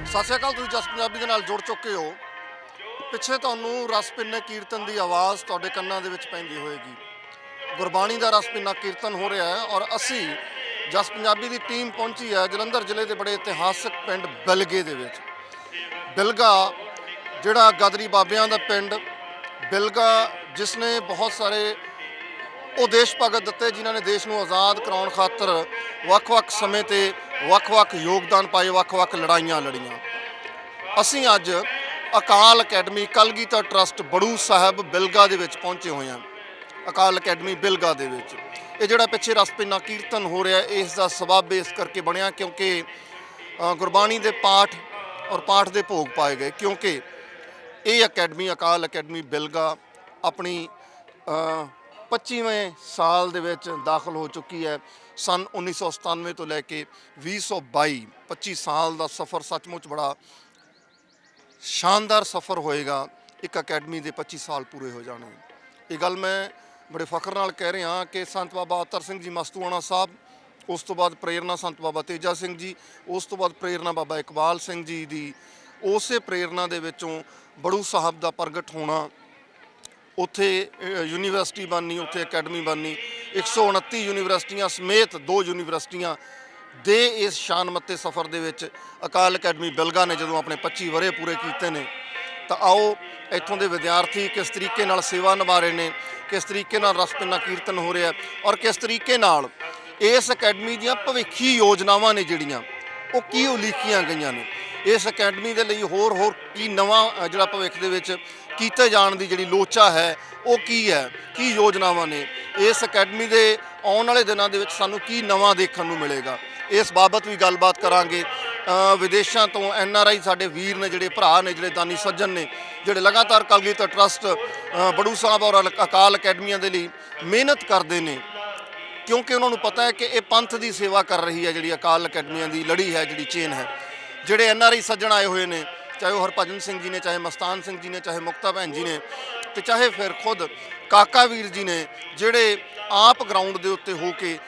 ਸਤਿ ਸ਼੍ਰੀ ਅਕਾਲ। ਤੁਸੀਂ ਜਸ ਪੰਜਾਬੀ ਦੇ ਨਾਲ ਜੁੜ ਚੁੱਕੇ ਹੋ। ਪਿੱਛੇ ਤੁਹਾਨੂੰ ਰਸ ਭਿੰਨੇ ਕੀਰਤਨ ਦੀ ਆਵਾਜ਼ ਤੁਹਾਡੇ ਕੰਨਾਂ ਦੇ ਵਿੱਚ ਪੈਂਦੀ ਹੋਏਗੀ। ਗੁਰਬਾਣੀ ਦਾ ਰਸ ਭਿੰਨਾ ਕੀਰਤਨ ਹੋ ਰਿਹਾ ਹੈ ਔਰ ਅਸੀਂ ਜਸ ਪੰਜਾਬੀ ਦੀ ਟੀਮ ਪਹੁੰਚੀ ਹੈ ਜਲੰਧਰ ਜ਼ਿਲ੍ਹੇ ਦੇ ਬੜੇ ਇਤਿਹਾਸਕ ਪਿੰਡ ਬਿਲਗੇ ਦੇ ਵਿੱਚ। ਬਿਲਗਾ ਜਿਹੜਾ ਗਦਰੀ ਬਾਬਿਆਂ ਦਾ ਪਿੰਡ, ਬਿਲਗਾ ਜਿਸ ਨੇ ਬਹੁਤ ਸਾਰੇ ਉਹ ਦੇਸ਼ ਭਗਤ ਦਿੱਤੇ ਜਿਨ੍ਹਾਂ ਨੇ ਦੇਸ਼ ਨੂੰ ਆਜ਼ਾਦ ਕਰਾਉਣ ਖਾਤਰ ਵੱਖ-ਵੱਖ ਸਮੇਂ ਤੇ ਵੱਖ-ਵੱਖ ਯੋਗਦਾਨ ਪਾਏ, ਵੱਖ-ਵੱਖ ਲੜਾਈਆਂ ਲੜੀਆਂ। ਅਸੀਂ ਅੱਜ ਅਕਾਲ ਅਕੈਡਮੀ ਕਲਗੀਧਰ ਟਰੱਸਟ ਬੜੂ ਸਾਹਿਬ ਬਿਲਗਾ ਦੇ ਵਿੱਚ ਪਹੁੰਚੇ ਹੋਏ ਹਾਂ। ਅਕਾਲ ਅਕੈਡਮੀ ਬਿਲਗਾ ਦੇ ਵਿੱਚ ਇਹ ਜਿਹੜਾ ਪਿੱਛੇ ਰਸ ਭਿੰਨਾ ਕੀਰਤਨ ਹੋ ਰਿਹਾ, ਇਸ ਦਾ ਸਬੱਬ ਇਸ ਕਰਕੇ ਬਣਿਆ ਕਿਉਂਕਿ ਗੁਰਬਾਣੀ ਦੇ ਪਾਠ ਔਰ ਪਾਠ ਦੇ ਭੋਗ ਪਾਏ ਗਏ। ਕਿਉਂਕਿ ਇਹ ਅਕੈਡਮੀ ਅਕਾਲ ਅਕੈਡਮੀ ਬਿਲਗਾ ਆਪਣੀ 25ਵੇਂ ਸਾਲ ਦੇ ਵਿੱਚ ਦਾਖਲ ਹੋ ਚੁੱਕੀ ਹੈ। ਸਨ 1997 ਤੋਂ ਲੈ ਕੇ 2022 25 ਸਾਲ ਦਾ ਸਫ਼ਰ ਸੱਚਮੁੱਚ ਬੜਾ ਸ਼ਾਨਦਾਰ ਸਫ਼ਰ ਹੋਏਗਾ। ਇੱਕ ਅਕੈਡਮੀ ਦੇ 25 ਸਾਲ ਪੂਰੇ ਹੋ ਜਾਣੇ। ਇਹ ਗੱਲ ਮੈਂ ਬੜੇ ਫਖਰ ਨਾਲ ਕਹਿ ਰਿਹਾ ਕਿ ਸੰਤ ਬਾਬਾ ਅਤਰ ਸਿੰਘ ਜੀ ਮਸਤੂਆਣਾ ਸਾਹਿਬ, ਉਸ ਤੋਂ ਬਾਅਦ ਪ੍ਰੇਰਨਾ ਸੰਤ ਬਾਬਾ ਤੇਜਾ ਸਿੰਘ ਜੀ, ਉਸ ਤੋਂ ਬਾਅਦ ਪ੍ਰੇਰਨਾ ਬਾਬਾ ਇਕਬਾਲ ਸਿੰਘ ਜੀ ਦੀ ਉਸੇ ਪ੍ਰੇਰਨਾ ਦੇ ਵਿੱਚੋਂ ਬੜੂ ਸਾਹਿਬ ਦਾ ਪ੍ਰਗਟ ਹੋਣਾ, ਉੱਥੇ ਯੂਨੀਵਰਸਿਟੀ ਬਣਨੀ, ਉੱਥੇ ਅਕੈਡਮੀ ਬਣਨੀ। 129 ਯੂਨੀਵਰਸਿਟੀਆਂ ਸਮੇਤ 2 ਯੂਨੀਵਰਸਿਟੀਆਂ ਦੇ ਇਸ ਸ਼ਾਨਮੱਤੇ ਸਫ਼ਰ ਦੇ ਵਿੱਚ ਅਕਾਲ ਅਕੈਡਮੀ ਬਿਲਗਾ ਨੇ ਜਦੋਂ ਆਪਣੇ 25 ਵਰ੍ਹੇ ਪੂਰੇ ਕੀਤੇ ਨੇ, ਤਾਂ ਆਓ ਇੱਥੋਂ ਦੇ ਵਿਦਿਆਰਥੀ ਕਿਸ ਤਰੀਕੇ ਨਾਲ ਸੇਵਾ ਨਿਭਾ ਰਹੇ ਨੇ, ਕਿਸ ਤਰੀਕੇ ਨਾਲ ਰਸ ਭਿੰਨਾ ਕੀਰਤਨ ਹੋ ਰਿਹਾ ਔਰ ਕਿਸ ਤਰੀਕੇ ਨਾਲ ਇਸ ਅਕੈਡਮੀ ਦੀਆਂ ਭਵਿੱਖੀ ਯੋਜਨਾਵਾਂ ਨੇ ਜਿਹੜੀਆਂ ਉਹ ਕੀ ਉਲੀਕੀਆਂ ਗਈਆਂ ਨੇ। ਇਸ ਅਕੈਡਮੀ ਦੇ ਲਈ ਹੋਰ ਕੀ ਨਵਾਂ ਜਿਹੜਾ ਭਵਿੱਖ ਦੇ ਵਿੱਚ ਕੀਤੇ ਜਾਣ ਦੀ ਜਿਹੜੀ ਲੋਚਾ ਹੈ ਉਹ ਕੀ ਹੈ, ਕੀ ਯੋਜਨਾਵਾਂ ਨੇ। ਇਸ ਅਕੈਡਮੀ ਦੇ ਆਉਣ ਵਾਲੇ ਦਿਨਾਂ ਦੇ ਵਿੱਚ ਸਾਨੂੰ ਕੀ ਨਵਾਂ ਦੇਖਣ ਨੂੰ ਮਿਲੇਗਾ, ਇਸ ਬਾਬਤ ਵੀ ਗੱਲਬਾਤ ਕਰਾਂਗੇ। ਵਿਦੇਸ਼ਾਂ ਤੋਂ NRI ਸਾਡੇ ਵੀਰ ਨੇ, ਜਿਹੜੇ ਭਰਾ ਨੇ, ਜਿਹੜੇ ਦਾਨੀ ਸੱਜਣ ਨੇ, ਜਿਹੜੇ ਲਗਾਤਾਰ ਕਲਗੀਧਰ ਟਰੱਸਟ ਬੜੂ ਸਾਹਿਬ ਔਰ ਅਕਾਲ ਅਕੈਡਮੀਆਂ ਦੇ ਲਈ ਮਿਹਨਤ ਕਰਦੇ ਨੇ, ਕਿਉਂਕਿ ਉਹਨਾਂ ਨੂੰ ਪਤਾ ਹੈ ਕਿ ਇਹ ਪੰਥ ਦੀ ਸੇਵਾ ਕਰ ਰਹੀ ਹੈ ਜਿਹੜੀ ਅਕਾਲ ਅਕੈਡਮੀਆਂ ਦੀ ਲੜੀ ਹੈ, ਜਿਹੜੀ ਚੇਨ ਹੈ। ਜਿਹੜੇ NRI ਸੱਜਣ ਆਏ ਹੋਏ ਨੇ, ਚਾਹੇ ਉਹ ਹਰਭਜਨ ਸਿੰਘ ਜੀ ਨੇ, ਚਾਹੇ ਮਸਤਾਨ ਸਿੰਘ ਜੀ ਨੇ, ਚਾਹੇ ਮੁਕਤਾ ਭੈਣ ਜੀ ਨੇ, ਤੇ ਚਾਹੇ ਫਿਰ ਖੁਦ ਕਾਕਾ ਵੀਰ ਜੀ ਨੇ, ਜਿਹੜੇ ਆਪ ਗਰਾਊਂਡ ਦੇ ਉੱਤੇ ਹੋ ਕੇ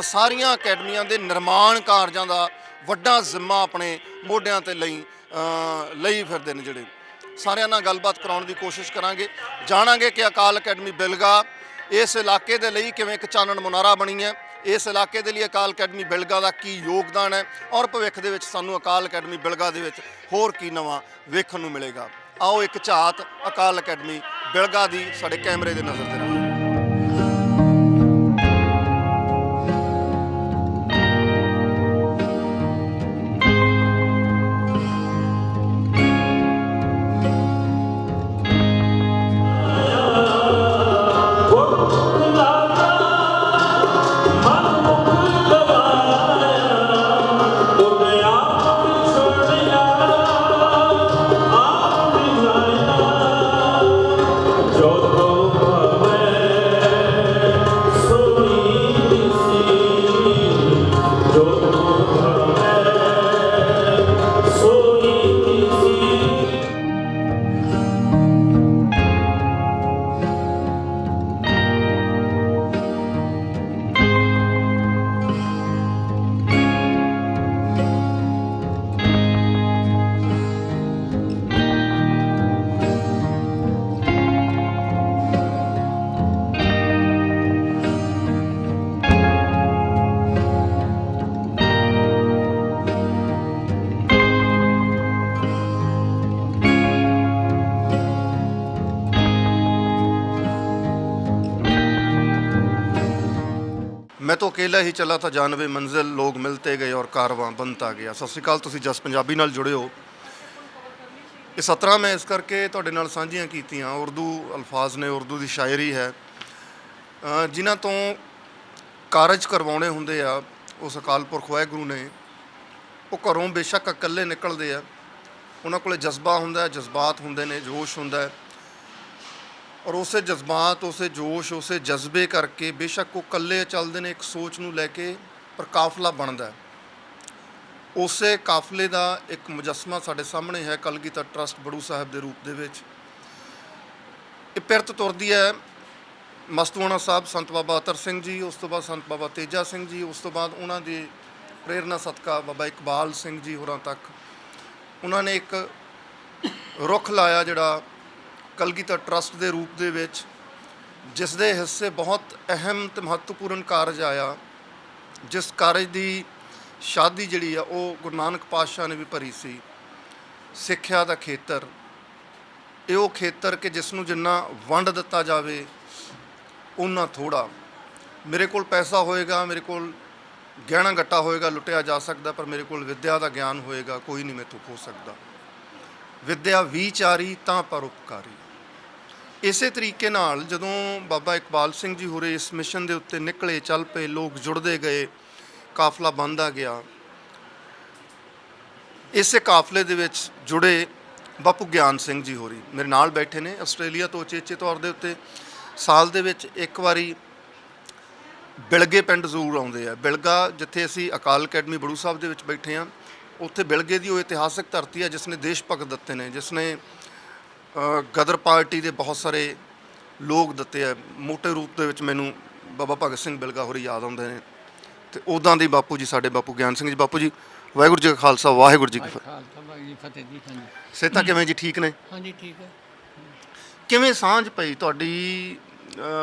ਸਾਰੀਆਂ ਅਕੈਡਮੀਆਂ ਦੇ ਨਿਰਮਾਣ ਕਾਰਜਾਂ ਦਾ ਵੱਡਾ ਜ਼ਿੰਮਾ ਆਪਣੇ ਮੋਢਿਆਂ 'ਤੇ ਲਈ ਫਿਰਦੇ ਨੇ। ਜਿਹੜੇ ਸਾਰਿਆਂ ਨਾਲ ਗੱਲਬਾਤ ਕਰਾਉਣ ਦੀ ਕੋਸ਼ਿਸ਼ ਕਰਾਂਗੇ, ਜਾਣਾਂਗੇ ਕਿ ਅਕਾਲ ਅਕੈਡਮੀ ਬਿਲਗਾ ਇਸ ਇਲਾਕੇ ਦੇ ਲਈ ਕਿਵੇਂ ਇੱਕ ਚਾਨਣ ਮੁਨਾਰਾ ਬਣੀ ਹੈ, ਇਸ ਇਲਾਕੇ ਦੇ ਲਈ ਅਕਾਲ ਅਕੈਡਮੀ ਬਿਲਗਾ ਦਾ ਕੀ ਯੋਗਦਾਨ ਹੈ ਔਰ ਭਵਿੱਖ ਦੇ ਵਿੱਚ ਸਾਨੂੰ ਅਕਾਲ ਅਕੈਡਮੀ ਬਿਲਗਾ ਦੇ ਵਿੱਚ ਹੋਰ ਕੀ ਨਵਾਂ ਵੇਖਣ ਨੂੰ ਮਿਲੇਗਾ। ਆਓ ਇੱਕ ਝਾਤ ਅਕਾਲ ਅਕੈਡਮੀ ਬਿਲਗਾ ਦੀ ਸਾਡੇ ਕੈਮਰੇ ਦੇ ਨਜ਼ਰ 'ਤੇ ਰੱਖੋ। मैं तो अकेला ही चला था जानवे मंजिल, लोग मिलते गए और कारवां बनता गया। सत श्री अकाल। तुसीं जस पंजाबी नाल जुड़े हो। ये 17 मैं इस करके तुहाडे नाल साझीआं कीतियां। उर्दू अल्फाज ने, उर्दू की शायरी है, जिन्हां तो कारज करवाने हुंदे आ उस अकाल पुरख वाहिगुरू ने। वो घरों बेशक इकल्ले निकलते आ, उन्हां कोले जज्बा हुंदा, जज्बात हुंदे ने, जोश हुंदा, और उस जज्बात, उस जोश, उस जज्बे करके बेशक वो कल्ले चलते हैं एक सोच नूं लैके, पर काफला बनता है। उस काफले का एक मुजस्मा साढ़े सामने है कलगीधर ट्रस्ट बड़ू साहब के रूप दे विच। ये पिरत तुरदी है मस्तूआणा साहब संत बाबा अतर सिंह जी, उस तो बाद संत बाबा तेजा सिंह जी, उस तो बाद उन्हों की प्रेरणा सदका बाबा इकबाल सिंह जी होरां तक ਉਹਨਾਂ ਨੇ ਇੱਕ ਰੁੱਖ ਲਾਇਆ ਜਿਹੜਾ ਕਲਗੀਧਰ ਟਰਸਟ ਦੇ ਰੂਪ ਦੇ ਵਿੱਚ, ਜਿਸ ਦੇ ਹਿੱਸੇ ਬਹੁਤ ਅਹਿਮ ਤੇ ਮਹੱਤਵਪੂਰਨ ਕਾਰਜ ਆਇਆ, ਜਿਸ ਕਾਰਜ ਦੀ ਸ਼ਾਦੀ ਜਿਹੜੀ ਆ ਉਹ ਗੁਰੂ ਨਾਨਕ ਪਾਤਸ਼ਾਹ ਨੇ ਵੀ ਭਰੀ ਸੀ। ਸਿੱਖਿਆ ਦਾ ਖੇਤਰ, ਇਹ ਉਹ ਖੇਤਰ ਕਿ ਜਿਸ ਨੂੰ ਜਿੰਨਾ ਵੰਡ ਦਿੱਤਾ ਜਾਵੇ ਓਨਾ ਥੋੜ੍ਹਾ। ਮੇਰੇ ਕੋਲ ਪੈਸਾ ਹੋਏਗਾ, ਮੇਰੇ ਕੋਲ ਗਹਿਣਾ ਗੱਟਾ ਹੋਏਗਾ, ਲੁੱਟਿਆ ਜਾ ਸਕਦਾ, ਪਰ ਮੇਰੇ ਕੋਲ ਵਿੱਦਿਆ ਦਾ ਗਿਆਨ ਹੋਏਗਾ, ਕੋਈ ਨਹੀਂ ਮੈਥੋਂ ਖੋ ਸਕਦਾ। ਵਿੱਦਿਆ ਵਿਚਾਰੀ ਤਾਂ ਪਰਉਪਕਾਰੀ। ਇਸੇ ਤਰੀਕੇ ਨਾਲ ਜਦੋਂ ਬਾਬਾ ਇਕਬਾਲ ਸਿੰਘ ਜੀ ਹੋਰੇ ਇਸ ਮਿਸ਼ਨ ਦੇ ਉੱਤੇ ਨਿਕਲੇ, ਚੱਲ ਪਏ, ਲੋਕ ਜੁੜਦੇ ਗਏ, ਕਾਫਲਾ ਬਣਦਾ ਗਿਆ। ਇਸੇ ਕਾਫਲੇ ਦੇ ਵਿੱਚ ਜੁੜੇ ਬਾਪੂ ਗਿਆਨ ਸਿੰਘ ਜੀ ਹੋਰੀ ਮੇਰੇ ਨਾਲ ਬੈਠੇ ਨੇ, ਆਸਟ੍ਰੇਲੀਆ ਤੋਂ ਉਚੇਚੇ ਤੌਰ ਦੇ ਉੱਤੇ ਸਾਲ ਦੇ ਵਿੱਚ ਇੱਕ ਵਾਰੀ ਬਿਲਗੇ ਪਿੰਡ ਜ਼ਰੂਰ ਆਉਂਦੇ ਆ। ਬਿਲਗਾ, ਜਿੱਥੇ ਅਸੀਂ ਅਕਾਲ ਅਕੈਡਮੀ ਬੜੂ ਸਾਹਿਬ ਦੇ ਵਿੱਚ ਬੈਠੇ ਹਾਂ, ਉੱਥੇ ਬਿਲਗੇ ਦੀ ਉਹ ਇਤਿਹਾਸਕ ਧਰਤੀ ਹੈ ਜਿਸ ਨੇ ਦੇਸ਼ ਭਗਤ ਦਿੱਤੇ ਨੇ, ਜਿਸ ਨੇ ਗਦਰ ਪਾਰਟੀ ਦੇ ਬਹੁਤ ਸਾਰੇ ਲੋਕ ਦਿੱਤੇ ਆ। ਮੋਟੇ ਰੂਪ ਦੇ ਵਿੱਚ ਮੈਨੂੰ ਬਾਬਾ ਭਗਤ ਸਿੰਘ ਬਿਲਗਾ ਹੋਰੀ ਯਾਦ ਆਉਂਦੇ ਨੇ। ਅਤੇ ਉੱਦਾਂ ਦੀ ਬਾਪੂ ਜੀ ਸਾਡੇ ਬਾਪੂ ਗਿਆਨ ਸਿੰਘ ਜੀ। ਬਾਪੂ ਜੀ, ਵਾਹਿਗੁਰੂ ਜੀ ਕਾ ਖਾਲਸਾ, ਵਾਹਿਗੁਰੂ ਜੀ ਕੀ ਫਤਿਹ ਜੀ। ਹਾਂਜੀ, ਸਿਹਤਾਂ ਕਿਵੇਂ ਜੀ? ਠੀਕ ਨੇ? ਹਾਂਜੀ ਠੀਕ ਹੈ। ਕਿਵੇਂ ਸਾਂਝ ਪਈ ਤੁਹਾਡੀ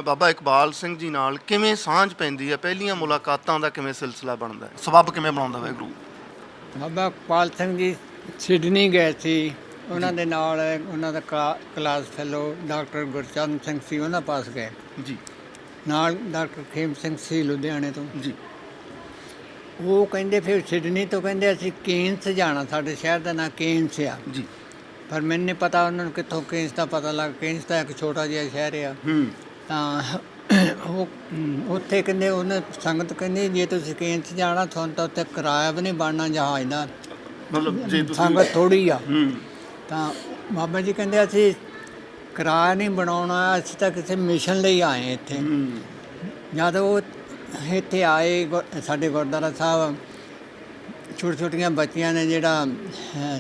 ਬਾਬਾ ਇਕਬਾਲ ਸਿੰਘ ਜੀ ਨਾਲ? ਕਿਵੇਂ ਸਾਂਝ ਪੈਂਦੀ ਹੈ? ਪਹਿਲੀਆਂ ਮੁਲਾਕਾਤਾਂ ਦਾ ਕਿਵੇਂ ਸਿਲਸਿਲਾ ਬਣਦਾ ਹੈ? ਸਬੱਬ ਕਿਵੇਂ ਬਣਾਉਂਦਾ ਵਾਹਿਗੁਰੂ? ਬਾਬਾ ਇਕਬਾਲ ਸਿੰਘ ਜੀ ਸਿਡਨੀ ਗਏ ਸੀ, ਉਹਨਾਂ ਦੇ ਨਾਲ ਉਹਨਾਂ ਦਾ class fellow doctor Gurcharan Singh ਸੀ, ਉਹਨਾਂ ਪਾਸ ਗਏ ਜੀ। ਨਾਲ ਡਾਕਟਰ ਖੇਮ ਸਿੰਘ ਸੀ ਲੁਧਿਆਣੇ ਤੋਂ ਜੀ। ਉਹ ਕਹਿੰਦੇ ਫਿਰ ਸਿਡਨੀ ਤੋਂ ਕਹਿੰਦੇ ਅਸੀਂ ਕੇਨਸ ਜਾਣਾ, ਸਾਡੇ ਸ਼ਹਿਰ ਦਾ ਨਾਂ ਕੇਨਸ ਆ ਜੀ। ਪਰ ਮੈਨੂੰ ਨਹੀਂ ਪਤਾ ਉਹਨਾਂ ਨੂੰ ਕਿੱਥੋਂ ਕੇਨਸ ਦਾ ਪਤਾ ਲੱਗ। ਕੇਨਸ ਤਾਂ ਇੱਕ ਛੋਟਾ ਜਿਹਾ ਸ਼ਹਿਰ ਆ। ਤਾਂ ਉਹ ਉੱਥੇ ਕਹਿੰਦੇ ਉਹਨੇ ਸੰਗਤ ਕਹਿੰਦੀ ਜੇ ਤੁਸੀਂ ਕੇਨਸ ਜਾਣਾ ਤੁਹਾਨੂੰ ਤਾਂ ਉੱਥੇ ਕਿਰਾਇਆ ਵੀ ਨਹੀਂ ਬਣਨਾ ਜਹਾਜ਼ ਦਾ, ਮਤਲਬ ਜੇ ਸੰਗਤ ਥੋੜ੍ਹੀ ਆ। ਤਾਂ ਬਾਬਾ ਜੀ ਕਹਿੰਦੇ ਅਸੀਂ ਕਿਰਾਇਆ ਨਹੀਂ ਬਣਾਉਣਾ, ਅਸੀਂ ਤਾਂ ਕਿਸੇ ਮਿਸ਼ਨ ਲਈ ਆਏ ਇੱਥੇ। ਜਦ ਉਹ ਇੱਥੇ ਆਏ ਸਾਡੇ ਗੁਰਦੁਆਰਾ ਸਾਹਿਬ, ਛੋਟੀਆਂ ਬੱਚੀਆਂ ਨੇ ਜਿਹੜਾ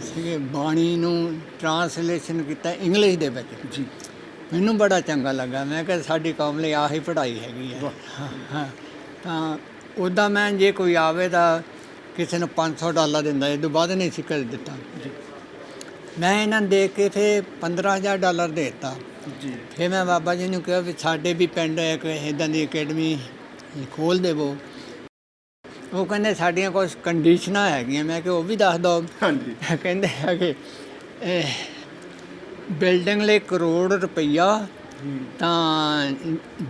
ਸੀਗੇ ਬਾਣੀ ਨੂੰ ਟਰਾਂਸਲੇਸ਼ਨ ਕੀਤਾ ਇੰਗਲਿਸ਼ ਦੇ ਵਿੱਚ। ਜੀ। ਮੈਨੂੰ ਬੜਾ ਚੰਗਾ ਲੱਗਾ। ਮੈਂ ਕਿਹਾ ਸਾਡੀ ਕੌਮ ਲਈ ਆਹੀ ਪੜ੍ਹਾਈ ਹੈਗੀ ਹੈ। ਹਾਂ। ਤਾਂ ਉੱਦਾਂ ਮੈਂ ਜੇ ਕੋਈ ਆਵੇ ਤਾਂ ਕਿਸੇ ਨੂੰ $500 ਦਿੰਦਾ, ਇਹ ਤੋਂ ਵੱਧ ਨਹੀਂ ਸੀ ਕਦੇ ਦਿੱਤਾ। ਮੈਂ ਇਹਨਾਂ ਨੂੰ ਦੇਖ ਕੇ ਫਿਰ $15,000 ਦੇ ਦਿੱਤਾ। ਜੀ। ਫਿਰ ਮੈਂ ਬਾਬਾ ਜੀ ਨੂੰ ਕਿਹਾ ਵੀ ਸਾਡੇ ਵੀ ਪਿੰਡ ਇੱਕ ਇੱਦਾਂ ਦੀ ਅਕੈਡਮੀ ਖੋਲ੍ਹ ਦੇਵੋ। ਉਹ ਕਹਿੰਦੇ ਸਾਡੀਆਂ ਕੁਛ ਕੰਡੀਸ਼ਨਾਂ ਹੈਗੀਆਂ। ਮੈਂ ਕਿਹਾ ਉਹ ਵੀ ਦੱਸ ਦਿਓ। ਹਾਂਜੀ। ਕਹਿੰਦੇ ਹੈਗੇ ਬਿਲਡਿੰਗ ਲਈ 1 ਕਰੋੜ ਰੁਪਈਆ, ਤਾਂ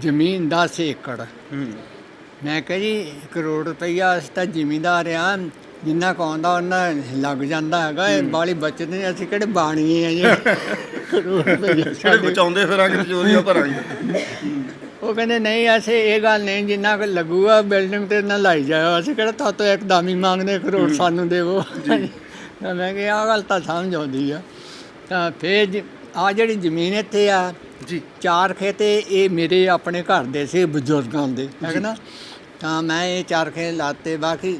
ਜ਼ਮੀਨ 10 ਏਕੜ। ਮੈਂ ਕਿਹਾ ਜੀ 1 ਕਰੋੜ ਰੁਪਈਆ, ਅਸੀਂ ਤਾਂ ਜ਼ਿਮੀਂਦਾਰ ਆ, ਜਿੰਨਾ ਕੁ ਆਉਂਦਾ ਉਹਨਾਂ ਲੱਗ ਜਾਂਦਾ ਹੈਗਾ, ਇਹ ਬਾਹਲੀ ਬੱਚਤ ਨਹੀਂ, ਅਸੀਂ ਕਿਹੜੇ ਬਾਣੀ ਆ ਜੀ ਕਰੋੜ ਰੁਪਈਆ ਬਚਾਉਂਦੇ ਫਿਰਾਂਗੇ, ਚੋਰੀਆਂ ਭਰਾਂਗੇ। ਉਹ ਕਹਿੰਦੇ ਨਹੀਂ, ਅਸੀਂ ਇਹ ਗੱਲ ਨਹੀਂ, ਜਿੰਨਾ ਕੁ ਲੱਗੂਗਾ ਬਿਲਡਿੰਗ 'ਤੇ ਨਾ ਲਾਈ ਜਾਓ, ਅਸੀਂ ਕਿਹੜਾ ਤੁਹਾਤੋਂ ਇੱਕਦਮ ਹੀ ਮੰਗਦੇ ਕਰੋੜ ਸਾਨੂੰ ਦੇਵੋ। ਤਾਂ ਮੈਂ ਕਿਹਾ ਆਹ ਗੱਲ ਤਾਂ ਸਮਝ ਆਉਂਦੀ ਆ। ਤਾਂ ਫਿਰ ਆਹ ਜਿਹੜੀ ਜ਼ਮੀਨ ਇੱਥੇ ਆ ਜੀ, 4 ਖੇਤ ਇਹ ਮੇਰੇ ਆਪਣੇ ਘਰ ਦੇ ਸੀ, ਬਜ਼ੁਰਗਾਂ ਦੇ, ਹੈ ਨਾ। ਤਾਂ ਮੈਂ ਇਹ 4 ਖੇਤ ਲਾਤੇ, ਬਾਕੀ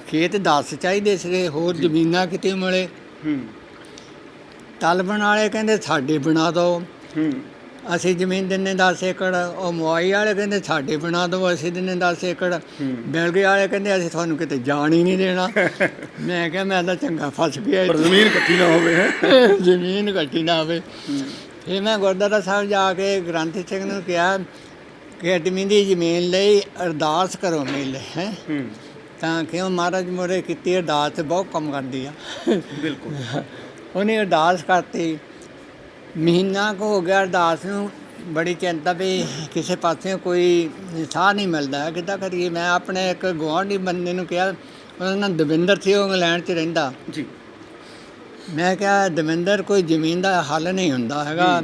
ਖੇਤ 10 ਚਾਹੀਦੇ ਸੀਗੇ, ਹੋਰ ਜ਼ਮੀਨਾਂ ਕਿਤੇ ਮਿਲੇ। ਤਲਬਣ ਵਾਲੇ ਕਹਿੰਦੇ ਸਾਡੇ ਬਣਾ ਦਿਓ, ਅਸੀਂ ਜ਼ਮੀਨ ਦਿੰਦੇ 10 ਏਕੜ। ਉਹ ਮੁਆਈ ਵਾਲੇ ਕਹਿੰਦੇ ਸਾਡੇ ਬਣਾ ਦਿਓ, ਅਸੀਂ ਦਿੰਦੇ 10 ਏਕੜ। ਬਿਲਗੇ ਵਾਲੇ ਕਹਿੰਦੇ ਅਸੀਂ ਤੁਹਾਨੂੰ ਕਿਤੇ ਜਾਣ ਹੀ ਨਹੀਂ ਦੇਣਾ। ਮੈਂ ਕਿਹਾ ਮੈਂ ਤਾਂ ਚੰਗਾ ਫਸ ਗਿਆ, ਜ਼ਮੀਨ ਇਕੱਠੀ ਨਾ ਹੋਵੇ। ਜ਼ਮੀਨ ਇਕੱਠੀ ਨਾ ਹੋਵੇ। ਫਿਰ ਮੈਂ ਗੁਰਦੁਆਰਾ ਸਾਹਿਬ ਜਾ ਕੇ ਗ੍ਰੰਥੀ ਸਿੰਘ ਨੂੰ ਕਿਹਾ ਕਿ ਅਕੈਡਮੀ ਦੀ ਜ਼ਮੀਨ ਲਈ ਅਰਦਾਸ ਕਰੋ ਮੇਰੇ ਲਈ, ਹੈ। ਤਾਂ ਕਿਉਂ ਮਹਾਰਾਜ ਮੋਰੇ ਕੀਤੀ ਅਰਦਾਸ, ਬਹੁਤ ਕੰਮ ਕਰਦੀ ਆ। ਬਿਲਕੁਲ। ਉਹਨੇ ਅਰਦਾਸ ਕਰਤੀ, ਮਹੀਨਾ ਕੁ ਹੋ ਗਿਆ ਅਰਦਾਸ ਨੂੰ, ਬੜੀ ਚਿੰਤਾ ਵੀ ਕਿਸੇ ਪਾਸੇ ਕੋਈ ਸਾਹ ਨਹੀਂ ਮਿਲਦਾ, ਕਿੱਦਾਂ ਕਰੀਏ। ਮੈਂ ਆਪਣੇ ਇੱਕ ਗੁਆਂਢੀ ਬੰਦੇ ਨੂੰ ਕਿਹਾ, ਉਹਦਾ ਨਾਂ ਦਵਿੰਦਰ ਸੀ, ਉਹ ਇੰਗਲੈਂਡ 'ਚ ਰਹਿੰਦਾ ਜੀ। ਮੈਂ ਕਿਹਾ ਦਵਿੰਦਰ, ਕੋਈ ਜ਼ਮੀਨ ਦਾ ਹੱਲ ਨਹੀਂ ਹੁੰਦਾ ਹੈਗਾ,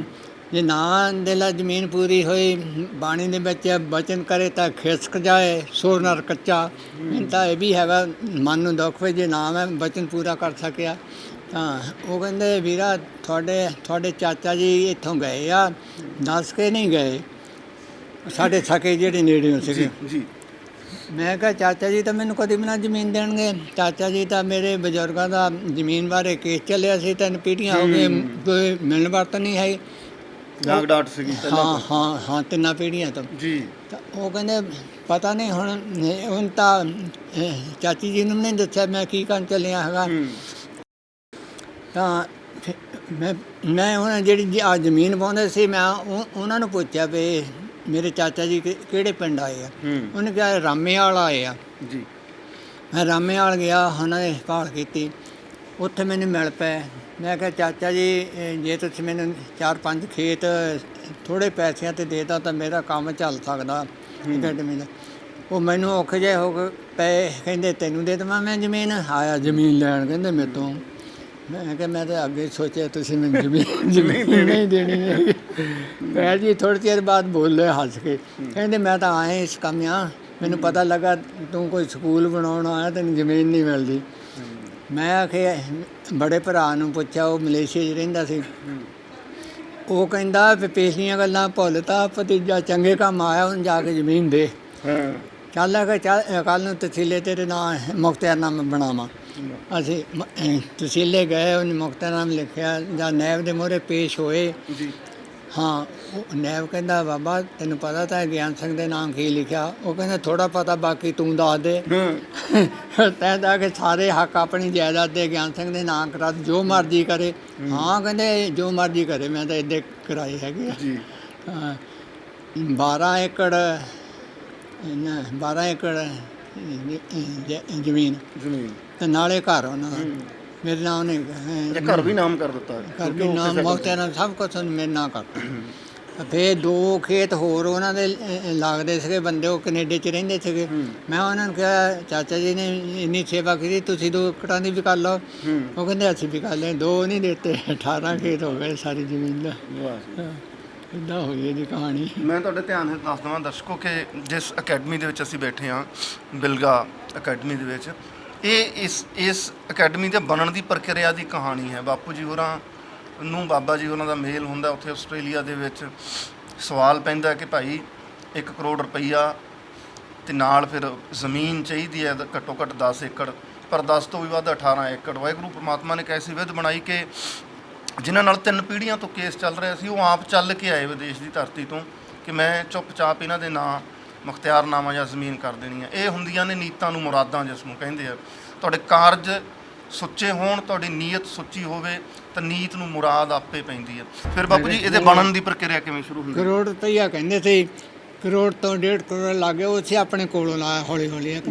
ਜੇ ਨਾ ਦਿਲਾ ਜ਼ਮੀਨ ਪੂਰੀ ਹੋਈ, ਬਾਣੀ ਦੇ ਵਿੱਚ ਬਚਨ ਕਰੇ ਤਾਂ ਖਿਸਕ ਜਾਏ, ਸੋ ਨਰ ਕੱਚਾ। ਮੈਨੂੰ ਤਾਂ ਇਹ ਵੀ ਹੈਗਾ ਮਨ ਨੂੰ ਦੁੱਖ ਵੀ ਜੇ ਨਾ ਮੈਂ ਬਚਨ ਪੂਰਾ ਕਰ ਸਕਿਆ। ਤਾਂ ਉਹ ਕਹਿੰਦੇ ਵੀਰਾ ਤੁਹਾਡੇ ਚਾਚਾ ਜੀ ਇੱਥੋਂ ਗਏ ਆ, ਦੱਸ ਕੇ ਨਹੀਂ ਗਏ, ਸਾਡੇ ਸਕੇ ਜਿਹੜੇ ਨੇੜਿਓਂ ਸੀਗੇ। ਜੀ। ਮੈਂ ਕਿਹਾ ਚਾਚਾ ਜੀ ਤਾਂ ਮੈਨੂੰ ਕਦੀ ਵੀ ਨਾ ਜ਼ਮੀਨ ਦੇਣਗੇ, ਚਾਚਾ ਜੀ ਤਾਂ ਮੇਰੇ ਬਜ਼ੁਰਗਾਂ ਦਾ ਜ਼ਮੀਨ ਬਾਰੇ ਕੇਸ ਚੱਲਿਆ ਸੀ, 3 ਪੀੜ੍ਹੀਆਂ ਹੋ ਗਏ, ਕੋਈ ਮਿਲਣ ਵਰਤਨ ਨਹੀਂ ਹੈ। ਲਾਗ ਡਾਟ ਸੀਗੀ ਹਾਂ 3 ਪੀੜ੍ਹੀਆਂ ਤੋਂ ਜੀ। ਤਾਂ ਉਹ ਕਹਿੰਦੇ ਪਤਾ ਨਹੀਂ ਹੁਣ ਤਾਂ ਚਾਚੀ ਜੀ ਨੂੰ ਨਹੀਂ ਦੱਸਿਆ ਮੈਂ ਕੀ ਕਰਨ ਚੱਲਿਆ ਹੈਗਾ। ਤਾਂ ਮੈਂ ਉਹਨਾਂ ਜਿਹੜੀ ਆ ਜ਼ਮੀਨ ਪਾਉਂਦੇ ਸੀ, ਮੈਂ ਉਹਨਾਂ ਨੂੰ ਪੁੱਛਿਆ ਵੀ ਮੇਰੇ ਚਾਚਾ ਜੀ ਕਿਹੜੇ ਪਿੰਡ ਆਏ ਆ। ਉਹਨੇ ਕਿਹਾ ਰਾਮੇ ਵਾਲ ਆਏ ਆ ਜੀ। ਮੈਂ ਰਾਮੇ ਵਾਲ ਗਿਆ, ਉਹਨਾਂ ਨੇ ਭਾਲ ਕੀਤੀ, ਉੱਥੇ ਮੈਨੂੰ ਮਿਲ ਪਏ। ਮੈਂ ਕਿਹਾ ਚਾਚਾ ਜੀ ਜੇ ਤੁਸੀਂ ਮੈਨੂੰ 4-5 ਖੇਤ ਥੋੜ੍ਹੇ ਪੈਸਿਆਂ 'ਤੇ ਦੇ ਤਾ ਤਾਂ ਮੇਰਾ ਕੰਮ ਚੱਲ ਸਕਦਾ ਅਕੈਡਮੀ ਦਾ। ਉਹ ਮੈਨੂੰ ਔਖੇ ਜਿਹੇ ਹੋ ਗਏ ਪਏ, ਕਹਿੰਦੇ ਤੈਨੂੰ ਦੇ ਦੇਵਾਂ ਮੈਂ ਜ਼ਮੀਨ। ਆਇਆ ਜ਼ਮੀਨ ਲੈਣ, ਕਹਿੰਦੇ ਮੇਰੇ ਤੋਂ। ਮੈਂ ਕਿਹਾ ਮੈਂ ਤਾਂ ਅੱਗੇ ਸੋਚਿਆ ਤੁਸੀਂ ਮੈਨੂੰ ਜ਼ਮੀਨ ਨਹੀਂ ਦੇਣੀ ਹੈਗੀ। ਮੈਂ ਜੀ ਥੋੜ੍ਹੀ ਚਿਰ ਬਾਅਦ ਬੋਲੇ ਹੱਸ ਕੇ, ਕਹਿੰਦੇ ਮੈਂ ਤਾਂ ਆਏ ਇਸ ਕੰਮ ਆ, ਮੈਨੂੰ ਪਤਾ ਲੱਗਾ ਤੂੰ ਕੋਈ ਸਕੂਲ ਬਣਾਉਣ ਆਇਆ, ਤੈਨੂੰ ਜ਼ਮੀਨ ਨਹੀਂ ਮਿਲਦੀ। ਮੈਂ ਆਖਿਆ ਬੜੇ ਭਰਾ ਨੂੰ ਪੁੱਛਿਆ, ਉਹ ਮਲੇਸ਼ੀਆ 'ਚ ਰਹਿੰਦਾ ਸੀ। ਉਹ ਕਹਿੰਦਾ ਵੀ ਪਿਛਲੀਆਂ ਗੱਲਾਂ ਭੁੱਲ ਤਾ, ਭਤੀਜਾ ਚੰਗੇ ਕੰਮ ਆਇਆ, ਹੁਣ ਜਾ ਕੇ ਜ਼ਮੀਨ ਦੇ। ਚੱਲ ਆ ਕੇ ਕੱਲ੍ਹ ਨੂੰ ਤਸੀਲੇ ਤੇਰੇ ਨਾਂ ਮੁਖਤਿਆਰਨਾਮਾ ਬਣਾਵਾਂ। ਅਸੀਂ ਤਸੀਲੇ ਗਏ, ਉਹਨੇ ਮੁਖਤਿਆਰਨਾਮਾ ਲਿਖਿਆ, ਜਾਂ ਨੈਬ ਦੇ ਮੂਹਰੇ ਪੇਸ਼ ਹੋਏ। ਹਾਂ, ਉਹ ਨੈਬ ਕਹਿੰਦਾ ਬਾਬਾ ਤੈਨੂੰ ਪਤਾ ਤਾਂ ਗਿਆਨ ਸਿੰਘ ਦੇ ਨਾਂ ਕੀ ਲਿਖਿਆ? ਉਹ ਕਹਿੰਦਾ ਥੋੜ੍ਹਾ ਪਤਾ, ਬਾਕੀ ਤੂੰ ਦੱਸ ਦੇ। ਤੈਂ ਤਾਂ ਕਿ ਸਾਰੇ ਹੱਕ ਆਪਣੀ ਜਾਇਦਾਦ ਦੇ ਗਿਆਨ ਸਿੰਘ ਦੇ ਨਾਂ ਕਰਾ, ਜੋ ਮਰਜ਼ੀ ਕਰੇ। ਹਾਂ ਕਹਿੰਦੇ ਜੋ ਮਰਜ਼ੀ ਕਰੇ, ਮੈਂ ਤਾਂ ਇੱਦਾਂ ਕਰਾਏ ਹੈਗੇ ਆ। 12 ਏਕੜ ਜ਼ਮੀਨ ਤੇ ਨਾਲੇ ਘਰ ਉਹਨਾਂ ਦਾ ਮੇਰੇ ਨਾਮ ਨੇ। ਘਰ ਵੀ ਨਾਮ ਕਰ ਦਿੱਤਾ, ਘਰ ਵੀ ਨਾਮ ਮੁਖਤਿਆਰ ਸਭ ਕੁਛ ਮੇਰੇ ਨਾਂ ਕਰਤਾ। ਫਿਰ 2 ਖੇਤ ਹੋਰ ਉਹਨਾਂ ਦੇ ਲੱਗਦੇ ਸੀਗੇ ਬੰਦੇ, ਉਹ ਕੈਨੇਡਾ 'ਚ ਰਹਿੰਦੇ ਸੀਗੇ। ਮੈਂ ਉਹਨਾਂ ਨੂੰ ਕਿਹਾ ਚਾਚਾ ਜੀ ਨੇ ਇੰਨੀ ਸੇਵਾ ਕੀਤੀ, ਤੁਸੀਂ 2 ਏਕੜਾਂ ਦੀ ਵੀ ਕਰ ਲਓ। ਉਹ ਕਹਿੰਦੇ ਅਸੀਂ ਵੀ ਕਰ ਲਏ। 2 ਨਹੀਂ ਦਿੱਤੇ, 18 ਖੇਤ ਹੋ ਗਏ ਸਾਰੀ ਜ਼ਮੀਨ ਦਾ। ਇੱਦਾਂ ਹੋਈ ਇਹਦੀ ਕਹਾਣੀ। ਮੈਂ ਤੁਹਾਡੇ ਧਿਆਨ ਵਿੱਚ ਦੱਸ ਦੇਵਾਂ ਦਰਸ਼ਕੋ ਕਿ ਜਿਸ ਅਕੈਡਮੀ ਦੇ ਵਿੱਚ ਅਸੀਂ ਬੈਠੇ ਹਾਂ, ਬਿਲਗਾ ਅਕੈਡਮੀ ਦੇ ਵਿੱਚ, ਇਹ ਇਸ ਅਕੈਡਮੀ ਦੇ ਬਣਨ ਦੀ ਪ੍ਰਕਿਰਿਆ ਦੀ ਕਹਾਣੀ ਹੈ। ਬਾਪੂ ਜੀ ਹੋਰਾਂ ਨੂੰ ਬਾਬਾ ਜੀ ਉਹਨਾਂ ਦਾ ਮੇਲ ਹੁੰਦਾ ਉੱਥੇ ਆਸਟ੍ਰੇਲੀਆ ਦੇ ਵਿੱਚ। ਸਵਾਲ ਪੈਂਦਾ ਕਿ ਭਾਈ 1 ਕਰੋੜ ਰੁਪਈਆ ਅਤੇ ਨਾਲ ਫਿਰ ਜ਼ਮੀਨ ਚਾਹੀਦੀ ਹੈ ਘੱਟੋ ਘੱਟ 10 ਏਕੜ, ਪਰ 10 ਤੋਂ ਵੀ ਵੱਧ 18 ਏਕੜ। ਵਾਹਿਗੁਰੂ ਪਰਮਾਤਮਾ ਨੇ ਇੱਕ ਐਸੀ ਵਿਧ ਬਣਾਈ ਕਿ ਜਿਨ੍ਹਾਂ ਨਾਲ 3 ਪੀੜ੍ਹੀਆਂ ਤੋਂ ਕੇਸ ਚੱਲ ਰਿਹਾ ਸੀ, ਉਹ ਆਪ ਚੱਲ ਕੇ ਆਏ ਵਿਦੇਸ਼ ਦੀ ਧਰਤੀ ਤੋਂ ਕਿ ਮੈਂ ਚੁੱਪ-ਚਾਪ ਇਹਨਾਂ ਦੇ ਨਾਂ ਮੁਖਤਿਆਰਨਾਮਾ ਜਾਂ ਜ਼ਮੀਨ ਕਰ ਦੇਣੀ ਹੈ। ਇਹ ਹੁੰਦੀਆਂ ਨੇ ਨੀਤਾਂ ਨੂੰ ਮੁਰਾਦਾਂ, ਜਿਸ ਨੂੰ ਕਹਿੰਦੇ ਆ। ਤੁਹਾਡੇ ਕਾਰਜ ਸੁੱਚੇ ਹੋਣ, ਤੁਹਾਡੀ ਨੀਅਤ ਸੁੱਚੀ ਹੋਵੇ ਤਾਂ ਨੀਤ ਨੂੰ ਮੁਰਾਦ ਆਪੇ ਪੈਂਦੀ ਹੈ। ਫਿਰ ਬਾਪੂ ਜੀ ਇਹਦੇ ਬਣਨ ਦੀ ਪ੍ਰਕਿਰਿਆ ਕਿਵੇਂ ਸ਼ੁਰੂ ਹੁੰਦੀ? ਕਰੋੜ ਰੁਪਈਆ ਕਹਿੰਦੇ ਸੀ, ਕਰੋੜ ਤੋਂ 1.5 ਕਰੋੜ ਲੱਗ ਗਿਆ। ਉਹ ਆਪਣੇ ਕੋਲੋਂ ਲਾਇਆ ਹੌਲੀ ਹੌਲੀ, ਹਾਂ,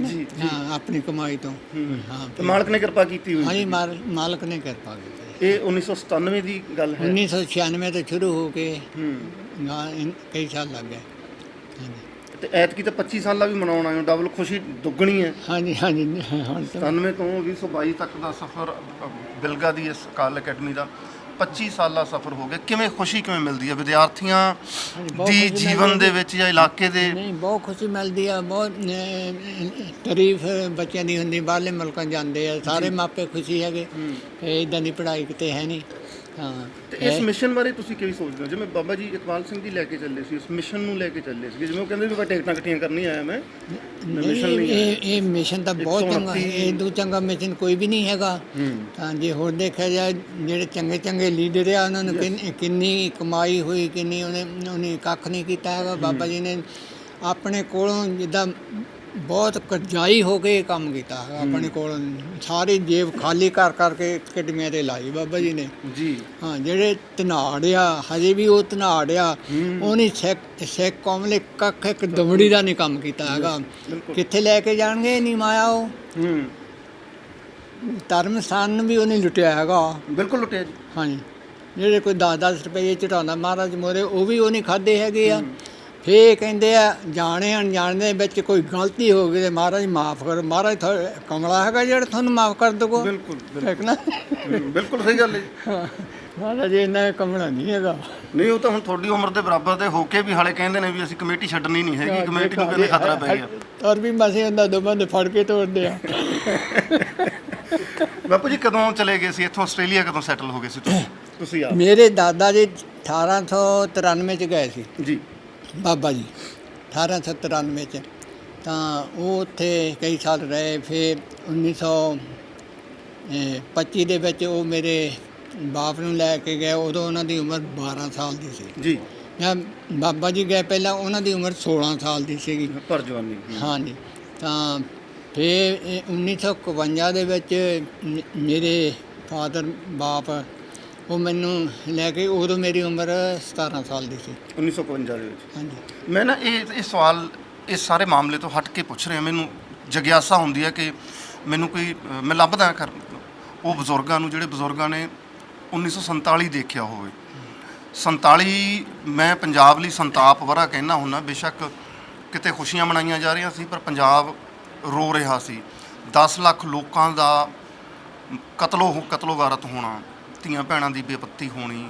ਆਪਣੀ ਕਮਾਈ ਤੋਂ। ਹਾਂ, ਮਾਲਕ ਨੇ ਕਿਰਪਾ ਕੀਤੀ ਹੋਈ? ਹਾਂਜੀ, ਮਾਲਕ ਨੇ ਕਿਰਪਾ ਕੀਤੀ। ਇਹ 1997 ਦੀ ਗੱਲ ਹੈ। 1996 ਤੋਂ ਸ਼ੁਰੂ ਹੋ ਕੇ ਕਈ ਸਾਲ ਲੱਗ ਗਏ। ਹਾਂਜੀ, ਤੇ ਐਤਕੀ ਤਾਂ 25 ਸਾਲਾਂ ਵੀ ਮਨਾਉਣ ਆਏ ਹੋ, ਡਬਲ ਖੁਸ਼ੀ ਦੁੱਗਣੀ ਹੈ। ਹਾਂਜੀ ਹਾਂਜੀ, ਹੁਣ 97 ਤੋਂ 2022 ਤੱਕ ਦਾ ਸਫ਼ਰ ਬਿਲਗਾ ਦੀ ਇਸ ਕਾਲ ਅਕੈਡਮੀ ਦਾ 25 ਸਾਲਾ ਸਫ਼ਰ ਹੋ ਗਿਆ। ਕਿਵੇਂ ਖੁਸ਼ੀ ਕਿਵੇਂ ਮਿਲਦੀ ਹੈ ਵਿਦਿਆਰਥੀਆਂ ਦੀ ਜੀਵਨ ਦੇ ਵਿੱਚ ਜਾਂ ਇਲਾਕੇ ਦੇ? ਨਹੀਂ, ਬਹੁਤ ਖੁਸ਼ੀ ਮਿਲਦੀ ਆ। ਬਹੁਤ ਤਾਰੀਫ ਬੱਚਿਆਂ ਦੀ ਹੁੰਦੀ, ਬਾਹਰਲੇ ਮੁਲਕਾਂ ਜਾਂਦੇ ਆ ਸਾਰੇ ਮਾਪੇ ਖੁਸ਼ੀ ਹੈਗੇ। ਇੱਦਾਂ ਦੀ ਪੜ੍ਹਾਈ ਕਿਤੇ ਹੈ ਨਹੀਂ। ਹਾਂ, ਤੇ ਇਸ ਮਿਸ਼ਨ ਬਾਰੇ ਤੁਸੀਂ ਕੀ ਸੋਚਦੇ ਹੋ? ਜਿਵੇਂ ਬਾਬਾ ਜੀ ਇਕਬਾਲ ਸਿੰਘ ਜੀ ਲੈ ਕੇ ਚੱਲੇ ਸੀ, ਉਸ ਮਿਸ਼ਨ ਨੂੰ ਲੈ ਕੇ ਚੱਲੇ ਸੀ, ਜਿਵੇਂ ਉਹ ਕਹਿੰਦੇ ਵੀ ਮੈਂ ਟਿਕਟਾਂ ਇਕੱਠੀਆਂ ਕਰਨੀ ਆਇਆ ਮੈਂ ਮਿਸ਼ਨ ਨਹੀਂ ਆਇਆ। ਇਹ ਮਿਸ਼ਨ ਤਾਂ ਬਹੁਤ ਚੰਗਾ, ਇਹ ਚੰਗਾ ਮਿਸ਼ਨ ਕੋਈ ਵੀ ਨਹੀਂ ਹੈਗਾ। ਤਾਂ ਜੇ ਹੋਰ ਦੇਖਿਆ ਜਾਏ, ਜਿਹੜੇ ਚੰਗੇ ਚੰਗੇ ਲੀਡਰ ਆ ਉਹਨਾਂ ਨੂੰ ਕਿੰਨੀ ਕਮਾਈ ਹੋਈ, ਕਿੰਨੀ ਉਹਨੇ ਕੱਖ ਨਹੀਂ ਕੀਤਾ ਹੈਗਾ। ਬਾਬਾ ਜੀ ਨੇ ਆਪਣੇ ਕੋਲੋਂ ਜਿੱਦਾਂ ਬਹੁਤ ਕਰਜ਼ਾਈ ਹੋ ਕੇ ਕੰਮ ਕੀਤਾ ਹੈਗਾ। ਆਪਣੇ ਕੋਲ ਸਾਰੀ ਜੇਬ ਖਾਲੀ ਕਰ ਕਰਕੇ ਅਕੈਡਮੀਆਂ 'ਤੇ ਲਾਈ ਬਾਬਾ ਜੀ ਨੇ ਜੀ। ਹਾਂ, ਜਿਹੜੇ ਧਨਾੜ ਆ, ਹਜੇ ਵੀ ਉਹ ਧਨਾੜ ਆ, ਉਹਨੇ ਸਿੱਖ ਕੌਮ ਲਈ ਕੱਖ ਇੱਕ ਦਮੜੀ ਦਾ ਨਹੀਂ ਕੰਮ ਕੀਤਾ ਹੈਗਾ। ਕਿੱਥੇ ਲੈ ਕੇ ਜਾਣਗੇ ਨਹੀਂ ਮਾਇਆ ਉਹ। ਧਰਮ ਸਥਾਨ ਨੂੰ ਵੀ ਉਹਨੇ ਲੁੱਟਿਆ ਹੈਗਾ। ਬਿਲਕੁਲ ਲੁੱਟਿਆ ਜੀ। ਹਾਂਜੀ, ਜਿਹੜੇ ਕੋਈ 10-10 ਰੁਪਏ ਚੜਾਉਂਦਾ ਮਹਾਰਾਜ ਮੋਰੇ, ਉਹ ਵੀ ਉਹਨੇ ਖਾਧੇ ਹੈਗੇ ਆ। ਫਿਰ ਕਹਿੰਦੇ ਆ ਜਾਣੇ ਅਣਜਾਣੇ ਦੇ ਵਿੱਚ ਕੋਈ ਗਲਤੀ ਹੋ ਗਈ ਤੇ ਮਹਾਰਾਜ ਮਾਫ਼ ਕਰੋ। ਮਹਾਰਾਜ ਕਮਲਾ ਹੈਗਾ ਜਿਹੜਾ ਤੁਹਾਨੂੰ ਮਾਫ਼ ਕਰ ਦਊਗਾ। ਬਿਲਕੁਲ ਠੀਕ ਨਾ, ਬਿਲਕੁਲ ਸਹੀ ਗੱਲ ਹੈ। ਮਹਾਰਾਜ ਇੰਨਾ ਕਮਲਾ ਨਹੀਂ ਹੈਗਾ। ਨਹੀਂ, ਉਹ ਤਾਂ ਹੁਣ ਤੁਹਾਡੀ ਉਮਰ ਦੇ ਬਰਾਬਰ ਦੇ ਹੋ ਕੇ ਵੀ ਹਾਲੇ ਕਹਿੰਦੇ ਨੇ ਵੀ ਅਸੀਂ ਕਮੇਟੀ ਛੱਡਣੀ ਨਹੀਂ ਹੈਗੀ, ਕਮੇਟੀ ਨੂੰ ਕਹਿੰਦੇ ਖਤਰਾ ਪੈ ਗਿਆ। ਔਰ ਵੀ ਮਸੇ ਹੁੰਦਾ, 2 ਬੰਦੇ ਫੜ ਕੇ ਤੋੜਦੇ ਆ। ਬਾਪੂ ਜੀ ਕਦੋਂ ਚਲੇ ਗਏ ਸੀ ਇੱਥੋਂ ਆਸਟ੍ਰੇਲੀਆ? ਕਦੋਂ ਸੈਟਲ ਹੋ ਗਏ ਸੀ ਤੁਸੀਂ? ਮੇਰੇ ਦਾਦਾ ਜੀ 1893 'ਚ ਗਏ ਸੀ ਜੀ। ਬਾਬਾ ਜੀ 1893 'ਚ, ਤਾਂ ਉਹ ਉੱਥੇ ਕਈ ਸਾਲ ਰਹੇ। ਫਿਰ 1925 ਦੇ ਵਿੱਚ ਉਹ ਮੇਰੇ ਬਾਪ ਨੂੰ ਲੈ ਕੇ ਗਏ। ਉਦੋਂ ਉਹਨਾਂ ਦੀ ਉਮਰ 12 ਸਾਲ ਦੀ ਸੀ ਜੀ। ਜਾਂ ਬਾਬਾ ਜੀ ਗਏ ਪਹਿਲਾਂ, ਉਹਨਾਂ ਦੀ ਉਮਰ 16 ਸਾਲ ਦੀ ਸੀਗੀ, ਪਰ ਜਵਾਨੀ। ਹਾਂਜੀ, ਤਾਂ ਫਿਰ 1951 ਦੇ ਵਿੱਚ ਮੇਰੇ ਫਾਦਰ ਬਾਪ ਉਹ ਮੈਨੂੰ ਲੈ ਕੇ, ਉਦੋਂ ਮੇਰੀ ਉਮਰ 17 ਸਾਲ ਦੀ ਸੀ। 1952 ਦੇ ਵਿੱਚ। ਹਾਂਜੀ। ਮੈਂ ਨਾ ਇਹ ਸਵਾਲ ਇਸ ਸਾਰੇ ਮਾਮਲੇ ਤੋਂ ਹਟ ਕੇ ਪੁੱਛ ਰਿਹਾ, ਮੈਨੂੰ ਜਗਿਆਸਾ ਹੁੰਦੀ ਹੈ ਕਿ ਮੈਨੂੰ ਕੋਈ ਮੈਂ ਲੱਭਦਾ ਕਰ ਉਹ ਬਜ਼ੁਰਗਾਂ ਨੂੰ ਜਿਹੜੇ ਬਜ਼ੁਰਗਾਂ ਨੇ 1947 ਦੇਖਿਆ ਹੋਵੇ। 47 ਮੈਂ ਪੰਜਾਬ ਲਈ ਸੰਤਾਪ ਵਰਾ ਕਹਿਣਾ ਹੁੰਦਾ। ਬੇਸ਼ੱਕ ਕਿਤੇ ਖੁਸ਼ੀਆਂ ਮਨਾਈਆਂ ਜਾ ਰਹੀਆਂ ਸੀ, ਪਰ ਪੰਜਾਬ ਰੋ ਰਿਹਾ ਸੀ। 10 ਲੱਖ ਲੋਕਾਂ ਦਾ ਕਤਲੋ ਗਾਰਤ ਹੋਣਾ, ਧੀਆਂ ਭੈਣਾਂ ਦੀ ਬੇਪੱਤੀ ਹੋਣੀ।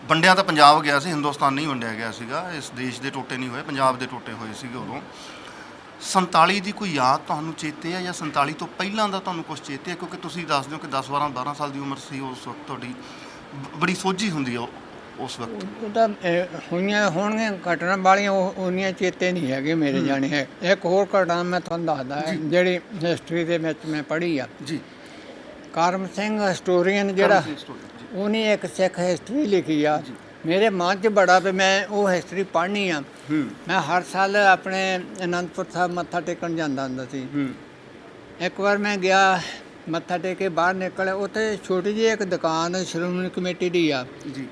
ਵੰਡਿਆ ਤਾਂ ਪੰਜਾਬ ਗਿਆ ਸੀ, ਹਿੰਦੁਸਤਾਨ ਨਹੀਂ ਵੰਡਿਆ ਗਿਆ ਸੀਗਾ। ਇਸ ਦੇਸ਼ ਦੇ ਟੋਟੇ ਨਹੀਂ ਹੋਏ, ਪੰਜਾਬ ਦੇ ਟੋਟੇ ਹੋਏ ਸੀਗੇ ਉਦੋਂ। 47 ਦੀ ਕੋਈ ਯਾਦ ਤੁਹਾਨੂੰ ਚੇਤੇ ਹੈ, ਜਾਂ 47 ਤੋਂ ਪਹਿਲਾਂ ਦਾ ਤੁਹਾਨੂੰ ਕੁਛ ਚੇਤੇ ਹੈ? ਕਿਉਂਕਿ ਤੁਸੀਂ ਦੱਸਦੇ ਹੋ ਕਿ 12 ਸਾਲ ਦੀ ਉਮਰ ਸੀ ਉਸ ਵਕਤ ਤੁਹਾਡੀ, ਬੜੀ ਸੋਝੀ ਹੁੰਦੀ ਹੈ ਉਸ ਵਕਤ। ਉਹ ਤਾਂ ਹੋਈਆਂ ਹੋਣਗੀਆਂ ਘਟਨਾ ਵਾਲੀਆਂ, ਉਹਨੀਆਂ ਚੇਤੇ ਨਹੀਂ ਹੈਗੇ ਮੇਰੇ ਜਾਣੇ ਹੈ। ਇੱਕ ਹੋਰ ਘਟਨਾ ਮੈਂ ਤੁਹਾਨੂੰ ਦੱਸਦਾ ਹੈ, ਜਿਹੜੀ ਹਿਸਟਰੀ ਦੇ ਵਿੱਚ ਮੈਂ ਪੜ੍ਹੀ ਆ ਜੀ। ਕਰਮ ਸਿੰਘ ਹਿਸਟੋਰੀਅਨ ਜਿਹੜਾ, ਉਹਨੇ ਇੱਕ ਸਿੱਖ ਹਿਸਟਰੀ ਲਿਖੀ ਆ। ਮੇਰੇ ਮਨ 'ਚ ਬੜਾ ਵੀ ਮੈਂ ਉਹ ਹਿਸਟਰੀ ਪੜ੍ਹਨੀ ਆ। ਮੈਂ ਹਰ ਸਾਲ ਆਪਣੇ ਅਨੰਦਪੁਰ ਸਾਹਿਬ ਮੱਥਾ ਟੇਕਣ ਜਾਂਦਾ ਹੁੰਦਾ ਸੀ। ਇੱਕ ਵਾਰ ਮੈਂ ਗਿਆ, ਮੱਥਾ ਟੇਕ ਕੇ ਬਾਹਰ ਨਿਕਲਿਆ, ਉੱਥੇ ਛੋਟੀ ਜਿਹੀ ਇੱਕ ਦੁਕਾਨ ਸ਼੍ਰੋਮਣੀ ਕਮੇਟੀ ਦੀ ਆ।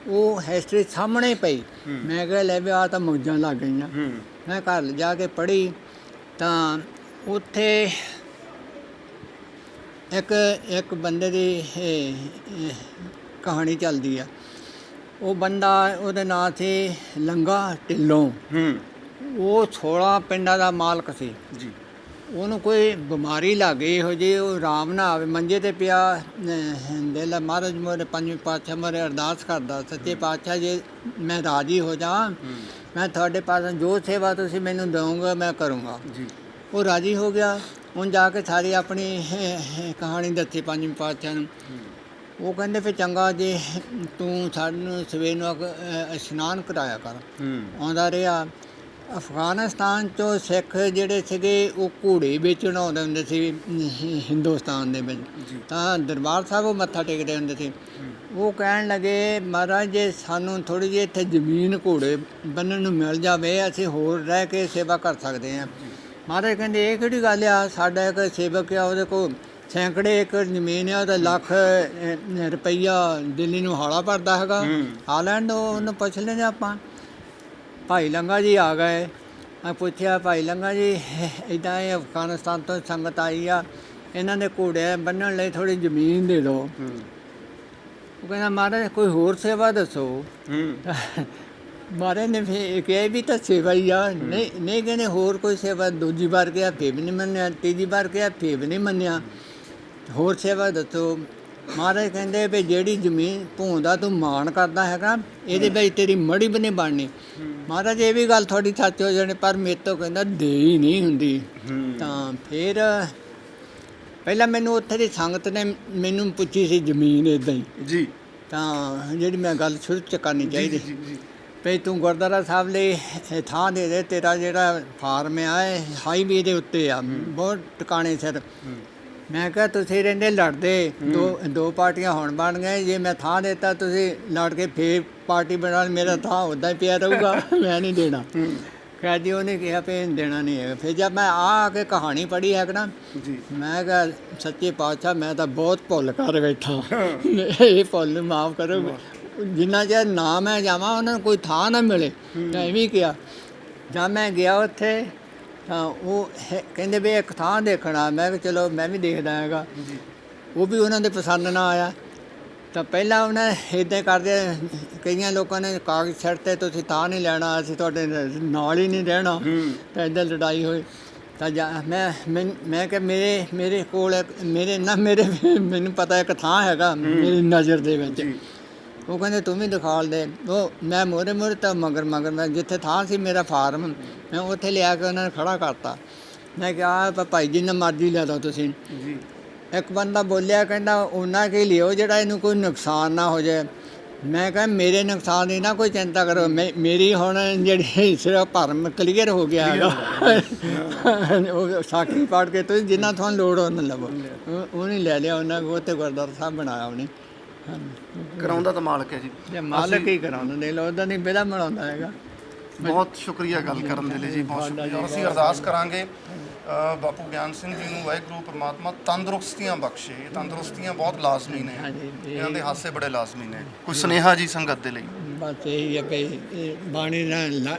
ਉਹ ਹਿਸਟਰੀ ਸਾਹਮਣੇ ਪਈ। ਮੈਂ ਕਿਹਾ ਲੈ ਵੀ ਆ ਤਾਂ ਮੌਜਾਂ ਲੱਗ ਗਈਆਂ। ਮੈਂ ਘਰ ਜਾ ਕੇ ਪੜ੍ਹੀ ਤਾਂ ਉੱਥੇ ਇੱਕ ਬੰਦੇ ਦੀ ਕਹਾਣੀ ਚੱਲਦੀ ਆ। ਉਹ ਬੰਦਾ, ਉਹਦੇ ਨਾਂ ਸੀ ਲੰਗਾ ਢਿੱਲੋਂ। ਉਹ 16 ਪਿੰਡਾਂ ਦਾ ਮਾਲਕ ਸੀ ਜੀ। ਉਹਨੂੰ ਕੋਈ ਬਿਮਾਰੀ ਲੱਗ ਗਈ ਇਹੋ ਜਿਹੀ, ਉਹ ਆਰਾਮ ਨਾ ਆਵੇ, ਮੰਜੇ 'ਤੇ ਪਿਆ। ਦਿਲ ਮਹਾਰਾਜ ਮੋਰੇ ਪੰਜਵੇਂ ਪਾਤਸ਼ਾਹ ਮੋਰੇ ਅਰਦਾਸ ਕਰਦਾ, ਸੱਚੇ ਪਾਤਸ਼ਾਹ ਜੇ ਮੈਂ ਰਾਜੀ ਹੋ ਜਾ, ਮੈਂ ਤੁਹਾਡੇ ਪਾਸ ਜੋ ਸੇਵਾ ਤੁਸੀਂ ਮੈਨੂੰ ਦਿਓਗੇ ਮੈਂ ਕਰੂੰਗਾ ਜੀ। ਉਹ ਰਾਜੀ ਹੋ ਗਿਆ। ਹੁਣ ਜਾ ਕੇ ਸਾਰੀ ਆਪਣੀ ਕਹਾਣੀ ਦੱਸੀ ਪੰਜਵੇਂ ਪਾਤਸ਼ਾਹ ਨੂੰ। ਉਹ ਕਹਿੰਦੇ ਫਿਰ ਚੰਗਾ ਜੇ ਤੂੰ ਸਾਨੂੰ ਸਵੇਰ ਨੂੰ ਇਸ਼ਨਾਨ ਕਰਾਇਆ ਕਰ। ਆਉਂਦਾ ਰਿਹਾ। ਅਫਗਾਨਿਸਤਾਨ 'ਚੋਂ ਸਿੱਖ ਜਿਹੜੇ ਸੀਗੇ ਉਹ ਘੋੜੇ ਵੇਚਣ ਆਉਂਦੇ ਹੁੰਦੇ ਸੀ ਹਿੰਦੁਸਤਾਨ ਦੇ ਵਿੱਚ, ਤਾਂ ਦਰਬਾਰ ਸਾਹਿਬ ਉਹ ਮੱਥਾ ਟੇਕਦੇ ਹੁੰਦੇ ਸੀ। ਉਹ ਕਹਿਣ ਲੱਗੇ ਮਹਾਰਾਜ ਜੇ ਸਾਨੂੰ ਥੋੜ੍ਹੀ ਜਿਹੀ ਇੱਥੇ ਜ਼ਮੀਨ ਘੋੜੇ ਬੰਨਣ ਨੂੰ ਮਿਲ ਜਾਵੇ, ਅਸੀਂ ਹੋਰ ਰਹਿ ਕੇ ਸੇਵਾ ਕਰ ਸਕਦੇ ਹਾਂ। ਮਹਾਰਾਜ ਕਹਿੰਦੇ ਇਹ ਕਿਹੜੀ ਗੱਲ ਆ, ਸਾਡਾ ਇੱਕ ਸੇਵਕ ਆ, ਉਹਦੇ ਕੋਲ ਸੈਂਕੜੇ ਏਕੜ ਜ਼ਮੀਨ ਆ, ਉਹਦਾ ਲੱਖ ਰੁਪਈਆ ਦਿੱਲੀ ਨੂੰ ਹਾਲਾ ਭਰਦਾ ਹੈਗਾ। ਆ ਲੈਣ ਦਿਓ, ਉਹਨੂੰ ਪੁੱਛ ਲੈਂਦੇ ਆਪਾਂ। ਭਾਈ ਲੰਗਾ ਜੀ ਆ ਗਏ। ਮੈਂ ਪੁੱਛਿਆ ਭਾਈ ਲੰਗਾ ਜੀ ਇੱਦਾਂ ਇਹ ਅਫਗਾਨਿਸਤਾਨ ਤੋਂ ਸੰਗਤ ਆਈ ਆ, ਇਹਨਾਂ ਦੇ ਘੋੜੇ ਬੰਨਣ ਲਈ ਥੋੜ੍ਹੀ ਜ਼ਮੀਨ ਦੇ ਦਿਓ। ਉਹ ਕਹਿੰਦਾ ਮਹਾਰਾਜ ਕੋਈ ਹੋਰ ਸੇਵਾ ਦੱਸੋ। ਮਹਾਰਾਜ ਨੇ ਫਿਰ ਕਿਹਾ ਵੀ ਤਾਂ ਸੇਵਾ ਹੀ ਆ। ਨਹੀਂ ਕਹਿੰਦੇ ਹੋਰ ਕੋਈ ਸੇਵਾ। ਦੂਜੀ ਵਾਰ ਕਿਹਾ ਫਿਰ ਵੀ ਨਹੀਂ ਮੰਨਿਆ, ਤੀਜੀ ਵਾਰ ਕਿਹਾ ਫਿਰ ਵੀ ਨਹੀਂ ਮੰਨਿਆ, ਹੋਰ ਸੇਵਾ ਦੱਸੋ। ਮਹਾਰਾਜ ਕਹਿੰਦੇ ਵੀ ਜਿਹੜੀ ਜ਼ਮੀਨ ਭੂੰਦਾ ਤੂੰ ਮਾਣ ਕਰਦਾ ਹੈਗਾ, ਇਹਦੇ ਵਿੱਚ ਤੇਰੀ ਮੜੀ ਵੀ ਨਹੀਂ ਬਣਨੀ। ਮਹਾਰਾਜ ਇਹ ਵੀ ਗੱਲ ਤੁਹਾਡੀ ਸੱਚ ਹੋ ਜਾਣੀ, ਪਰ ਮੇਰੇ ਤੋਂ ਕਹਿੰਦਾ ਦੇ ਹੀ ਨਹੀਂ ਹੁੰਦੀ। ਤਾਂ ਫਿਰ ਪਹਿਲਾਂ ਮੈਨੂੰ ਉੱਥੇ ਦੀ ਸੰਗਤ ਨੇ ਮੈਨੂੰ ਪੁੱਛੀ ਸੀ ਜ਼ਮੀਨ ਇੱਦਾਂ ਹੀ ਜੀ, ਤਾਂ ਜਿਹੜੀ ਮੈਂ ਗੱਲ ਸ਼ੁਰੂ 'ਚ ਕਰਨੀ ਚਾਹੀਦੀ ਵੀ ਤੂੰ ਗੁਰਦੁਆਰਾ ਸਾਹਿਬ ਲਈ ਥਾਂ ਦੇ ਦੇ, ਤੇਰਾ ਜਿਹੜਾ ਫਾਰਮ ਆ ਇਹ ਹਾਈਵੇ ਦੇ ਉੱਤੇ ਆ, ਬਹੁਤ ਟਿਕਾਣੇ ਸਿਰ। ਮੈਂ ਕਿਹਾ ਤੁਸੀਂ ਰਹਿੰਦੇ ਲੜਦੇ, ਦੋ ਪਾਰਟੀਆਂ ਹੁਣ ਬਣ ਗਏ, ਜੇ ਮੈਂ ਥਾਂ ਦਿੱਤਾ ਤੁਸੀਂ ਲੜ ਕੇ ਫੇਰ ਪਾਰਟੀ ਬਣਾ, ਮੇਰਾ ਥਾਂ ਉੱਦਾਂ ਹੀ ਪਿਆ ਰਹੂਗਾ, ਮੈਂ ਨਹੀਂ ਦੇਣਾ। ਕਹਿ ਜੀ ਉਹਨੇ ਕਿਹਾ ਵੀ ਦੇਣਾ ਨਹੀਂ ਹੈਗਾ। ਫਿਰ ਜਦ ਮੈਂ ਆ ਕੇ ਕਹਾਣੀ ਪੜ੍ਹੀ ਹੈ ਨਾ, ਮੈਂ ਕਿਹਾ ਸੱਚੇ ਪਾਤਸ਼ਾਹ ਮੈਂ ਤਾਂ ਬਹੁਤ ਭੁੱਲ ਕਰ ਬੈਠਾ, ਇਹ ਭੁੱਲ ਮਾਫ਼ ਕਰੋ। ਜਿੰਨਾ ਚਿਰ ਨਾ ਮੈਂ ਜਾਵਾਂ ਉਹਨਾਂ ਨੂੰ ਕੋਈ ਥਾਂ ਨਾ ਮਿਲੇ, ਤਾਂ ਐਵੇਂ ਕਿਹਾ। ਜਦ ਮੈਂ ਗਿਆ ਉੱਥੇ ਤਾਂ ਉਹ ਕਹਿੰਦੇ ਵੀ ਇੱਕ ਥਾਂ ਦੇਖਣਾ। ਮੈਂ ਕਿਹਾ ਚਲੋ ਮੈਂ ਵੀ ਦੇਖਦਾ ਹੈਗਾ। ਉਹ ਵੀ ਉਹਨਾਂ ਦੇ ਪਸੰਦ ਨਾ ਆਇਆ। ਤਾਂ ਪਹਿਲਾਂ ਉਹਨਾਂ ਇੱਦਾਂ ਕਰਦੇ, ਕਈਆਂ ਲੋਕਾਂ ਨੇ ਕਾਗਜ਼ ਛੱਡਤੇ ਤੁਸੀਂ ਥਾਂ ਨਹੀਂ ਲੈਣਾ, ਅਸੀਂ ਤੁਹਾਡੇ ਨਾਲ ਹੀ ਨਹੀਂ ਰਹਿਣਾ, ਤਾਂ ਇੱਦਾਂ ਲੜਾਈ ਹੋਈ। ਤਾਂ ਮੈਂ ਕਿਹਾ ਮੇਰੇ ਕੋਲ ਮੈਨੂੰ ਪਤਾ ਇੱਕ ਥਾਂ ਹੈਗਾ ਮੇਰੀ ਨਜ਼ਰ ਦੇ ਵਿੱਚ। ਉਹ ਕਹਿੰਦੇ ਤੂੰ ਵੀ ਦਿਖਾਲ ਦੇ। ਉਹ ਮੈਂ ਮੋਰੇ ਤਾਂ ਮਗਰ ਮੈਂ ਜਿੱਥੇ ਥਾਂ ਸੀ ਮੇਰਾ ਫਾਰਮ, ਮੈਂ ਉੱਥੇ ਲਿਆ ਕੇ ਉਹਨਾਂ ਨੇ ਖੜ੍ਹਾ ਕਰਤਾ। ਮੈਂ ਕਿਹਾ ਭਾਈ ਜਿੰਨਾ ਮਰਜ਼ੀ ਲੈ ਲਓ ਤੁਸੀਂ। ਇੱਕ ਬੰਦਾ ਬੋਲਿਆ ਕਹਿੰਦਾ ਉਹਨਾਂ ਕੇ ਲਿਓ ਜਿਹੜਾ ਇਹਨੂੰ ਕੋਈ ਨੁਕਸਾਨ ਨਾ ਹੋ ਜਾਏ। ਮੈਂ ਕਿਹਾ ਮੇਰੇ ਨੁਕਸਾਨ ਦੀ ਨਾ ਕੋਈ ਚਿੰਤਾ ਕਰੋ, ਮੇਰੀ ਹੁਣ ਜਿਹੜੀ ਸਿਰਫ ਭਰਮ ਕਲੀਅਰ ਹੋ ਗਿਆ ਹੈਗਾ। ਉਹ ਸਾਖੀ ਪਾੜ ਕੇ ਤੁਸੀਂ ਜਿੰਨਾ ਤੁਹਾਨੂੰ ਲੋੜ ਉਹਨਾਂ ਲਵੋ। ਉਹਨੇ ਲੈ ਲਿਆ, ਉਹਨਾਂ ਕੋਲ ਉੱਥੇ ਗੁਰਦੁਆਰਾ ਸਾਹਿਬ ਬਣਾਇਆ ਉਹਨੇ। ਕਰਾਉਂਦਾ ਤਾਂ ਮਾਲਕ ਹੈ ਜੀ, ਮਾਲਕ ਹੀ ਕਰਾਉਂਦਾ, ਦੇ ਲੋ ਉਹਦਾ ਨਹੀਂ ਵਿਹਲਾ ਬਣਾਉਂਦਾ ਹੈਗਾ। ਬਹੁਤ ਸ਼ੁਕਰੀਆ ਗੱਲ ਕਰਨ ਦੇ ਲਈ ਜੀ, ਬਹੁਤ ਸ਼ੁਕਰੀਆ। ਅਸੀਂ ਅਰਦਾਸ ਕਰਾਂਗੇ ਬਾਪੂ ਗਿਆਨ ਸਿੰਘ ਜੀ ਨੂੰ ਵਾਹਿਗੁਰੂ ਪ੍ਰਮਾਤਮਾ ਤੰਦਰੁਸਤੀਆਂ ਬਖਸ਼ੇ। ਤੰਦਰੁਸਤੀਆਂ ਬਹੁਤ ਲਾਜ਼ਮੀ ਨੇ, ਹਾਂਜੀ, ਇਹਨਾਂ ਦੇ ਹਾਸੇ ਬੜੇ ਲਾਜ਼ਮੀ ਨੇ। ਕੋਈ ਸੁਨੇਹਾ ਜੀ ਸੰਗਤ ਦੇ ਲਈ? ਬਸ ਇਹੀ ਹੈ ਵੀ ਇਹ ਬਾਣੀ ਨਾਲ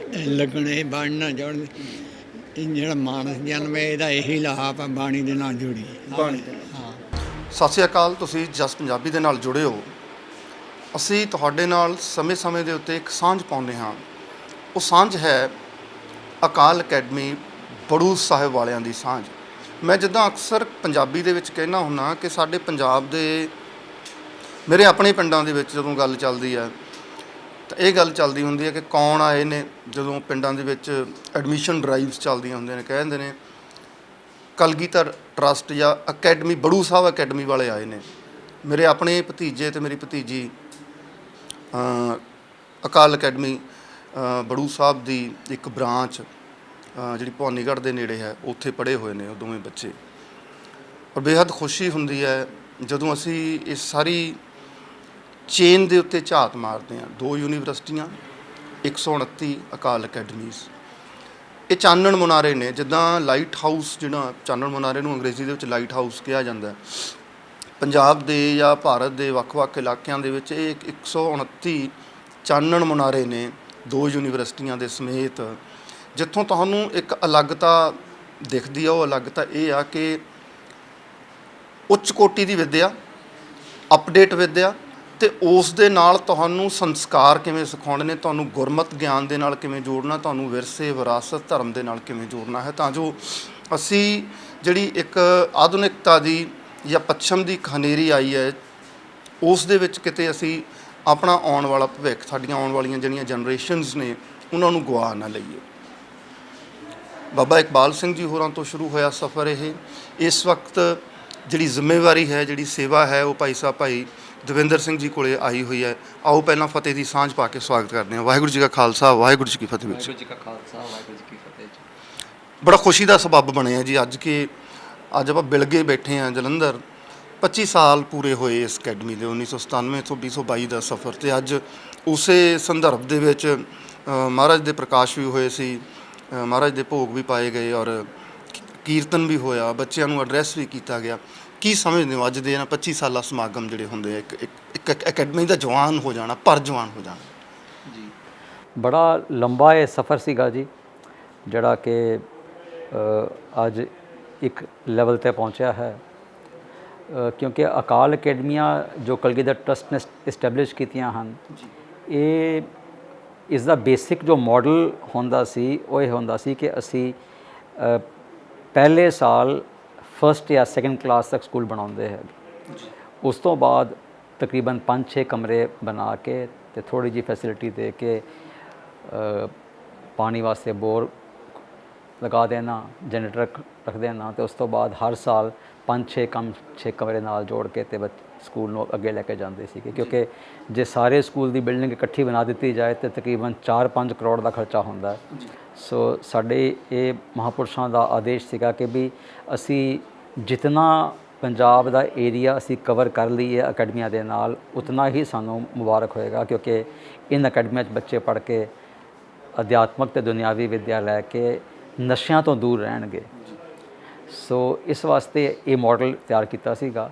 ਲੱਗਣੇ, ਬਾਣੀ ਨਾਲ ਜੁੜਨ। ਇਹ ਜਿਹੜਾ ਮਾਨਸ ਜਨਮ ਹੈ ਇਹਦਾ ਇਹੀ ਲਾਭ ਆ, ਬਾਣੀ ਦੇ ਨਾਲ ਜੁੜੀ। ਬਾਣੀ ਦੇ ਹਾਂ। ਸਤਿ ਸ਼੍ਰੀ ਅਕਾਲ, ਤੁਸੀਂ ਜਸ ਪੰਜਾਬੀ ਦੇ ਨਾਲ ਜੁੜੇ ਹੋ। ਅਸੀਂ ਤੁਹਾਡੇ ਨਾਲ ਸਮੇਂ-ਸਮੇਂ ਦੇ ਉੱਤੇ ਇੱਕ ਸਾਂਝ ਪਾਉਂਦੇ ਹਾਂ। ਉਹ ਸਾਂਝ ਹੈ ਅਕਾਲ ਅਕੈਡਮੀ ਬੜੂ ਸਾਹਿਬ ਵਾਲਿਆਂ ਦੀ ਸਾਂਝ। ਮੈਂ ਜਿੱਦਾਂ ਅਕਸਰ ਪੰਜਾਬੀ ਦੇ ਵਿੱਚ ਕਹਿਣਾ ਹੁੰਦਾ ਕਿ ਸਾਡੇ ਪੰਜਾਬ ਦੇ, ਮੇਰੇ ਆਪਣੇ ਪਿੰਡਾਂ ਦੇ ਵਿੱਚ ਜਦੋਂ ਗੱਲ ਚੱਲਦੀ ਹੈ ਤਾਂ ਇਹ ਗੱਲ ਚੱਲਦੀ ਹੁੰਦੀ ਹੈ ਕਿ ਕੌਣ ਆਏ ਨੇ। ਜਦੋਂ ਪਿੰਡਾਂ ਦੇ ਵਿੱਚ ਐਡਮਿਸ਼ਨ ਡਰਾਈਵਸ ਚੱਲਦੀਆਂ ਹੁੰਦੀਆਂ ਨੇ, ਕਹਿ ਦਿੰਦੇ ਨੇ ਕਲਗੀਧਰ ਟਰਸਟ ਜਾਂ ਅਕੈਡਮੀ ਬੜੂ ਸਾਹਿਬ ਅਕੈਡਮੀ ਵਾਲੇ ਆਏ ਨੇ। ਮੇਰੇ ਆਪਣੇ ਭਤੀਜੇ ਅਤੇ ਮੇਰੀ ਭਤੀਜੀ ਅਕਾਲ ਅਕੈਡਮੀ ਬੜੂ ਸਾਹਿਬ ਦੀ ਇੱਕ ਬ੍ਰਾਂਚ ਜਿਹੜੀ ਭਵਾਨੀਗੜ੍ਹ ਦੇ ਨੇੜੇ ਹੈ, ਉੱਥੇ ਪੜ੍ਹੇ ਹੋਏ ਨੇ ਉਹ ਦੋਵੇਂ ਬੱਚੇ। ਔਰ ਬੇਹੱਦ ਖੁਸ਼ੀ ਹੁੰਦੀ ਹੈ ਜਦੋਂ ਅਸੀਂ ਇਸ ਸਾਰੀ ਚੇਨ ਦੇ ਉੱਤੇ ਝਾਤ ਮਾਰਦੇ ਹਾਂ। 2 ਯੂਨੀਵਰਸਿਟੀਆਂ, 129 ਅਕਾਲ ਅਕੈਡਮੀਜ਼। ਇਹ ਚਾਨਣ ਮੁਨਾਰੇ ਨੇ, ਜਿੱਦਾਂ ਲਾਈਟ ਹਾਊਸ, ਜਿਹੜਾ ਚਾਨਣ ਮੁਨਾਰੇ ਨੂੰ ਅੰਗਰੇਜ਼ੀ ਦੇ ਵਿੱਚ ਲਾਈਟ ਹਾਊਸ ਕਿਹਾ ਜਾਂਦਾ। ਪੰਜਾਬ ਦੇ ਜਾਂ ਭਾਰਤ ਦੇ ਵੱਖ-ਵੱਖ ਇਲਾਕਿਆਂ ਦੇ ਵਿੱਚ ਇਹ 129 ਚਾਨਣ ਮੁਨਾਰੇ ਨੇ 2 ਯੂਨੀਵਰਸਿਟੀਆਂ ਦੇ ਸਮੇਤ, ਜਿੱਥੋਂ ਤੁਹਾਨੂੰ ਇੱਕ ਅਲੱਗਤਾ ਦਿਖਦੀ ਆ। ਉਹ ਅਲੱਗਤਾ ਇਹ ਆ ਕਿ ਉੱਚ ਕੋਟੀ ਦੀ ਵਿੱਦਿਆ, ਅਪਡੇਟ ਵਿੱਦਿਆ, ਅਤੇ ਉਸ ਦੇ ਨਾਲ ਤੁਹਾਨੂੰ ਸੰਸਕਾਰ ਕਿਵੇਂ ਸਿਖਾਉਣੇ ਨੇ, ਤੁਹਾਨੂੰ ਗੁਰਮਤ ਗਿਆਨ ਦੇ ਨਾਲ ਕਿਵੇਂ ਜੋੜਨਾ, ਤੁਹਾਨੂੰ ਵਿਰਸੇ, ਵਿਰਾਸਤ, ਧਰਮ ਦੇ ਨਾਲ ਕਿਵੇਂ ਜੋੜਨਾ ਹੈ, ਤਾਂ ਜੋ ਅਸੀਂ ਜਿਹੜੀ ਇੱਕ ਆਧੁਨਿਕਤਾ ਦੀ ਜਾਂ ਪੱਛਮ ਦੀ ਹਨੇਰੀ ਆਈ ਹੈ, ਉਸ ਦੇ ਵਿੱਚ ਕਿਤੇ ਅਸੀਂ ਆਪਣਾ ਆਉਣ ਵਾਲਾ ਭਵਿੱਖ, ਸਾਡੀਆਂ ਆਉਣ ਵਾਲੀਆਂ ਜਿਹੜੀਆਂ ਜਨਰੇਸ਼ਨਸ ਨੇ, ਉਹਨਾਂ ਨੂੰ ਗਵਾ ਨਾ ਲਈਏ। ਬਾਬਾ ਇਕਬਾਲ ਸਿੰਘ ਜੀ ਹੋਰਾਂ ਤੋਂ ਸ਼ੁਰੂ ਹੋਇਆ ਸਫ਼ਰ ਇਹ। ਇਸ ਵਕਤ ਜਿਹੜੀ ਜ਼ਿੰਮੇਵਾਰੀ ਹੈ, ਜਿਹੜੀ ਸੇਵਾ ਹੈ, ਉਹ ਭਾਈ ਸਾਹਿਬ ਭਾਈ ਦਵਿੰਦਰ ਸਿੰਘ ਜੀ ਕੋਲੇ ਆਈ ਹੋਈ ਹੈ। ਆਓ ਪਹਿਲਾਂ ਫਤਿਹ ਦੀ ਸਾਂਝ ਪਾ ਕੇ ਸਵਾਗਤ ਕਰਦੇ ਹਾਂ। ਵਾਹਿਗੁਰੂ ਜੀ ਕਾ ਖਾਲਸਾ, ਵਾਹਿਗੁਰੂ ਜੀ ਕੀ ਫਤਿਹ। ਵਿੱਚ ਵਾਹਿਗੁਰੂ ਜੀ ਕਾ ਖਾਲਸਾ, ਵਾਹਿਗੁਰੂ ਜੀ ਕੀ ਫਤਿਹ ਜੀ। ਬੜਾ ਖੁਸ਼ੀ ਦਾ ਸਬੱਬ ਬਣਿਆ ਜੀ ਅੱਜ ਆਪਾਂ ਬਿਲਗੇ ਬੈਠੇ ਹਾਂ ਜਲੰਧਰ। 25 ਸਾਲ ਪੂਰੇ ਹੋਏ ਇਸ ਅਕੈਡਮੀ ਦੇ, 1997 ਤੋਂ 2022 ਦਾ ਸਫ਼ਰ। ਅਤੇ ਅੱਜ ਉਸੇ ਸੰਦਰਭ ਦੇ ਵਿੱਚ ਮਹਾਰਾਜ ਦੇ ਪ੍ਰਕਾਸ਼ ਵੀ ਹੋਏ ਸੀ, ਮਹਾਰਾਜ ਦੇ ਭੋਗ ਵੀ ਪਾਏ ਗਏ, ਔਰ ਕੀਰਤਨ ਵੀ ਹੋਇਆ, ਬੱਚਿਆਂ ਨੂੰ ਐਡਰੈਸ ਵੀ ਕੀਤਾ ਗਿਆ। ਕੀ ਸਮਝਦੇ ਹੋ ਅੱਜ ਦੇ ਇਹਨਾਂ 25 ਸਾਲਾ ਸਮਾਗਮ ਜਿਹੜੇ ਹੁੰਦੇ ਆ, ਇੱਕ ਅਕੈਡਮੀ ਦਾ ਜਵਾਨ ਹੋ ਜਾਣਾ, ਪਰ ਜਵਾਨ ਹੋ ਜਾਣਾ? ਜੀ, ਬੜਾ ਲੰਬਾ ਇਹ ਸਫ਼ਰ ਸੀਗਾ ਜੀ, ਜਿਹੜਾ ਕਿ ਅੱਜ ਇੱਕ ਲੈਵਲ 'ਤੇ ਪਹੁੰਚਿਆ ਹੈ। ਕਿਉਂਕਿ ਅਕਾਲ ਅਕੈਡਮੀਆਂ ਜੋ ਕਲਗੀਧਰ ਟਰਸਟ ਨੇ ਇਸਟੈਬਲਿਸ਼ ਕੀਤੀਆਂ ਹਨ, ਇਹ ਇਸ ਦਾ ਬੇਸਿਕ ਜੋ ਮਾਡਲ ਹੁੰਦਾ ਸੀ ਉਹ ਇਹ ਹੁੰਦਾ ਸੀ ਕਿ ਅਸੀਂ ਪਹਿਲੇ ਸਾਲ ਫਸਟ ਜਾਂ ਸੈਕਿੰਡ ਕਲਾਸ ਤੱਕ ਸਕੂਲ ਬਣਾਉਂਦੇ ਹੈ। ਉਸ ਤੋਂ ਬਾਅਦ ਤਕਰੀਬਨ 5-6 ਕਮਰੇ ਬਣਾ ਕੇ ਅਤੇ ਥੋੜ੍ਹੀ ਜਿਹੀ ਫੈਸਿਲਿਟੀ ਦੇ ਕੇ ਪਾਣੀ ਵਾਸਤੇ ਬੋਰ ਲਗਾ ਦੇਣਾ, ਜਨਰੇਟਰ ਰੱਖ ਦੇਣਾ, ਅਤੇ ਉਸ ਤੋਂ ਬਾਅਦ ਹਰ ਸਾਲ 5-6 ਕਮਰੇ ਨਾਲ ਜੋੜ ਕੇ ਅਤੇ ਸਕੂਲ ਨੂੰ ਅੱਗੇ ਲੈ ਕੇ ਜਾਂਦੇ ਸੀਗੇ। ਕਿਉਂਕਿ ਜੇ ਸਾਰੇ ਸਕੂਲ ਦੀ ਬਿਲਡਿੰਗ ਇਕੱਠੀ ਬਣਾ ਦਿੱਤੀ ਜਾਏ ਤਾਂ ਤਕਰੀਬਨ 4-5 ਕਰੋੜ ਦਾ ਖਰਚਾ ਹੁੰਦਾ ਹੈ। ਸੋ ਸਾਡੇ ਇਹ ਮਹਾਂਪੁਰਸ਼ਾਂ ਦਾ ਆਦੇਸ਼ ਸੀਗਾ ਕਿ ਵੀ ਅਸੀਂ ਜਿਤਨਾ ਪੰਜਾਬ ਦਾ ਏਰੀਆ ਅਸੀਂ ਕਵਰ ਕਰ ਲਈਏ ਅਕੈਡਮੀਆਂ ਦੇ ਨਾਲ, ਉਤਨਾ ਹੀ ਸਾਨੂੰ ਮੁਬਾਰਕ ਹੋਏਗਾ। ਕਿਉਂਕਿ ਇਨ ਅਕੈਡਮੀਆਂ 'ਚ ਬੱਚੇ ਪੜ੍ਹ ਕੇ ਅਧਿਆਤਮਕ ਅਤੇ ਦੁਨਿਆਵੀ ਵਿੱਦਿਆ ਲੈ ਕੇ ਨਸ਼ਿਆਂ ਤੋਂ ਦੂਰ ਰਹਿਣਗੇ। ਸੋ ਇਸ ਵਾਸਤੇ ਇਹ ਮਾਡਲ ਤਿਆਰ ਕੀਤਾ ਸੀਗਾ।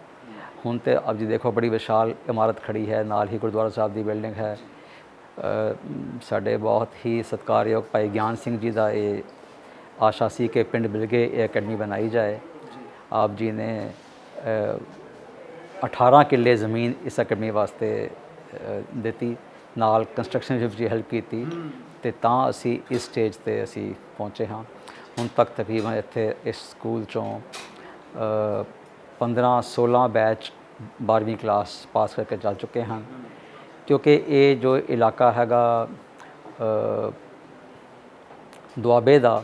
ਹੁਣ ਤਾਂ ਆਪ ਜੀ ਦੇਖੋ ਬੜੀ ਵਿਸ਼ਾਲ ਇਮਾਰਤ ਖੜੀ ਹੈ, ਨਾਲ ਹੀ ਗੁਰਦੁਆਰਾ ਸਾਹਿਬ ਦੀ ਬਿਲਡਿੰਗ ਹੈ। ਸਾਡੇ ਬਹੁਤ ਹੀ ਸਤਿਕਾਰਯੋਗ ਭਾਈ ਗਿਆਨ ਸਿੰਘ ਜੀ ਦਾ ਇਹ ਆਸ਼ਾ ਸੀ ਕਿ ਪਿੰਡ ਬਿਲਗੇ ਇਹ ਅਕੈਡਮੀ ਬਣਾਈ ਜਾਏ। ਆਪ ਜੀ ਨੇ 18 ਕਿੱਲੇ ਜ਼ਮੀਨ ਇਸ ਅਕੈਡਮੀ ਵਾਸਤੇ ਦਿੱਤੀ, ਨਾਲ ਕੰਸਟਰਕਸ਼ਨ ਵਿੱਚ ਵੀ ਹੈਲਪ ਕੀਤੀ, ਅਤੇ ਤਾਂ ਅਸੀਂ ਇਸ ਸਟੇਜ 'ਤੇ ਅਸੀਂ ਪਹੁੰਚੇ ਹਾਂ। ਹੁਣ ਤੱਕ ਤਕਰੀਬਨ ਇੱਥੇ ਇਸ ਸਕੂਲ 'ਚੋਂ 15-16 ਬੈਚ 12ਵੀਂ ਕਲਾਸ ਪਾਸ ਕਰਕੇ ਚੱਲ ਚੁੱਕੇ ਹਨ। ਕਿਉਂਕਿ ਇਹ ਜੋ ਇਲਾਕਾ ਹੈਗਾ ਦੁਆਬੇ ਦਾ,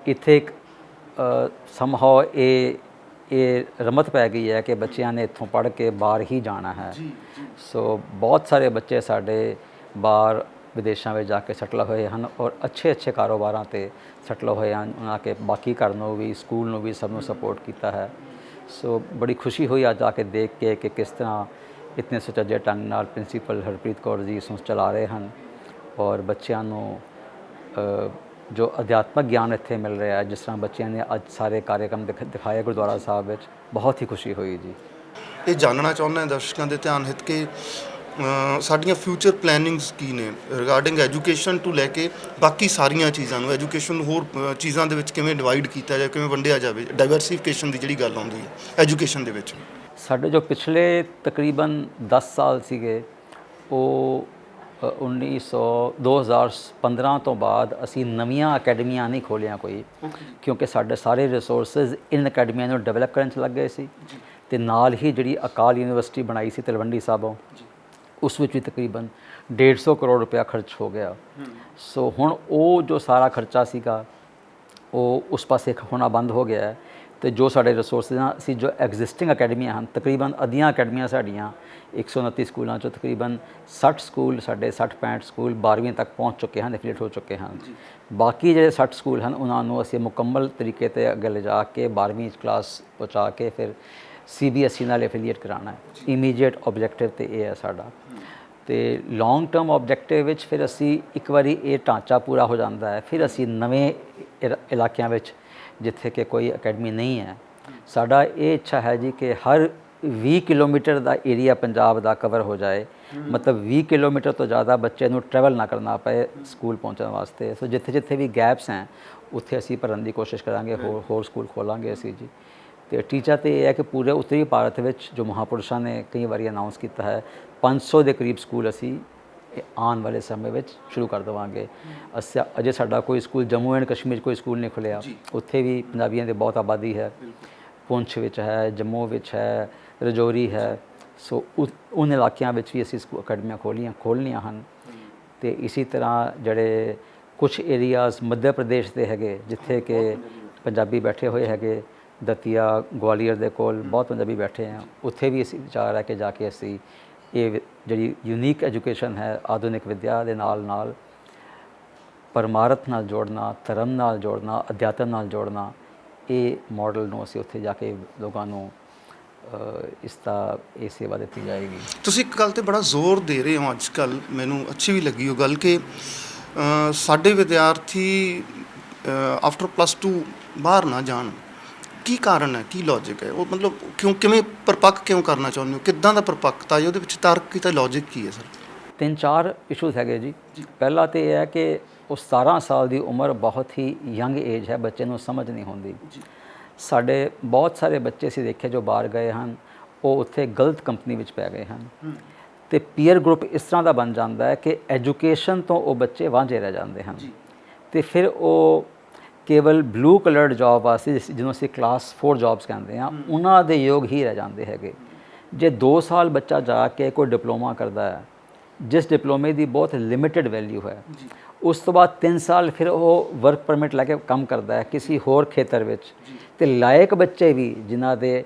ਇੱਥੇ ਇੱਕ ਸਮਹਾਓ ਇਹ ਰਮਤ ਪੈ ਗਈ ਹੈ ਕਿ ਬੱਚਿਆਂ ਨੇ ਇੱਥੋਂ ਪੜ੍ਹ ਕੇ ਬਾਹਰ ਹੀ ਜਾਣਾ ਹੈ। ਸੋ ਬਹੁਤ ਸਾਰੇ ਬੱਚੇ ਸਾਡੇ ਬਾਹਰ ਵਿਦੇਸ਼ਾਂ ਵਿੱਚ ਜਾ ਕੇ ਸੈਟਲ ਹੋਏ ਹਨ, ਔਰ ਅੱਛੇ ਕਾਰੋਬਾਰਾਂ 'ਤੇ ਸੈਟਲ ਹੋਏ ਹਨ। ਉਹਨਾਂ ਕੇ ਬਾਕੀ ਘਰ ਨੂੰ ਵੀ, ਸਕੂਲ ਨੂੰ ਵੀ, ਸਭ ਨੂੰ ਸਪੋਰਟ ਕੀਤਾ ਹੈ। ਸੋ ਬੜੀ ਖੁਸ਼ੀ ਹੋਈ ਅੱਜ ਆ ਕੇ ਦੇਖ ਕੇ ਕਿ ਕਿਸ ਤਰ੍ਹਾਂ ਇਤਨੇ ਸੁਚੱਜੇ ਢੰਗ ਨਾਲ ਪ੍ਰਿੰਸੀਪਲ ਹਰਪ੍ਰੀਤ ਕੌਰ ਜੀ ਸੰਸਥਾ ਚਲਾ ਰਹੇ ਹਨ, ਔਰ ਬੱਚਿਆਂ ਨੂੰ ਜੋ ਅਧਿਆਤਮਕ ਗਿਆਨ ਇੱਥੇ ਮਿਲ ਰਿਹਾ ਹੈ, ਜਿਸ ਤਰ੍ਹਾਂ ਬੱਚਿਆਂ ਨੇ ਅੱਜ ਸਾਰੇ ਕਾਰਿਆਕ੍ਰਮ ਦਿਖਾਏ ਗੁਰਦੁਆਰਾ ਸਾਹਿਬ ਵਿੱਚ, ਬਹੁਤ ਹੀ ਖੁਸ਼ੀ ਹੋਈ ਜੀ। ਇਹ ਜਾਣਨਾ ਚਾਹੁੰਦਾ ਹਾਂ ਦਰਸ਼ਕਾਂ ਦੇ ਧਿਆਨ ਹਿੱਤ ਕਿ ਸਾਡੀਆਂ ਫਿਊਚਰ ਪਲੈਨਿੰਗਸ ਕੀ ਨੇ ਰਿਗਾਰਡਿੰਗ ਐਜੂਕੇਸ਼ਨ ਤੋਂ ਲੈ ਕੇ ਬਾਕੀ ਸਾਰੀਆਂ ਚੀਜ਼ਾਂ ਨੂੰ, ਐਜੂਕੇਸ਼ਨ ਨੂੰ ਹੋਰ ਚੀਜ਼ਾਂ ਦੇ ਵਿੱਚ ਕਿਵੇਂ ਡਿਵਾਈਡ ਕੀਤਾ ਜਾਵੇ, ਕਿਵੇਂ ਵੰਡਿਆ ਜਾਵੇ, ਡਾਇਵਰਸੀਫਿਕੇਸ਼ਨ ਦੀ ਜਿਹੜੀ ਗੱਲ ਆਉਂਦੀ ਹੈ ਐਜੂਕੇਸ਼ਨ ਦੇ ਵਿੱਚ। ਸਾਡੇ ਜੋ ਪਿਛਲੇ ਤਕਰੀਬਨ 10 ਸਾਲ ਸੀਗੇ, ਉਹ 2015 ਤੋਂ ਬਾਅਦ ਅਸੀਂ ਨਵੀਆਂ ਅਕੈਡਮੀਆਂ ਨਹੀਂ ਖੋਲ੍ਹੀਆਂ ਕੋਈ, ਕਿਉਂਕਿ ਸਾਡੇ ਸਾਰੇ ਰਿਸੋਰਸਿਸ ਇਨ ਅਕੈਡਮੀਆਂ ਨੂੰ ਡਿਵੈਲਪ ਕਰਨ 'ਚ ਲੱਗ ਗਏ ਸੀ। ਅਤੇ ਨਾਲ ਹੀ ਜਿਹੜੀ ਅਕਾਲ ਯੂਨੀਵਰਸਿਟੀ ਬਣਾਈ ਸੀ ਤਲਵੰਡੀ ਸਾਬੋਂ, ਉਸ ਵਿੱਚ ਵੀ ਤਕਰੀਬਨ 150 ਕਰੋੜ ਰੁਪਇਆ ਖਰਚ ਹੋ ਗਿਆ। ਸੋ ਹੁਣ ਉਹ ਜੋ ਸਾਰਾ ਖਰਚਾ ਸੀਗਾ ਉਹ ਉਸ ਪਾਸੇ ਹੋਣਾ ਬੰਦ ਹੋ ਗਿਆ ਹੈ। ਅਤੇ ਜੋ ਸਾਡੇ ਰਿਸੋਰਸਿਸ ਆ, ਅਸੀਂ ਜੋ ਐਗਜ਼ਿਸਟਿੰਗ ਅਕੈਡਮੀਆਂ ਹਨ, ਤਕਰੀਬਨ ਅੱਧੀਆਂ ਅਕੈਡਮੀਆਂ ਸਾਡੀਆਂ 129 ਸਕੂਲਾਂ 'ਚੋਂ ਤਕਰੀਬਨ 60 ਸਕੂਲ ਸਾਡੇ 60-65 ਸਕੂਲ 12ਵੀਂ ਤੱਕ ਪਹੁੰਚ ਚੁੱਕੇ ਹਨ, ਐਫੀਲੀਏਟ ਹੋ ਚੁੱਕੇ ਹਨ। ਬਾਕੀ ਜਿਹੜੇ 60 ਸਕੂਲ ਹਨ ਉਹਨਾਂ ਨੂੰ ਅਸੀਂ ਮੁਕੰਮਲ ਤਰੀਕੇ 'ਤੇ ਅੱਗੇ ਲਿਜਾ ਕੇ 12ਵੀਂ ਕਲਾਸ ਪਹੁੰਚਾ ਕੇ ਫਿਰ CBSE ਨਾਲ ਐਫੀਲੀਏਟ ਕਰਾਉਣਾ ਹੈ। ਇਮੀਡੀਏਟ ਓਬਜੈਕਟਿਵ ਤੇ ਇਹ ਹੈ ਸਾਡਾ। ਅਤੇ ਲੌਂਗ ਟਰਮ ਓਬਜੈਕਟਿਵ ਵਿੱਚ ਫਿਰ ਅਸੀਂ ਇੱਕ ਵਾਰੀ ਇਹ ਢਾਂਚਾ ਪੂਰਾ ਹੋ ਜਾਂਦਾ ਹੈ, ਫਿਰ ਅਸੀਂ ਨਵੇਂ ਇਲਾਕਿਆਂ ਵਿੱਚ ਜਿੱਥੇ ਕਿ ਕੋਈ ਅਕੈਡਮੀ ਨਹੀਂ ਹੈ, ਸਾਡਾ ਇਹ ਇੱਛਾ ਹੈ ਜੀ ਕਿ ਹਰ 20 ਕਿਲੋਮੀਟਰ ਦਾ ਏਰੀਆ ਪੰਜਾਬ ਦਾ ਕਵਰ ਹੋ ਜਾਏ। ਮਤਲਬ 20 ਕਿਲੋਮੀਟਰ ਤੋਂ ਜ਼ਿਆਦਾ ਬੱਚੇ ਨੂੰ ਟਰੈਵਲ ਨਾ ਕਰਨਾ ਪਏ ਸਕੂਲ ਪਹੁੰਚਣ ਵਾਸਤੇ। ਸੋ ਜਿੱਥੇ ਜਿੱਥੇ ਵੀ ਗੈਪਸ हैं ਉੱਥੇ ਅਸੀਂ ਭਰਨ ਦੀ ਕੋਸ਼ਿਸ਼ ਕਰਾਂਗੇ, ਹੋਰ ਸਕੂਲ ਖੋਲਾਂਗੇ ਅਸੀਂ ਜੀ। ਅਤੇ ਟੀਚਾ ਤਾਂ ਇਹ ਹੈ ਕਿ ਪੂਰੇ ਉੱਤਰੀ ਭਾਰਤ ਵਿੱਚ ਜੋ ਮਹਾਂਪੁਰਸ਼ਾਂ ਨੇ ਕਈ ਵਾਰੀ ਅਨਾਊਂਸ ਕੀਤਾ ਹੈ, 500 ਦੇ ਕਰੀਬ ਸਕੂਲ ਅਸੀਂ ਆਉਣ ਵਾਲੇ ਸਮੇਂ ਵਿੱਚ ਸ਼ੁਰੂ ਕਰ ਦੇਵਾਂਗੇ। ਅਜੇ ਸਾਡਾ ਕੋਈ ਸਕੂਲ ਜੰਮੂ ਐਂਡ ਕਸ਼ਮੀਰ ਕੋਈ ਸਕੂਲ ਨਹੀਂ ਖੁੱਲ੍ਹਿਆ, ਉੱਥੇ ਵੀ ਪੰਜਾਬੀਆਂ ਦੀ ਬਹੁਤ ਆਬਾਦੀ ਹੈ। ਪੁੰਛ ਵਿੱਚ ਹੈ, ਜੰਮੂ ਵਿੱਚ ਹੈ, ਰਜੌਰੀ ਹੈ। ਸੋ ਉਨ ਇਲਾਕਿਆਂ ਵਿੱਚ ਵੀ ਅਸੀਂ ਅਕੈਡਮੀਆਂ ਖੋਲ੍ਹਣੀਆਂ ਹਨ। ਅਤੇ ਇਸੇ ਤਰ੍ਹਾਂ ਜਿਹੜੇ ਕੁਛ ਏਰੀਆਜ਼ ਮੱਧ ਪ੍ਰਦੇਸ਼ ਦੇ ਹੈਗੇ ਜਿੱਥੇ ਕਿ ਪੰਜਾਬੀ ਬੈਠੇ ਹੋਏ ਹੈਗੇ, ਦਤੀਆ ਗਵਾਲੀਅਰ ਦੇ ਕੋਲ ਬਹੁਤ ਪੰਜਾਬੀ ਬੈਠੇ ਆ, ਉੱਥੇ ਵੀ ਅਸੀਂ ਵਿਚਾਰ ਹੈ ਕਿ ਜਾ ਕੇ ਅਸੀਂ ਇਹ ਜਿਹੜੀ ਯੂਨੀਕ ਐਜੂਕੇਸ਼ਨ ਹੈ ਆਧੁਨਿਕ ਵਿੱਦਿਆ ਦੇ ਨਾਲ ਨਾਲ ਪਰਮਾਰਥ ਨਾਲ ਜੋੜਨਾ, ਧਰਮ ਨਾਲ ਜੋੜਨਾ, ਅਧਿਆਤਮ ਨਾਲ ਜੋੜਨਾ, ਇਹ ਮਾਡਲ ਨੂੰ ਅਸੀਂ ਉੱਥੇ ਜਾ ਕੇ ਲੋਕਾਂ ਨੂੰ ਇਹ ਸੇਵਾ ਦਿੱਤੀ ਜਾਏਗੀ। ਤੁਸੀਂ ਇੱਕ ਗੱਲ 'ਤੇ ਬੜਾ ਜ਼ੋਰ ਦੇ ਰਹੇ ਹੋ ਅੱਜ ਕੱਲ੍ਹ, ਮੈਨੂੰ ਅੱਛੀ ਵੀ ਲੱਗੀ ਉਹ ਗੱਲ ਕਿ ਸਾਡੇ ਵਿਦਿਆਰਥੀ ਆਫਟਰ +2 ਬਾਹਰ ਨਾ ਜਾਣ। ਕੀ ਕਾਰਨ ਹੈ, ਕੀ ਲੌਜਿਕ ਹੈ ਉਹ, ਮਤਲਬ ਕਿਵੇਂ ਪਰਪੱਕ ਕਿਉਂ ਕਰਨਾ ਚਾਹੁੰਦੇ ਹੋ, ਕਿੱਦਾਂ ਦਾ ਪਰਪੱਕਤਾ ਹੈ ਉਹਦੇ ਵਿੱਚ, ਤਰਕ ਕੀ ਤਾਂ ਲੌਜਿਕ ਕੀ ਹੈ ਸਰ? 3-4 ਇਸ਼ੂਜ਼ ਹੈਗੇ ਜੀ। ਪਹਿਲਾ ਤਾਂ ਇਹ ਹੈ ਕਿ ਉਹ 17 ਸਾਲ ਦੀ ਉਮਰ ਬਹੁਤ ਹੀ ਯੰਗ ਏਜ ਹੈ, ਬੱਚੇ ਨੂੰ ਸਮਝ ਨਹੀਂ ਹੁੰਦੀ। ਸਾਡੇ ਬਹੁਤ ਸਾਰੇ ਬੱਚੇ ਅਸੀਂ ਦੇਖੇ ਜੋ ਬਾਹਰ ਗਏ ਹਨ, ਉਹ ਉੱਥੇ ਗਲਤ ਕੰਪਨੀ ਵਿੱਚ ਪੈ ਗਏ ਹਨ ਅਤੇ ਪੀਅਰ ਗਰੁੱਪ ਇਸ ਤਰ੍ਹਾਂ ਦਾ ਬਣ ਜਾਂਦਾ ਹੈ ਕਿ ਐਜੂਕੇਸ਼ਨ ਤੋਂ ਉਹ ਬੱਚੇ ਵਾਂਝੇ ਰਹਿ ਜਾਂਦੇ ਹਨ ਅਤੇ ਫਿਰ ਉਹ ਕੇਵਲ ਬਲੂ ਕਲਰਡ ਜੋਬ ਵਾਸਤੇ, ਜਿਹਨੂੰ ਅਸੀਂ ਕਲਾਸ 4 ਜੋਬਸ ਕਹਿੰਦੇ ਹਾਂ, ਉਹਨਾਂ ਦੇ ਯੋਗ ਹੀ ਰਹਿ ਜਾਂਦੇ ਹੈਗੇ। ਜੇ 2 ਸਾਲ ਬੱਚਾ ਜਾ ਕੇ ਕੋਈ ਡਿਪਲੋਮਾ ਕਰਦਾ ਹੈ, ਜਿਸ ਡਿਪਲੋਮੇ ਦੀ ਬਹੁਤ ਲਿਮਿਟਡ ਵੈਲਿਊ ਹੈ, ਉਸ ਤੋਂ ਬਾਅਦ 3 ਸਾਲ ਫਿਰ ਉਹ ਵਰਕ ਪਰਮਿਟ ਲੈ ਕੇ ਕੰਮ ਕਰਦਾ ਹੈ ਕਿਸੇ ਹੋਰ ਖੇਤਰ ਵਿੱਚ, ਅਤੇ ਲਾਇਕ ਬੱਚੇ ਵੀ ਜਿਨ੍ਹਾਂ ਦੇ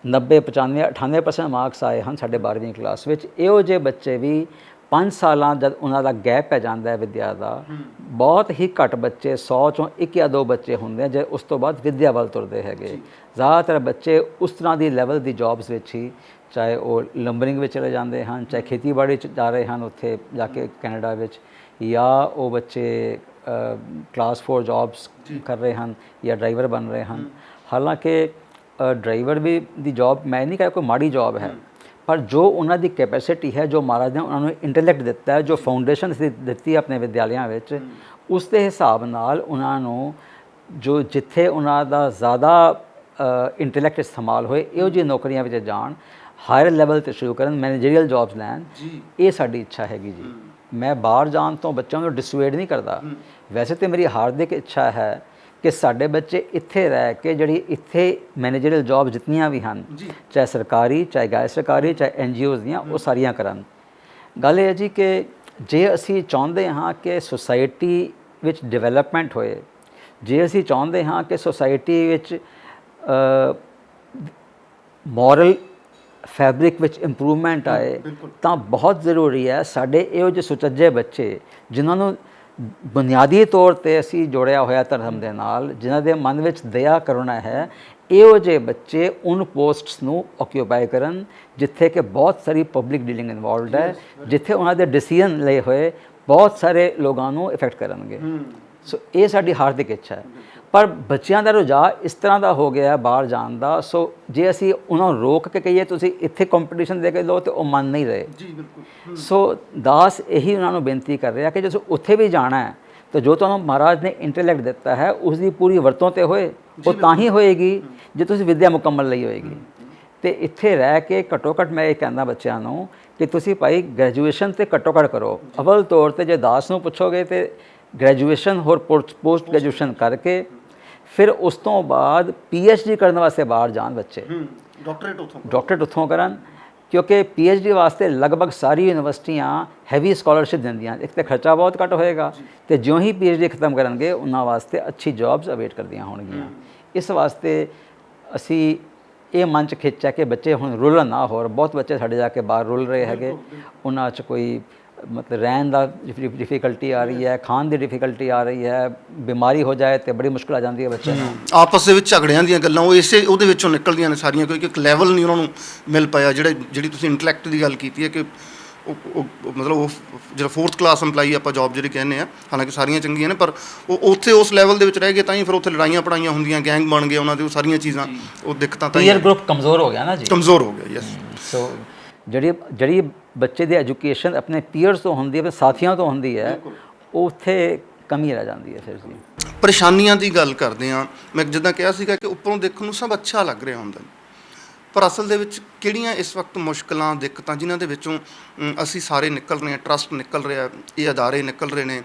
90, 95, 98% ਮਾਰਕਸ ਆਏ ਹਨ ਸਾਡੇ 12ਵੀਂ ਕਲਾਸ ਵਿੱਚ, ਇਹੋ ਜਿਹੇ ਬੱਚੇ ਵੀ 5 ਸਾਲਾਂ ਜਦ ਉਹਨਾਂ ਦਾ ਗੈਪ ਪੈ ਜਾਂਦਾ ਹੈ ਵਿੱਦਿਆ ਦਾ, ਬਹੁਤ ਹੀ ਘੱਟ ਬੱਚੇ 100 ਚੋਂ 1 ਜਾਂ 2 ਬੱਚੇ ਹੁੰਦੇ ਜੇ ਉਸ ਤੋਂ ਬਾਅਦ ਵਿੱਦਿਆ ਵੱਲ ਤੁਰਦੇ ਹੈਗੇ। ਜ਼ਿਆਦਾਤਰ ਬੱਚੇ ਉਸ ਤਰ੍ਹਾਂ ਦੀ ਲੈਵਲ ਦੀ ਜੌਬਸ ਵਿੱਚ ਹੀ, ਚਾਹੇ ਉਹ ਲੰਬਰਿੰਗ ਵਿੱਚ ਚਲੇ ਜਾਂਦੇ ਹਨ, ਚਾਹੇ ਖੇਤੀਬਾੜੀ 'ਚ ਜਾ ਰਹੇ ਹਨ ਉੱਥੇ ਜਾ ਕੇ ਕੈਨੇਡਾ ਵਿੱਚ, ਜਾਂ ਉਹ ਬੱਚੇ ਕਲਾਸ 4 ਜੌਬਸ ਕਰ ਰਹੇ ਹਨ ਜਾਂ ਡਰਾਈਵਰ ਬਣ ਰਹੇ ਹਨ। ਹਾਲਾਂਕਿ ਡਰਾਈਵਰ ਵੀ ਦੀ ਜੌਬ ਮੈਂ ਨਹੀਂ ਕਹਿ ਕੋਈ ਮਾੜੀ ਜੌਬ ਹੈ, ਪਰ ਜੋ ਉਹਨਾਂ ਦੀ ਕੈਪੈਸਿਟੀ ਹੈ, ਜੋ ਮਹਾਰਾਜ ਨੇ ਉਹਨਾਂ ਨੂੰ ਇੰਟੈਲੈਕਟ ਦਿੱਤਾ ਹੈ, ਜੋ ਫਾਊਂਡੇਸ਼ਨ ਦਿੱਤੀ ਆਪਣੇ ਵਿਦਿਆਲਿਆਂ ਵਿੱਚ, ਉਸ ਦੇ ਹਿਸਾਬ ਨਾਲ ਉਹਨਾਂ ਨੂੰ ਜੋ ਜਿੱਥੇ ਉਹਨਾਂ ਦਾ ਜ਼ਿਆਦਾ ਇੰਟੈਲੈਕਟ ਇਸਤੇਮਾਲ ਹੋਏ, ਇਹੋ ਜਿਹੀ ਨੌਕਰੀਆਂ ਵਿੱਚ ਜਾਣ, ਹਾਇਰ ਲੈਵਲ 'ਤੇ ਸ਼ੁਰੂ ਕਰਨ, ਮੈਨੇਜਰੀਅਲ ਜੌਬਸ ਲੈਣ। ਇਹ ਸਾਡੀ ਇੱਛਾ ਹੈਗੀ ਜੀ। ਮੈਂ ਬਾਹਰ ਜਾਣ ਤੋਂ ਬੱਚਿਆਂ ਨੂੰ ਡਿਸੂਏਡ ਨਹੀਂ ਕਰਦਾ, ਵੈਸੇ ਤਾਂ ਮੇਰੀ ਹਾਰਦਿਕ ਇੱਛਾ ਹੈ ਕਿ ਸਾਡੇ ਬੱਚੇ ਇੱਥੇ ਰਹਿ ਕੇ ਜਿਹੜੀ ਇੱਥੇ ਮੈਨੇਜਰੀਅਲ ਜੌਬ ਜਿਤਨੀਆਂ ਵੀ ਹਨ, ਚਾਹੇ ਸਰਕਾਰੀ, ਚਾਹੇ ਗੈਰ ਸਰਕਾਰੀ, ਚਾਹੇ NGOs ਦੀਆਂ, ਉਹ ਸਾਰੀਆਂ ਕਰਨ। ਗੱਲ ਇਹ ਹੈ ਜੀ ਕਿ ਜੇ ਅਸੀਂ ਚਾਹੁੰਦੇ ਹਾਂ ਕਿ ਸੁਸਾਇਟੀ ਵਿੱਚ ਡਿਵੈਲਪਮੈਂਟ ਹੋਏ, ਜੇ ਅਸੀਂ ਚਾਹੁੰਦੇ ਹਾਂ ਕਿ ਸੁਸਾਇਟੀ ਵਿੱਚ ਮੋਰਲ ਫੈਬਰਿਕ ਵਿੱਚ ਇੰਪਰੂਵਮੈਂਟ ਆਏ, ਤਾਂ ਬਹੁਤ ਜ਼ਰੂਰੀ ਹੈ ਸਾਡੇ ਇਹੋ ਜਿਹੇ ਸੁਚੱਜੇ ਬੱਚੇ ਜਿਨ੍ਹਾਂ ਨੂੰ ਬੁਨਿਆਦੀ ਤੌਰ 'ਤੇ ਅਸੀਂ ਜੋੜਿਆ ਹੋਇਆ ਧਰਮ ਦੇ ਨਾਲ, ਜਿਨ੍ਹਾਂ ਦੇ ਮਨ ਵਿੱਚ ਦਇਆ ਕਰੁਣਾ ਹੈ, ਇਹੋ ਜਿਹੇ ਬੱਚੇ ਉਨ ਪੋਸਟਸ ਨੂੰ ਆਕਿਊਪਾਈ ਕਰਨ ਜਿੱਥੇ ਕਿ ਬਹੁਤ ਸਾਰੀ ਪਬਲਿਕ ਡੀਲਿੰਗ ਇਨਵੋਲਵਡ ਹੈ, ਜਿੱਥੇ ਉਹਨਾਂ ਦੇ ਡਿਸੀਜਨ ਲਏ ਹੋਏ ਬਹੁਤ ਸਾਰੇ ਲੋਕਾਂ ਨੂੰ ਇਫੈਕਟ ਕਰਨਗੇ। ਸੋ ਇਹ ਸਾਡੀ ਹਾਰਦਿਕ ਇੱਛਾ ਹੈ। ਪਰ ਬੱਚਿਆਂ ਦਾ ਰੁਝਾਨ ਇਸ ਤਰ੍ਹਾਂ ਦਾ ਹੋ ਗਿਆ ਬਾਹਰ ਜਾਣ ਦਾ, ਸੋ ਜੇ ਅਸੀਂ ਉਹਨਾਂ ਨੂੰ ਰੋਕ ਕੇ ਕਹੀਏ ਤੁਸੀਂ ਇੱਥੇ ਕੰਪੀਟੀਸ਼ਨ ਦੇ ਕੇ ਲਓ ਤੇ ਉਹ ਮੰਨ ਨਹੀਂ ਰਹੇ ਜੀ ਬਿਲਕੁਲ। ਸੋ ਦਾਸ ਇਹੀ ਉਹਨਾਂ ਨੂੰ ਬੇਨਤੀ ਕਰ ਰਿਹਾ ਕਿ ਜੇ ਉੱਥੇ ਵੀ ਜਾਣਾ ਹੈ ਤਾਂ ਜੋ ਤੁਹਾਨੂੰ ਮਹਾਰਾਜ ਨੇ ਇੰਟੈਲੈਕਟ ਦਿੱਤਾ ਹੈ ਉਸ ਦੀ ਪੂਰੀ ਵਰਤੋਂ ਤੇ ਹੋਏ, ਉਹ ਤਾਂ ਹੀ ਹੋਏਗੀ ਜੇ ਤੁਸੀਂ ਵਿੱਦਿਆ ਮੁਕੰਮਲ ਲਈ ਹੋਏਗੀ। ਤੇ ਇੱਥੇ ਰਹਿ ਕੇ ਘੱਟੋ ਘੱਟ ਮੈਂ ਇਹ ਕਹਿੰਦਾ ਬੱਚਿਆਂ ਨੂੰ ਕਿ ਤੁਸੀਂ ਭਾਈ ਗ੍ਰੈਜੂਏਸ਼ਨ ਤੇ ਘੱਟੋ ਘੱਟ ਕਰੋ। ਅਵਲ ਤੌਰ ਤੇ ਜੇ ਦਾਸ ਨੂੰ ਪੁੱਛੋਗੇ ਤੇ ਗ੍ਰੈਜੂਏਸ਼ਨ ਹੋਰ ਪੋਸਟ ਗ੍ਰੈਜੂਏਸ਼ਨ ਕਰਕੇ ਫਿਰ ਉਸ ਤੋਂ ਬਾਅਦ PhD ਕਰਨ ਵਾਸਤੇ ਬਾਹਰ ਜਾਣ ਬੱਚੇ, ਡਾਕਟਰੇਟ ਉੱਥੋਂ ਕਰਨ, ਕਿਉਂਕਿ PhD ਵਾਸਤੇ ਲਗਭਗ ਸਾਰੀ ਯੂਨੀਵਰਸਿਟੀਆਂ ਹੈਵੀ ਸਕਾਲਰਸ਼ਿਪ ਦਿੰਦੀਆਂ। ਇੱਕ ਤਾਂ ਖਰਚਾ ਬਹੁਤ ਘੱਟ ਹੋਏਗਾ ਤੇ ਜਿਉਂ ਹੀ PhD ਖਤਮ ਕਰਨਗੇ ਉਹਨਾਂ ਵਾਸਤੇ ਅੱਛੀ ਜੌਬਸ ਅਵੇਟ ਕਰਦੀਆਂ ਹੋਣਗੀਆਂ। ਇਸ ਵਾਸਤੇ ਅਸੀਂ ਇਹ ਮਨ 'ਚ ਖਿੱਚਿਆ ਕਿ ਬੱਚੇ ਹੁਣ ਰੁਲਣ ਨਾ, ਹੋਰ ਬਹੁਤ ਬੱਚੇ ਸਾਡੇ ਜਾ ਕੇ ਬਾਹਰ ਰੁਲ ਰਹੇ ਹੈਗੇ, ਉਹਨਾਂ 'ਚ ਕੋਈ ਮਤਲਬ ਰਹਿਣ ਦਾ ਡਿਫਿਕਲਟੀ ਆ ਰਹੀ ਹੈ, ਖਾਣ ਦੀ ਡਿਫਿਕਲਟੀ ਆ ਰਹੀ ਹੈ, ਬਿਮਾਰੀ ਹੋ ਜਾਏ ਤੇ ਬੜੀ ਮੁਸ਼ਕਿਲ ਆ ਜਾਂਦੀ ਹੈ ਬੱਚੇ ਨੂੰ। ਆਪਸ ਦੇ ਵਿੱਚ ਝਗੜਿਆਂ ਦੀਆਂ ਗੱਲਾਂ ਉਹ ਇਸੇ ਉਹਦੇ ਵਿੱਚੋਂ ਨਿਕਲਦੀਆਂ ਨੇ ਸਾਰੀਆਂ, ਕਿਉਂਕਿ ਇੱਕ ਲੈਵਲ ਨਹੀਂ ਉਹਨਾਂ ਨੂੰ ਮਿਲ ਪਾਇਆ ਜਿਹੜੀ ਤੁਸੀਂ ਇੰਟੈਲੈਕਟ ਦੀ ਗੱਲ ਕੀਤੀ ਹੈ ਕਿ ਉਹ ਮਤਲਬ ਉਹ ਜਿਹੜਾ 4th ਕਲਾਸ ਇੰਪਲਾਈ ਆਪਾਂ ਜੌਬ ਜਿਹੜੀ ਕਹਿੰਦੇ ਆ, ਹਾਲਾਂਕਿ ਸਾਰੀਆਂ ਚੰਗੀਆਂ ਨੇ ਪਰ ਉਹ ਉੱਥੇ ਉਸ ਲੈਵਲ ਦੇ ਵਿੱਚ ਰਹਿ ਗਏ ਤਾਂ ਹੀ ਫਿਰ ਉੱਥੇ ਲੜਾਈਆਂ ਪੜਾਈਆਂ ਹੁੰਦੀਆਂ, ਗੈਂਗ ਬਣ ਗਏ ਉਹਨਾਂ ਦੇ, ਉਹ ਸਾਰੀਆਂ ਚੀਜ਼ਾਂ ਉਹ ਦਿੱਕਤਾਂ ਤਾਂ ਪੀਅਰ ਗਰੁੱਪ ਕਮਜ਼ੋਰ ਹੋ ਗਿਆ ਨਾ ਜੀ, ਕਮਜ਼ੋਰ ਹੋ ਗਿਆ। ਯੈਸ। ਸੋ ਜਿਹੜੀ ਬੱਚੇ ਦੀ ਐਜੂਕੇਸ਼ਨ ਆਪਣੇ ਪੀਅਰਸ ਤੋਂ ਹੁੰਦੀ ਹੈ, ਆਪਣੇ ਸਾਥੀਆਂ ਤੋਂ ਹੁੰਦੀ ਹੈ, ਉਹ ਉੱਥੇ ਕਮੀ ਰਹਿ ਜਾਂਦੀ ਹੈ। ਫਿਰ ਜੀ ਪਰੇਸ਼ਾਨੀਆਂ ਦੀ ਗੱਲ ਕਰਦੇ ਹਾਂ, ਮੈਂ ਜਿੱਦਾਂ ਕਿਹਾ ਸੀਗਾ ਕਿ ਉੱਪਰੋਂ ਦੇਖਣ ਨੂੰ ਸਭ ਅੱਛਾ ਲੱਗ ਰਿਹਾ ਹੁੰਦਾ, ਪਰ ਅਸਲ ਦੇ ਵਿੱਚ ਕਿਹੜੀਆਂ ਇਸ ਵਕਤ ਮੁਸ਼ਕਲਾਂ, ਦਿੱਕਤਾਂ ਜਿਨ੍ਹਾਂ ਦੇ ਵਿੱਚੋਂ ਅਸੀਂ ਸਾਰੇ ਨਿਕਲ ਰਹੇ ਹਾਂ, ਟਰਸਟ ਨਿਕਲ ਰਿਹਾ, ਇਹ ਅਦਾਰੇ ਨਿਕਲ ਰਹੇ ਨੇ,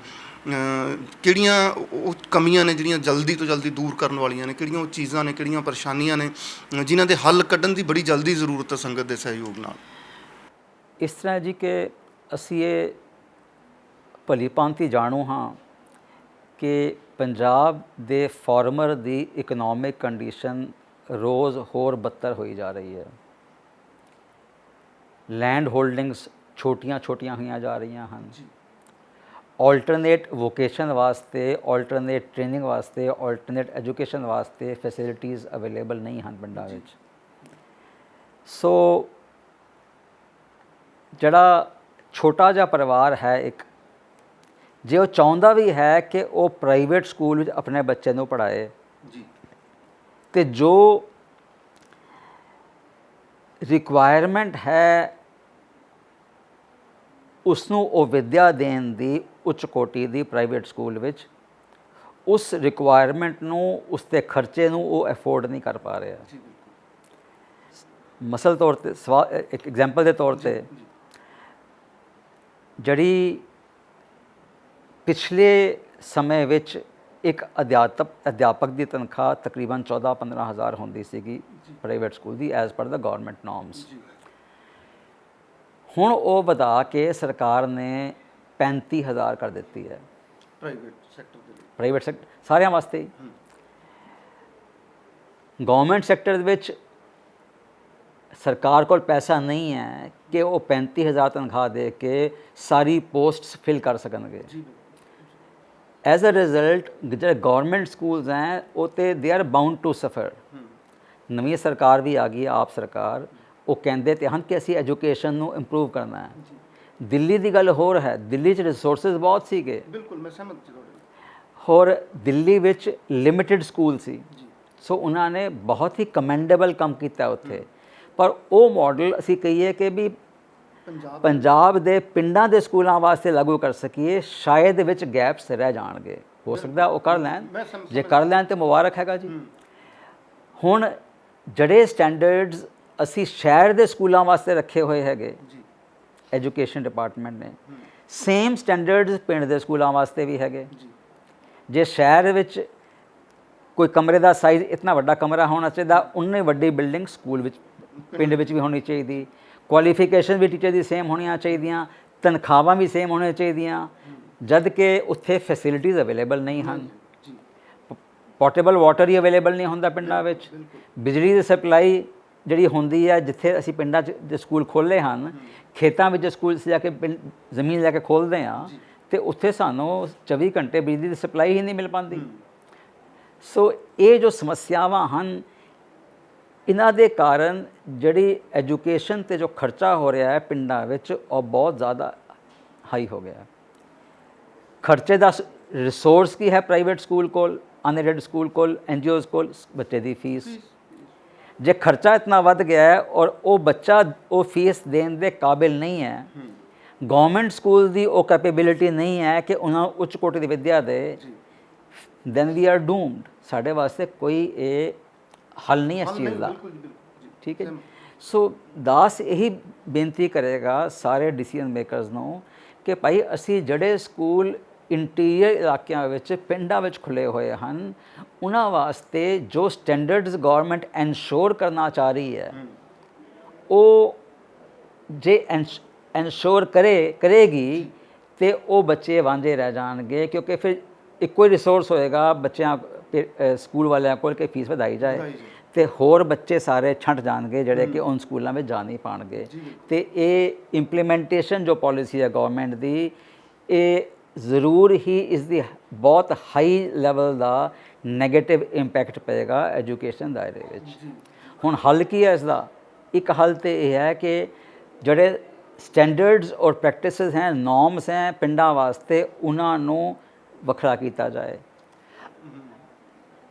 ਕਿਹੜੀਆਂ ਉਹ ਕਮੀਆਂ ਨੇ ਜਿਹੜੀਆਂ ਜਲਦੀ ਤੋਂ ਜਲਦੀ ਦੂਰ ਕਰਨ ਵਾਲੀਆਂ ਨੇ, ਕਿਹੜੀਆਂ ਉਹ ਚੀਜ਼ਾਂ ਨੇ, ਕਿਹੜੀਆਂ ਪਰੇਸ਼ਾਨੀਆਂ ਨੇ ਜਿਨ੍ਹਾਂ ਦੇ ਹੱਲ ਕੱਢਣ ਦੀ ਬੜੀ ਜਲਦੀ ਜ਼ਰੂਰਤ ਹੈ ਸੰਗਤ ਦੇ ਸਹਿਯੋਗ ਨਾਲ। ਇਸ ਤਰ੍ਹਾਂ ਜੀ ਕਿ ਅਸੀਂ ਇਹ ਭਲੀ ਭਾਂਤੀ ਜਾਣੂ ਹਾਂ ਕਿ ਪੰਜਾਬ ਦੇ ਫਾਰਮਰ ਦੀ ਇਕਨੋਮਿਕ ਕੰਡੀਸ਼ਨ ਰੋਜ਼ ਹੋਰ ਬੱਤਰ ਹੋਈ ਜਾ ਰਹੀ ਹੈ। ਲੈਂਡ ਹੋਲਡਿੰਗਸ ਛੋਟੀਆਂ ਹੋਈਆਂ ਜਾ ਰਹੀਆਂ ਹਨ। ਆਲਟਰਨੇਟ ਵੋਕੇਸ਼ਨ ਵਾਸਤੇ, ਆਲਟਰਨੇਟ ਟ੍ਰੇਨਿੰਗ ਵਾਸਤੇ, ਆਲਟਰਨੇਟ ਐਜੂਕੇਸ਼ਨ ਵਾਸਤੇ ਫੈਸਿਲਿਟੀਜ਼ ਅਵੇਲੇਬਲ ਨਹੀਂ ਹਨ ਪਿੰਡਾਂ ਵਿੱਚ। ਸੋ ਜਿਹੜਾ ਛੋਟਾ ਜਿਹਾ ਪਰਿਵਾਰ ਹੈ ਇੱਕ, ਜੇ ਉਹ ਚਾਹੁੰਦਾ ਵੀ ਹੈ ਕਿ ਉਹ ਪ੍ਰਾਈਵੇਟ ਸਕੂਲ ਵਿੱਚ ਆਪਣੇ ਬੱਚੇ ਨੂੰ ਪੜ੍ਹਾਏ ਤੇ ਜੋ ਰਿਕੁਆਇਰਮੈਂਟ ਹੈ ਉਸ ਨੂੰ ਉਹ ਵਿੱਦਿਆ ਦੇਣ ਦੀ ਉੱਚ ਕੋਟੀ ਦੀ ਪ੍ਰਾਈਵੇਟ ਸਕੂਲ ਵਿੱਚ, ਉਸ ਰਿਕੁਆਇਰਮੈਂਟ ਨੂੰ, ਉਸ ਦੇ ਖਰਚੇ ਨੂੰ ਉਹ ਅਫੋਰਡ ਨਹੀਂ ਕਰ ਪਾ ਰਿਹਾ। ਮਸਲ ਤੌਰ 'ਤੇ ਇੱਕ ਐਗਜ਼ਾਮਪਲ ਦੇ ਤੌਰ 'ਤੇ ਜਿਹੜੀ ਪਿਛਲੇ ਸਮੇਂ ਵਿੱਚ ਇੱਕ ਅਧਿਆਪਕ ਦੀ ਤਨਖਾਹ ਤਕਰੀਬਨ 14-15 ਹਜ਼ਾਰ ਹੁੰਦੀ ਸੀਗੀ ਪ੍ਰਾਈਵੇਟ ਸਕੂਲ ਦੀ ਐਜ਼ ਪਰ ਦਾ ਗਵਰਨਮੈਂਟ ਨੋਰਮਸ, ਹੁਣ ਉਹ ਵਧਾ ਕੇ ਸਰਕਾਰ ਨੇ 35,000 ਕਰ ਦਿੱਤੀ ਹੈ ਪ੍ਰਾਈਵੇਟ ਸੈਕਟਰ ਸਾਰਿਆਂ ਵਾਸਤੇ। ਗਵਰਨਮੈਂਟ ਸੈਕਟਰ ਦੇ ਵਿੱਚ ਸਰਕਾਰ ਕੋਲ ਪੈਸਾ ਨਹੀਂ ਹੈ ਕਿ ਉਹ 35,000 ਤਨਖਾਹ ਦੇ ਕੇ ਸਾਰੀ ਪੋਸਟਸ ਫਿਲ ਕਰ ਸਕਣਗੇ। ਐਜ਼ ਅ ਰਿਜ਼ਲਟ ਜਿਹੜੇ ਗਵਰਨਮੈਂਟ ਸਕੂਲਸ ਹੈ ਉਹ ਤੇ ਦੇ ਆਰ ਬਾਉਂਡ ਟੂ ਸਫਰ। ਨਵੀਂ ਸਰਕਾਰ ਵੀ ਆ ਗਈ, ਆਪ ਸਰਕਾਰ, ਉਹ ਕਹਿੰਦੇ ਤੇ ਹਨ ਕਿ ਅਸੀਂ ਐਜੂਕੇਸ਼ਨ ਨੂੰ ਇੰਪਰੂਵ ਕਰਨਾ ਹੈ। ਦਿੱਲੀ ਦੀ ਗੱਲ ਹੋਰ ਹੈ, ਦਿੱਲੀ 'ਚ ਰਿਸੋਰਸਿਸ ਬਹੁਤ ਸੀਗੇ, ਬਿਲਕੁਲ ਮੈਂ ਸਹਿਮਤ ਹਾਂ। ਹੋਰ ਦਿੱਲੀ ਵਿੱਚ ਲਿਮਿਟਿਡ ਸਕੂਲ ਸੀ, ਸੋ ਉਹਨਾਂ ਨੇ ਬਹੁਤ ਹੀ ਕਮੈਂਡੇਬਲ ਕੰਮ ਕੀਤਾ ਉੱਥੇ। ਪਰ ਉਹ ਮਾਡਲ ਅਸੀਂ ਕਹੀਏ ਕਿ ਵੀ ਪੰਜਾਬ ਦੇ ਪਿੰਡਾਂ ਦੇ ਸਕੂਲਾਂ ਵਾਸਤੇ ਲਾਗੂ ਕਰ ਸਕੀਏ, ਸ਼ਾਇਦ ਵਿੱਚ ਗੈਪਸ ਰਹਿ ਜਾਣਗੇ। ਹੋ ਸਕਦਾ ਉਹ ਕਰ ਲੈਣ, ਜੇ ਕਰ ਲੈਣ ਤਾਂ ਮੁਬਾਰਕ ਹੈਗਾ ਜੀ। ਹੁਣ ਜਿਹੜੇ ਸਟੈਂਡਰਡਸ ਅਸੀਂ ਸ਼ਹਿਰ ਦੇ ਸਕੂਲਾਂ ਵਾਸਤੇ ਰੱਖੇ ਹੋਏ ਹੈਗੇ ਐਜੂਕੇਸ਼ਨ ਡਿਪਾਰਟਮੈਂਟ ਨੇ, ਸੇਮ ਸਟੈਂਡਰਡਸ ਪਿੰਡ ਦੇ ਸਕੂਲਾਂ ਵਾਸਤੇ ਵੀ ਹੈਗੇ। ਜੇ ਸ਼ਹਿਰ ਵਿੱਚ ਕੋਈ ਕਮਰੇ ਦਾ ਸਾਈਜ਼ ਇਤਨਾ ਵੱਡਾ ਕਮਰਾ ਹੋਣਾ ਚਾਹੀਦਾ, ਉਨੀ ਵੱਡੀ ਬਿਲਡਿੰਗ ਸਕੂਲ ਵਿੱਚ, ਪਿੰਡ ਵਿੱਚ ਵੀ ਹੋਣੀ ਚਾਹੀਦੀ। ਕੁਆਲੀਫਿਕੇਸ਼ਨ ਵੀ ਟੀਚਰ ਦੀ ਸੇਮ ਹੋਣੀਆਂ ਚਾਹੀਦੀਆਂ, ਤਨਖਾਹਾਂ ਵੀ ਸੇਮ ਹੋਣੀਆਂ ਚਾਹੀਦੀਆਂ, ਜਦ ਕਿ ਉੱਥੇ ਫੈਸਿਲਿਟੀਜ਼ ਅਵੇਲੇਬਲ ਨਹੀਂ ਹਨ। ਪੋਰਟੇਬਲ ਵਾਟਰ ਹੀ ਅਵੇਲੇਬਲ ਨਹੀਂ ਹੁੰਦਾ ਪਿੰਡਾਂ ਵਿੱਚ। ਬਿਜਲੀ ਦੀ ਸਪਲਾਈ ਜਿਹੜੀ ਹੁੰਦੀ ਹੈ, ਜਿੱਥੇ ਅਸੀਂ ਪਿੰਡਾਂ 'ਚ ਜੇ ਸਕੂਲ ਖੋਲ੍ਹੇ ਹਨ, ਖੇਤਾਂ ਵਿੱਚ ਸਕੂਲ ਜਾ ਕੇ ਜ਼ਮੀਨ ਲੈ ਕੇ ਖੋਲ੍ਹਦੇ ਹਾਂ ਅਤੇ ਉੱਥੇ ਸਾਨੂੰ 24 ਘੰਟੇ ਬਿਜਲੀ ਦੀ ਸਪਲਾਈ ਹੀ ਨਹੀਂ ਮਿਲ ਪਾਉਂਦੀ। ਸੋ ਇਹ ਜੋ ਸਮੱਸਿਆਵਾਂ ਹਨ, ਇਹਨਾਂ ਦੇ ਕਾਰਨ ਜਿਹੜੀ ਐਜੂਕੇਸ਼ਨ 'ਤੇ ਜੋ ਖਰਚਾ ਹੋ ਰਿਹਾ ਹੈ ਪਿੰਡਾਂ ਵਿੱਚ, ਉਹ ਬਹੁਤ ਜ਼ਿਆਦਾ ਹਾਈ ਹੋ ਗਿਆ। ਖਰਚੇ ਦਾ ਰਿਸੋਰਸ ਕੀ ਹੈ ਪ੍ਰਾਈਵੇਟ ਸਕੂਲ ਕੋਲ, ਅਨਏਡਡ ਸਕੂਲ ਕੋਲ, NGOs ਕੋਲ? ਬੱਚੇ ਦੀ ਫੀਸ। ਜੇ ਖਰਚਾ ਇਤਨਾ ਵੱਧ ਗਿਆ ਹੈ ਔਰ ਉਹ ਬੱਚਾ ਉਹ ਫੀਸ ਦੇਣ ਦੇ ਕਾਬਿਲ ਨਹੀਂ ਹੈ, ਗਵਰਨਮੈਂਟ ਸਕੂਲ ਦੀ ਉਹ ਕੈਪੇਬਿਲਿਟੀ ਨਹੀਂ ਹੈ ਕਿ ਉਹਨਾਂ ਨੂੰ ਉੱਚ ਕੋਟੀ ਦੀ ਵਿੱਦਿਆ ਦੇ, ਦੈਨ ਵੀ ਆਰ ਡੂਮਡ। ਸਾਡੇ ਵਾਸਤੇ ਕੋਈ ਇਹ ਹੱਲ ਨਹੀਂ ਇਸ ਚੀਜ਼ ਦਾ, ਠੀਕ ਹੈ ਜੀ। ਸੋ ਦਾਸ ਇਹੀ ਬੇਨਤੀ ਕਰੇਗਾ ਸਾਰੇ ਡਿਸੀਜਨ ਮੇਕਰਸ ਨੂੰ ਕਿ ਭਾਈ ਅਸੀਂ ਜਿਹੜੇ ਸਕੂਲ ਇੰਟੀਰੀਅਰ ਇਲਾਕਿਆਂ ਵਿੱਚ, ਪਿੰਡਾਂ ਵਿੱਚ ਖੁੱਲ੍ਹੇ ਹੋਏ ਹਨ, ਉਹਨਾਂ ਵਾਸਤੇ ਜੋ ਸਟੈਂਡਰਡਸ ਗਵਰਨਮੈਂਟ ਐਨਸ਼ੋਰ ਕਰਨਾ ਚਾਹ ਰਹੀ ਹੈ, ਉਹ ਜੇ ਐਨਸ਼ੋਰ ਕਰੇਗੀ ਤੇ ਉਹ ਬੱਚੇ ਵਾਂਝੇ ਰਹਿ ਜਾਣਗੇ, ਕਿਉਂਕਿ ਫਿਰ ਇੱਕੋ ਹੀ ਰਿਸੋਰਸ ਹੋਏਗਾ ਬੱਚਿਆਂ ਸਕੂਲ ਵਾਲਿਆਂ ਕੋਲ ਕਿ ਫੀਸ ਵਧਾਈ ਜਾਏ, ਤੇ ਹੋਰ ਬੱਚੇ ਸਾਰੇ ਛੰਟ ਜਾਣਗੇ ਜਿਹੜੇ ਕਿ ਉਨ ਸਕੂਲਾਂ ਵਿੱਚ ਜਾ ਨਹੀਂ ਪਾਣਗੇ। ਤੇ ਇਹ ਇੰਪਲੀਮੈਂਟੇਸ਼ਨ ਜੋ ਪਾਲਿਸੀ ਹੈ ਗਵਰਨਮੈਂਟ ਦੀ, ਇਹ ਜ਼ਰੂਰ ਹੀ ਇਸ ਦੀ ਬਹੁਤ ਹਾਈ ਲੈਵਲ ਦਾ ਨੈਗੇਟਿਵ ਇੰਪੈਕਟ ਪਏਗਾ ਐਜੂਕੇਸ਼ਨ ਦਾਇਰੇ ਵਿੱਚ। ਹੁਣ ਹੱਲ ਕੀ ਹੈ ਇਸ ਦਾ? ਇੱਕ ਹੱਲ ਤੇ ਇਹ ਹੈ ਕਿ ਜਿਹੜੇ ਸਟੈਂਡਰਡਸ ਔਰ ਪ੍ਰੈਕਟਿਸਿਸ ਹੈ, ਨੋਰਮਸ ਹੈ ਪਿੰਡਾਂ ਵਾਸਤੇ, ਉਹਨਾਂ ਨੂੰ ਵੱਖਰਾ ਕੀਤਾ ਜਾਏ,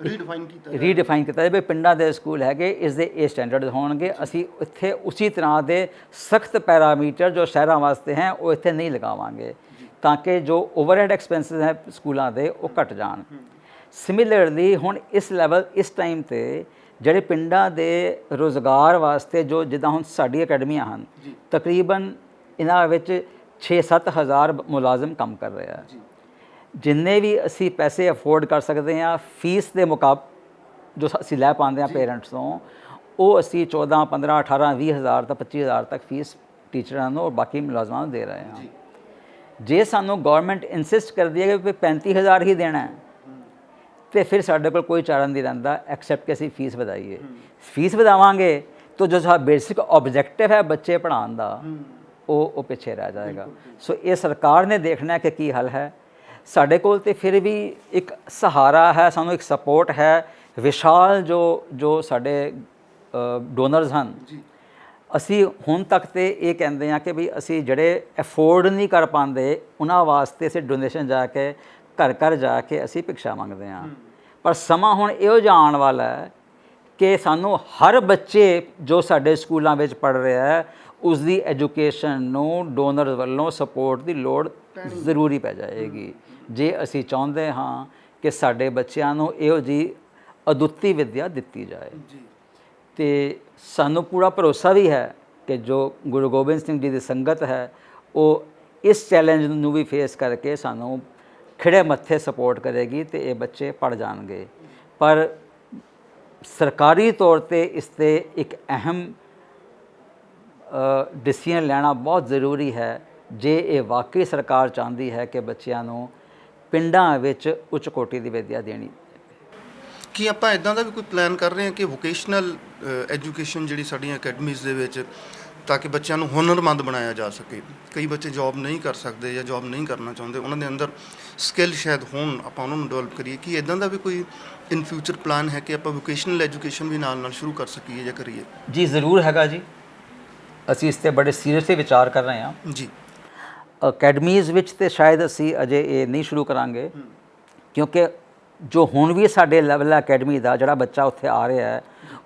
ਰੀਡਿਫਾਈਨ ਕੀਤਾ ਜਾਏ ਵੀ ਪਿੰਡਾਂ ਦੇ ਸਕੂਲ ਹੈਗੇ, ਇਸ ਦੇ ਇਹ ਸਟੈਂਡਰਡਸ ਹੋਣਗੇ। ਅਸੀਂ ਇੱਥੇ ਉਸੇ ਤਰ੍ਹਾਂ ਦੇ ਸਖਤ ਪੈਰਾਮੀਟਰ ਜੋ ਸ਼ਹਿਰਾਂ ਵਾਸਤੇ ਹੈ ਉਹ ਇੱਥੇ ਨਹੀਂ ਲਗਾਵਾਂਗੇ, ਤਾਂ ਕਿ ਜੋ ਓਵਰਹੈਡ ਐਕਸਪੈਂਸਿਸ ਹੈ ਸਕੂਲਾਂ ਦੇ ਉਹ ਘਟ ਜਾਣ। ਸਿਮਿਲਰਲੀ ਹੁਣ ਇਸ ਲੈਵਲ, ਇਸ ਟਾਈਮ 'ਤੇ ਜਿਹੜੇ ਪਿੰਡਾਂ ਦੇ ਰੁਜ਼ਗਾਰ ਵਾਸਤੇ ਜੋ ਜਿੱਦਾਂ ਹੁਣ ਸਾਡੀ ਅਕੈਡਮੀਆਂ ਹਨ, ਤਕਰੀਬਨ ਇਹਨਾਂ ਵਿੱਚ 6-7 ਹਜ਼ਾਰ ਮੁਲਾਜ਼ਮ ਕੰਮ ਕਰ ਰਹੇ ਆ। ਜਿੰਨੇ ਵੀ ਅਸੀਂ ਪੈਸੇ ਅਫੋਰਡ ਕਰ ਸਕਦੇ ਹਾਂ ਫੀਸ ਦੇ ਜੋ ਅਸੀਂ ਲੈ ਪਾਉਂਦੇ ਹਾਂ ਪੇਰੈਂਟਸ ਤੋਂ, ਉਹ ਅਸੀਂ 14, 15, 18, 20 ਹਜ਼ਾਰ ਤੋਂ 25 ਹਜ਼ਾਰ ਤੱਕ ਫੀਸ ਟੀਚਰਾਂ ਨੂੰ ਔਰ ਬਾਕੀ ਮੁਲਾਜ਼ਮਾਂ ਨੂੰ ਦੇ ਰਹੇ ਹਾਂ। ਜੇ ਸਾਨੂੰ ਗਵਰਨਮੈਂਟ ਇਨਸਿਸਟ ਕਰਦੀ ਹੈ ਕਿ 35,000 ਹੀ ਦੇਣਾ ਹੈ, ਤੇ ਫਿਰ ਸਾਡੇ ਕੋਲ ਕੋਈ ਚਾਰਾ ਨਹੀਂ ਰਹਿੰਦਾ ਐਕਸੈਪਟ ਕਿ ਅਸੀਂ ਫੀਸ ਵਧਾਈਏ। ਫੀਸ ਵਧਾਵਾਂਗੇ ਤਾਂ ਜੋ ਸਾਡਾ ਬੇਸਿਕ ਆਬਜੈਕਟਿਵ ਹੈ ਬੱਚੇ ਪੜ੍ਹਾਉਣ ਦਾ, ਉਹ ਪਿੱਛੇ ਰਹਿ ਜਾਏਗਾ। ਸੋ ਇਹ ਸਰਕਾਰ ਨੇ ਦੇਖਣਾ ਹੈ ਕਿ ਕੀ ਹੱਲ ਹੈ। ਸਾਡੇ ਕੋਲ ਤੇ ਫਿਰ ਵੀ ਇੱਕ ਸਹਾਰਾ ਹੈ, ਸਾਨੂੰ ਇੱਕ ਸਪੋਰਟ ਹੈ, ਵਿਸ਼ਾਲ ਜੋ ਸਾਡੇ ਡੋਨਰਸ ਹਨ। ਅਸੀਂ ਹੁਣ ਤੱਕ ਤੇ ਇਹ ਕਹਿੰਦੇ ਹਾਂ ਕਿ ਵੀ ਅਸੀਂ ਜਿਹੜੇ ਅਫੋਰਡ ਨਹੀਂ ਕਰ ਪਾਉਂਦੇ ਉਹਨਾਂ ਵਾਸਤੇ ਅਸੀਂ ਡੋਨੇਸ਼ਨ ਜਾ ਕੇ ਘਰ ਘਰ ਜਾ ਕੇ ਅਸੀਂ ਭਿਕਸ਼ਾ ਮੰਗਦੇ ਹਾਂ। ਪਰ ਸਮਾਂ ਹੁਣ ਇਹੋ ਜਿਹਾ ਆਉਣ ਵਾਲਾ ਹੈ ਕਿ ਸਾਨੂੰ ਹਰ ਬੱਚੇ ਜੋ ਸਾਡੇ ਸਕੂਲਾਂ ਵਿੱਚ ਪੜ੍ਹ ਰਿਹਾ ਹੈ ਉਸ ਦੀ ਐਜੂਕੇਸ਼ਨ ਨੂੰ ਡੋਨਰਸ ਵੱਲੋਂ ਸਪੋਰਟ ਦੀ ਲੋੜ ਜ਼ਰੂਰੀ ਪੈ ਜਾਏਗੀ, ਜੇ ਅਸੀਂ ਚਾਹੁੰਦੇ ਹਾਂ ਕਿ ਸਾਡੇ ਬੱਚਿਆਂ ਨੂੰ ਇਹੋ ਜਿਹੀ ਅਦੁੱਤੀ ਵਿੱਦਿਆ ਦਿੱਤੀ ਜਾਏ। ਤੇ ਸਾਨੂੰ ਪੂਰਾ ਭਰੋਸਾ ਵੀ ਹੈ ਕਿ ਜੋ ਗੁਰੂ ਗੋਬਿੰਦ ਸਿੰਘ ਜੀ ਦੀ ਸੰਗਤ ਹੈ ਉਹ ਇਸ ਚੈਲੰਜ ਨੂੰ ਵੀ ਫੇਸ ਕਰਕੇ ਸਾਨੂੰ ਖਿੜੇ ਮੱਥੇ ਸਪੋਰਟ ਕਰੇਗੀ ਤੇ ਇਹ ਬੱਚੇ ਪੜ੍ਹ ਜਾਣਗੇ। ਪਰ ਸਰਕਾਰੀ ਤੌਰ ਤੇ ਇਸ 'ਤੇ ਇੱਕ ਅਹਿਮ ਡਿਸੀਜ਼ਨ ਲੈਣਾ ਬਹੁਤ ਜ਼ਰੂਰੀ ਹੈ, ਜੇ ਇਹ ਵਾਕਈ ਸਰਕਾਰ ਚਾਹੁੰਦੀ ਹੈ ਕਿ ਬੱਚਿਆਂ ਨੂੰ ਪਿੰਡਾਂ ਵਿੱਚ ਉੱਚ ਕੋਟੀ ਦੀ ਵਿੱਦਿਆ ਦੇਣੀ। ਕੀ ਆਪਾਂ ਇਦਾਂ ਦਾ ਵੀ ਕੋਈ ਪਲਾਨ ਕਰ ਰਹੇ ਹਾਂ ਕਿ ਵੋਕੇਸ਼ਨਲ ਐਜੂਕੇਸ਼ਨ ਜਿਹੜੀ ਸਾਡੀਆਂ ਅਕੈਡਮੀਜ਼ ਦੇ ਵਿੱਚ, ਤਾਂ ਕਿ ਬੱਚਿਆਂ ਨੂੰ ਹੁਨਰਮੰਦ ਬਣਾਇਆ ਜਾ ਸਕੇ? ਕਈ ਬੱਚੇ ਜੌਬ ਨਹੀਂ ਕਰ ਸਕਦੇ ਜਾਂ ਜੌਬ ਨਹੀਂ ਕਰਨਾ ਚਾਹੁੰਦੇ, ਉਹਨਾਂ ਦੇ ਅੰਦਰ ਸਕਿੱਲ ਸ਼ਾਇਦ ਹੋਣ, ਆਪਾਂ ਉਹਨਾਂ ਨੂੰ ਡਿਵੈਲਪ ਕਰੀਏ। ਕੀ ਇਦਾਂ ਦਾ ਵੀ ਕੋਈ ਇਨ ਫਿਊਚਰ ਪਲਾਨ ਹੈ ਕਿ ਆਪਾਂ ਵੋਕੇਸ਼ਨਲ ਐਜੂਕੇਸ਼ਨ ਵੀ ਨਾਲ ਸ਼ੁਰੂ ਕਰ ਸਕੀਏ ਜਾਂ ਕਰੀਏ? ਜੀ ਜ਼ਰੂਰ ਹੈਗਾ ਜੀ, ਅਸੀਂ ਇਸ 'ਤੇ ਬੜੇ ਸੀਰੀਅਸਲੀ ਵਿਚਾਰ ਕਰ ਰਹੇ ਹਾਂ ਜੀ। ਅਕੈਡਮੀਜ਼ ਵਿੱਚ ਤੇ ਸ਼ਾਇਦ ਅਸੀਂ ਅਜੇ ਇਹ ਨਹੀਂ ਸ਼ੁਰੂ ਕਰਾਂਗੇ, ਕਿਉਂਕਿ ਜੋ ਹੁਣ ਵੀ ਸਾਡੇ ਲੈਵਲ ਹੈ ਅਕੈਡਮੀ ਦਾ, ਜਿਹੜਾ ਬੱਚਾ ਉੱਥੇ ਆ ਰਿਹਾ ਹੈ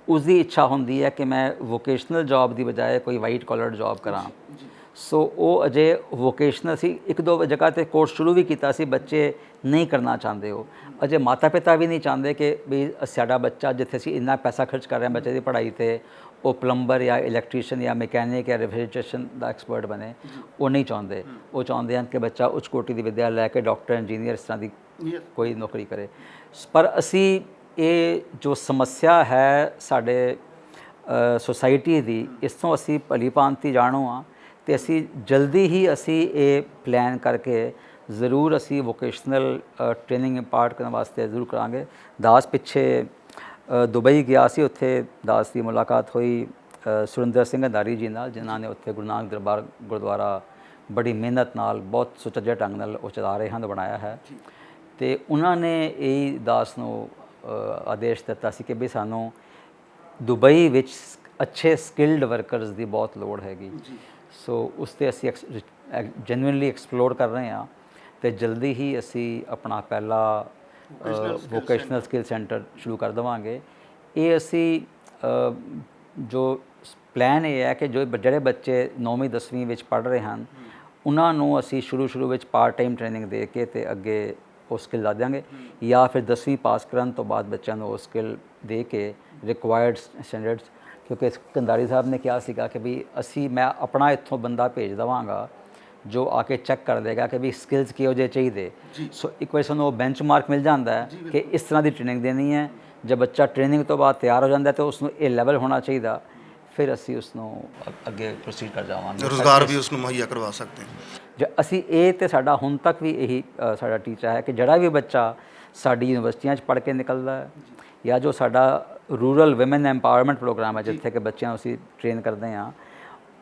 ਉਸ ਦੀ ਇੱਛਾ ਹੁੰਦੀ ਹੈ ਕਿ ਮੈਂ ਵੋਕੇਸ਼ਨਲ ਜੌਬ ਦੀ ਬਜਾਏ ਕੋਈ ਵਾਈਟ ਕਾਲਰ ਜੌਬ ਕਰਾਂ। ਸੋ ਉਹ ਅਜੇ ਵੋਕੇਸ਼ਨਲ ਸੀ, 1-2 ਜਗ੍ਹਾ 'ਤੇ ਕੋਰਸ ਸ਼ੁਰੂ ਵੀ ਕੀਤਾ ਸੀ, ਬੱਚੇ ਨਹੀਂ ਕਰਨਾ ਚਾਹੁੰਦੇ। ਉਹ ਅਜੇ ਮਾਤਾ ਪਿਤਾ ਵੀ ਨਹੀਂ ਚਾਹੁੰਦੇ ਕਿ ਵੀ ਸਾਡਾ ਬੱਚਾ, ਜਿੱਥੇ ਅਸੀਂ ਇੰਨਾ ਪੈਸਾ ਖਰਚ ਕਰ ਰਹੇ ਹਾਂ ਬੱਚੇ ਦੀ ਪੜ੍ਹਾਈ 'ਤੇ, ਉਹ ਪਲੰਬਰ ਜਾਂ ਇਲੈਕਟ੍ਰੀਸ਼ੀਅਨ ਜਾਂ ਮਕੈਨਿਕ ਜਾਂ ਰੈਫ੍ਰਿਜਰੇਸ਼ਨ ਦਾ ਐਕਸਪਰਟ ਬਣੇ। ਉਹ ਨਹੀਂ ਚਾਹੁੰਦੇ। ਉਹ ਚਾਹੁੰਦੇ ਹਨ ਕਿ ਬੱਚਾ ਉੱਚ ਕੋਟੀ ਦੀ ਵਿੱਦਿਆ ਲੈ ਕੇ ਡਾਕਟਰ, ਇੰਜੀਨੀਅਰ, ਇਸ ਤਰ੍ਹਾਂ ਦੀ ਕੋਈ ਨੌਕਰੀ ਕਰੇ। ਪਰ ਅਸੀਂ ਇਹ ਜੋ ਸਮੱਸਿਆ ਹੈ ਸਾਡੇ ਸੁਸਾਇਟੀ ਦੀ, ਇਸ ਤੋਂ ਅਸੀਂ ਭਲੀ ਭਾਂਤੀ ਜਾਣੂ ਹਾਂ ਤੇ ਅਸੀਂ ਜਲਦੀ ਹੀ ਅਸੀਂ ਇਹ ਪਲਾਨ ਕਰਕੇ ਜ਼ਰੂਰ ਅਸੀਂ ਵੋਕੇਸ਼ਨਲ ਟ੍ਰੇਨਿੰਗ ਇੰਪਾਰਟ ਕਰਨ ਵਾਸਤੇ ਜ਼ਰੂਰ ਕਰਾਂਗੇ। ਦਾਸ ਪਿੱਛੇ ਦੁਬਈ ਗਿਆ ਸੀ, ਉੱਥੇ ਦਾਸ ਦੀ ਮੁਲਾਕਾਤ ਹੋਈ ਸੁਰਿੰਦਰ ਸਿੰਘ ਅੰਧਾਰੀ ਜੀ ਨਾਲ, ਜਿਨ੍ਹਾਂ ਨੇ ਉੱਥੇ ਗੁਰੂ ਨਾਨਕ ਦਰਬਾਰ ਗੁਰਦੁਆਰਾ ਬੜੀ ਮਿਹਨਤ ਨਾਲ, ਬਹੁਤ ਸੁਚੱਜੇ ਢੰਗ ਨਾਲ ਉਹ ਚਲਾ ਰਹੇ ਹਨ, ਬਣਾਇਆ ਹੈ। ਤੇ ਉਹਨਾਂ ਨੇ ਇਹ ਦਾਸ ਨੂੰ ਆਦੇਸ਼ ਦਿੱਤਾ ਸੀ ਕਿ ਵੀ ਸਾਨੂੰ ਦੁਬਈ ਵਿੱਚ ਅੱਛੇ ਸਕਿਲਡ ਵਰਕਰਸ ਦੀ ਬਹੁਤ ਲੋੜ ਹੈਗੀ। ਸੋ ਉਸ 'ਤੇ ਅਸੀਂ ਜੈਨੂਇਨਲੀ ਐਕਸਪਲੋਰ ਕਰ ਰਹੇ ਹਾਂ ਤੇ ਜਲਦੀ ਹੀ ਅਸੀਂ ਆਪਣਾ ਪਹਿਲਾ ਵੋਕੇਸ਼ਨਲ ਸਕਿੱਲ ਸੈਂਟਰ ਸ਼ੁਰੂ ਕਰ ਦੇਵਾਂਗੇ। ਇਹ ਅਸੀਂ ਜੋ ਪਲਾਨ ਇਹ ਹੈ ਕਿ ਜੋ ਜਿਹੜੇ ਬੱਚੇ 9ਵੀਂ 10ਵੀਂ ਵਿੱਚ ਪੜ੍ਹ ਰਹੇ ਹਨ ਉਹਨਾਂ ਨੂੰ ਅਸੀਂ ਸ਼ੁਰੂ ਵਿੱਚ ਪਾਰਟ ਟਾਈਮ ਟ੍ਰੇਨਿੰਗ ਦੇ ਕੇ ਤੇ ਅੱਗੇ ਉਹ ਸਕਿੱਲ ਲਾ ਦਿਆਂਗੇ, ਜਾਂ ਫਿਰ 10ਵੀਂ ਪਾਸ ਕਰਨ ਤੋਂ ਬਾਅਦ ਬੱਚਿਆਂ ਨੂੰ ਉਹ ਸਕਿੱਲ ਦੇ ਕੇ ਰਿਕੁਆਇਰਡ ਸਟੈਂਡਰਡਸ, ਕਿਉਂਕਿ ਕੰਧਾਰੀ ਸਾਹਿਬ ਨੇ ਕਿਹਾ ਸੀਗਾ ਕਿ ਵੀ ਮੈਂ ਆਪਣਾ ਇੱਥੋਂ ਬੰਦਾ ਭੇਜ ਦੇਵਾਂਗਾ ਜੋ ਆ ਕੇ ਚੈੱਕ ਕਰ ਦੇਗਾ ਕਿ ਵੀ ਸਕਿੱਲਸ ਕਿਹੋ ਜਿਹੇ ਚਾਹੀਦੇ। ਸੋ ਇੱਕ ਵਾਰ ਸਾਨੂੰ ਉਹ ਬੈਂਚਮਾਰਕ ਮਿਲ ਜਾਂਦਾ ਹੈ ਕਿ ਇਸ ਤਰ੍ਹਾਂ ਦੀ ਟ੍ਰੇਨਿੰਗ ਦੇਣੀ ਹੈ। ਜਦ ਬੱਚਾ ਟ੍ਰੇਨਿੰਗ ਤੋਂ ਬਾਅਦ ਤਿਆਰ ਹੋ ਜਾਂਦਾ ਤਾਂ ਉਸ ਨੂੰ ਇਹ ਲੈਵਲ ਹੋਣਾ ਚਾਹੀਦਾ, ਫਿਰ ਅਸੀਂ ਉਸ ਨੂੰ ਅੱਗੇ ਪ੍ਰੋਸੀਡ ਕਰ ਜਾਵਾਂਗੇ। ਰੁਜ਼ਗਾਰ ਵੀ ਉਸ ਨੂੰ ਮੁਹੱਈਆ ਕਰਵਾ ਸਕਦੇ ਹਾਂ। ਜੇ ਅਸੀਂ ਇਹ ਤੇ ਸਾਡਾ ਹੁਣ ਤੱਕ ਵੀ ਇਹੀ ਸਾਡਾ ਟੀਚਾ ਹੈ ਕਿ ਜਿਹੜਾ ਵੀ ਬੱਚਾ ਸਾਡੀ ਯੂਨੀਵਰਸਿਟੀਆਂ 'ਚ ਪੜ੍ਹ ਕੇ ਨਿਕਲਦਾ ਹੈ ਜਾਂ ਜੋ ਸਾਡਾ ਰੂਰਲ ਵਿਮਨ ਐਮਪਾਵਰਮੈਂਟ ਪ੍ਰੋਗਰਾਮ ਹੈ ਜਿੱਥੇ ਕਿ ਬੱਚਿਆਂ ਨੂੰ ਅਸੀਂ ਟ੍ਰੇਨ ਕਰਦੇ ਹਾਂ,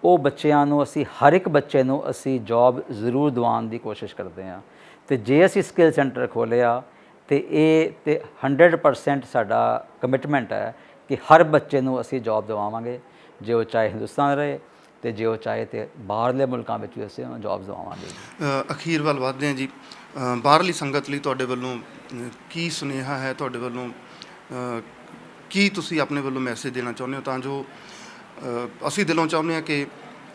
ਉਹ ਬੱਚਿਆਂ ਨੂੰ ਅਸੀਂ ਹਰ ਇੱਕ ਬੱਚੇ ਨੂੰ ਅਸੀਂ ਜੌਬ ਜ਼ਰੂਰ ਦਿਵਾਉਣ ਦੀ ਕੋਸ਼ਿਸ਼ ਕਰਦੇ ਹਾਂ। ਤੇ ਜੇ ਅਸੀਂ ਸਕਿੱਲ ਸੈਂਟਰ ਖੋਲ੍ਹਿਆ ਤੇ ਇਹ ਤੇ 100% ਸਾਡਾ ਕਮਿਟਮੈਂਟ ਹੈ ਕਿ ਹਰ ਬੱਚੇ ਨੂੰ ਅਸੀਂ ਜੌਬ ਦਿਵਾਵਾਂਗੇ, ਜੇ ਉਹ ਚਾਹੇ ਹਿੰਦੁਸਤਾਨ ਰਹੇ ਤੇ ਜੇ ਉਹ ਚਾਹੇ ਤੇ ਬਾਹਰਲੇ ਮੁਲਕਾਂ ਵਿੱਚ ਵੀ ਅਸੀਂ ਉਹਨੂੰ ਜੌਬ ਦਿਵਾਵਾਂਗੇ। ਅਖੀਰ ਵੱਲ ਵਧਦੇ ਹਾਂ ਜੀ, ਬਾਹਰਲੀ ਸੰਗਤ ਲਈ ਤੁਹਾਡੇ ਵੱਲੋਂ ਕੀ ਸੁਨੇਹਾ ਹੈ, ਤੁਹਾਡੇ ਵੱਲੋਂ ਕੀ ਤੁਸੀਂ ਆਪਣੇ ਵੱਲੋਂ ਮੈਸੇਜ ਦੇਣਾ ਚਾਹੁੰਦੇ ਹੋ ਤਾਂ ਜੋ ਅਸੀਂ ਦਿਲੋਂ ਚਾਹੁੰਦੇ ਹਾਂ ਕਿ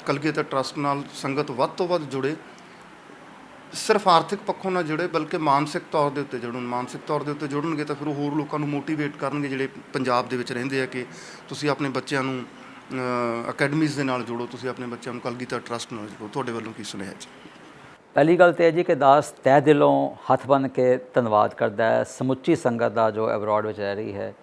ਕਲਗੀਧਰ ਟਰੱਸਟ ਨਾਲ ਸੰਗਤ ਵੱਧ ਤੋਂ ਵੱਧ ਜੁੜੇ, ਸਿਰਫ ਆਰਥਿਕ ਪੱਖੋਂ ਨਾ ਜੁੜੇ ਬਲਕਿ ਮਾਨਸਿਕ ਤੌਰ ਦੇ ਉੱਤੇ ਜੁੜਨ। ਮਾਨਸਿਕ ਤੌਰ ਦੇ ਉੱਤੇ ਜੁੜਨਗੇ ਤਾਂ ਫਿਰ ਉਹ ਹੋਰ ਲੋਕਾਂ ਨੂੰ ਮੋਟੀਵੇਟ ਕਰਨਗੇ ਜਿਹੜੇ ਪੰਜਾਬ ਦੇ ਵਿੱਚ ਰਹਿੰਦੇ ਆ ਕਿ ਤੁਸੀਂ ਆਪਣੇ ਬੱਚਿਆਂ ਨੂੰ ਅਕੈਡਮੀਜ਼ ਦੇ ਨਾਲ ਜੋੜੋ, ਤੁਸੀਂ ਆਪਣੇ ਬੱਚਿਆਂ ਨੂੰ ਕਲਗੀਧਰ ਟਰੱਸਟ ਨਾਲ ਜੋੜੋ। ਤੁਹਾਡੇ ਵੱਲੋਂ ਕੀ ਸੁਨੇਹਾ ਜੀ? ਪਹਿਲੀ ਗੱਲ ਤਾਂ ਇਹ ਜੀ ਕਿ ਦਾਸ ਤਹਿ ਦਿਲੋਂ ਹੱਥ ਬੰਨ੍ਹ ਕੇ ਧੰਨਵਾਦ ਕਰਦਾ ਹੈ ਸਮੁੱਚੀ ਸੰਗਤ ਦਾ ਜੋ ਅਬਰੋਡ ਵਿੱਚ ਰਹਿ ਰਹੀ ਹੈ।